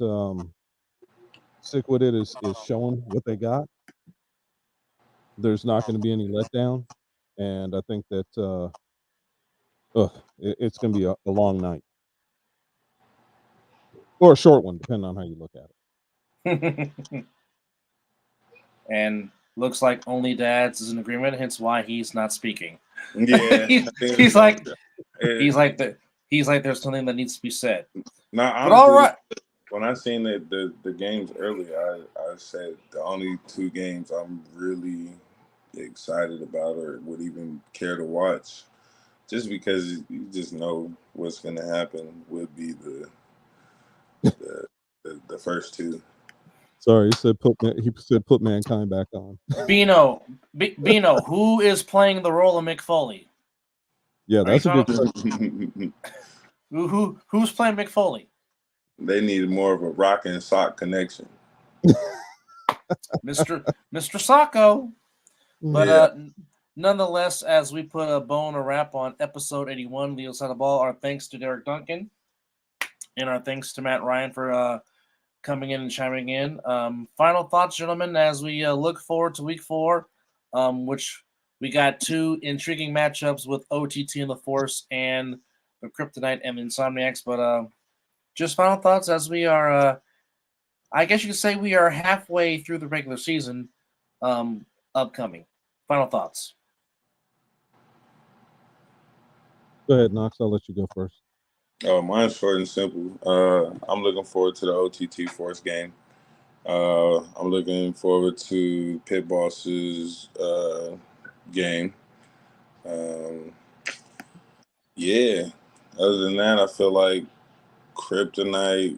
SIK with it is showing what they got. There's not going to be any letdown, and I think that it's going to be a long night or a short one, depending on how you look at it. And looks like only Dads is in agreement, hence why he's not speaking. Yeah, he's like there's something that needs to be said. Now, but all right. When I seen the games earlier, I said the only 2 games I'm really excited about or would even care to watch, just because you just know what's going to happen, would be the The first two. Sorry, he said put Mankind back on. Bino, who is playing the role of Mick Foley? Yeah, that's a good question. Who's playing Mick Foley? They need more of a rock and sock connection. Mr. Sacco. But Yeah. Nonetheless, as we put a bow and a wrap on episode 81, the Outside the Ball, our thanks to Derek Duncan and our thanks to Matt Ryan for coming in and chiming in. Final thoughts, gentlemen, as we look forward to week 4, which we got 2 intriguing matchups with OTT and the Force and the Kryptonite and the Insomniacs. But just final thoughts as we are, I guess you could say we are halfway through the regular season upcoming. Final thoughts. Go ahead, Knox. I'll let you go first. Oh, mine's short and simple. I'm looking forward to the OTT Force game. I'm looking forward to Pit Boss's game. Yeah. Other than that, I feel like Kryptonite,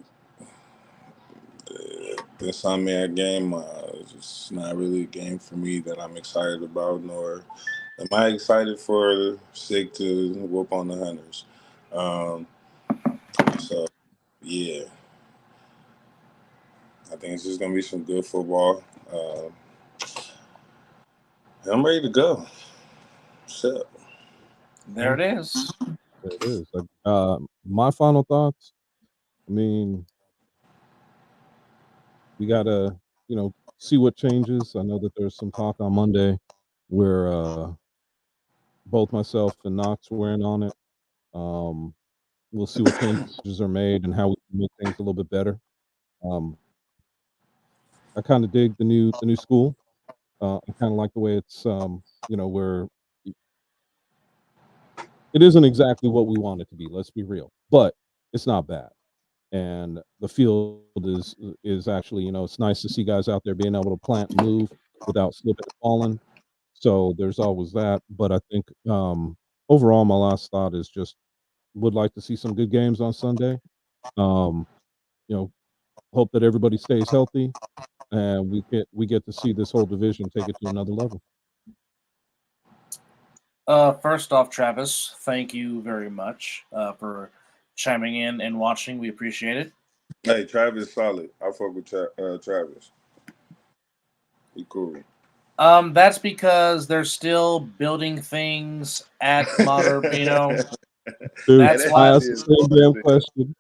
the Insomniac game, it's just not really a game for me that I'm excited about, nor am I excited for SIK to whoop on the Hunters. So, yeah. I think it's just going to be some good football. I'm ready to go. So, there it is. There it is. My final thoughts. I mean, we gotta, see what changes. I know that there's some talk on Monday where both myself and Knox were in on it. We'll see what changes are made and how we can make things a little bit better. I kind of dig the new school. I kind of like the way it's, where it isn't exactly what we want it to be. Let's be real, but it's not bad. And the field is actually, it's nice to see guys out there being able to plant and move without slipping and falling. So there's always that. But I think overall, my last thought is just would like to see some good games on Sunday. Hope that everybody stays healthy and we get to see this whole division take it to another level. First off, Travis, thank you very much for chiming in and watching. We appreciate it. Hey, Travis solid. I fuck with Travis. He cool. That's because they're still building things at Modern, Dude, that's why I asked the same damn question.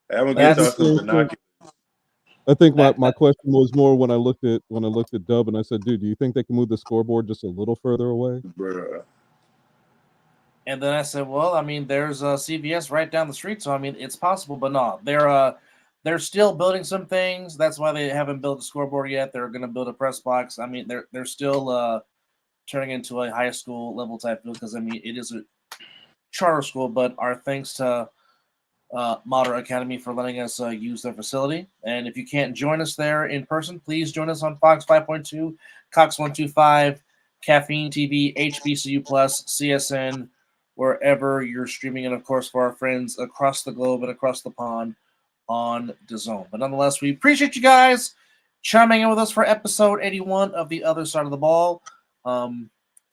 I'm gonna get y'all some binoculars. I think my question was more when I looked at Dub and I said, dude, do you think they can move the scoreboard just a little further away? Bruh. And then I said, well, I mean, there's a CVS right down the street, so I mean, it's possible, but no, they're still building some things. That's why they haven't built a scoreboard yet. They're going to build a press box. I mean, they're still turning into a high school level type field because I mean, it is a charter school. But our thanks to Modern Academy for letting us use their facility. And if you can't join us there in person, please join us on Fox 5.2, Cox 125, Caffeine TV, HBCU Plus, CSN, wherever you're streaming, and of course for our friends across the globe and across the pond on DAZN. But nonetheless, we appreciate you guys chiming in with us for episode 81 of The Other Side of the Ball. To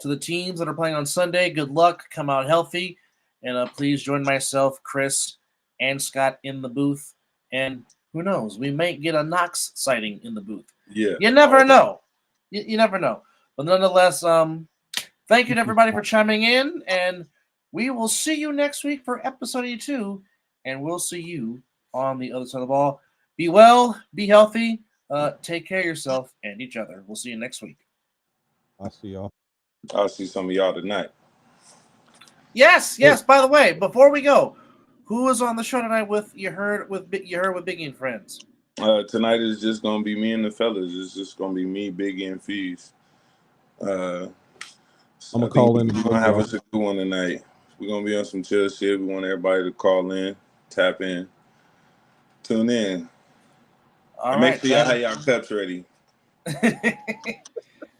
the teams that are playing on Sunday, good luck, come out healthy, and please join myself, Chris, and Scott in the booth. And who knows, we may get a Knox sighting in the booth. Yeah, you never know. You never know. But nonetheless, thank you to everybody for chiming in, and we will see you next week for episode 82, and we'll see you on the other side of the ball. Be well, be healthy, take care of yourself and each other. We'll see you next week. I'll see y'all. I'll see some of y'all tonight. Yes. By the way, before we go, who was on the show tonight with You Heard with Biggie and Friends? Tonight is just gonna be me and the fellas. It's just gonna be me, Biggie, and Fees. I'm gonna call in. We're gonna have us a good one tonight. We're gonna be on some chill shit. We want everybody to call in, tap in, tune in. All and right, make sure y'all have y'all cups ready.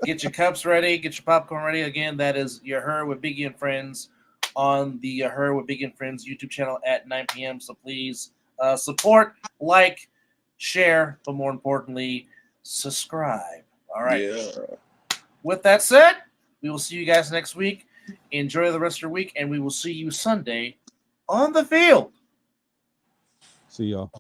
Get your cups ready. Get your popcorn ready. Again, that is You Heard with Biggie and Friends on the You Heard with Biggie and Friends YouTube channel at 9 p.m. So please support, like, share, but more importantly, subscribe. All right. Yeah. With that said, we will see you guys next week. Enjoy the rest of your week, and we will see you Sunday on the field. See y'all.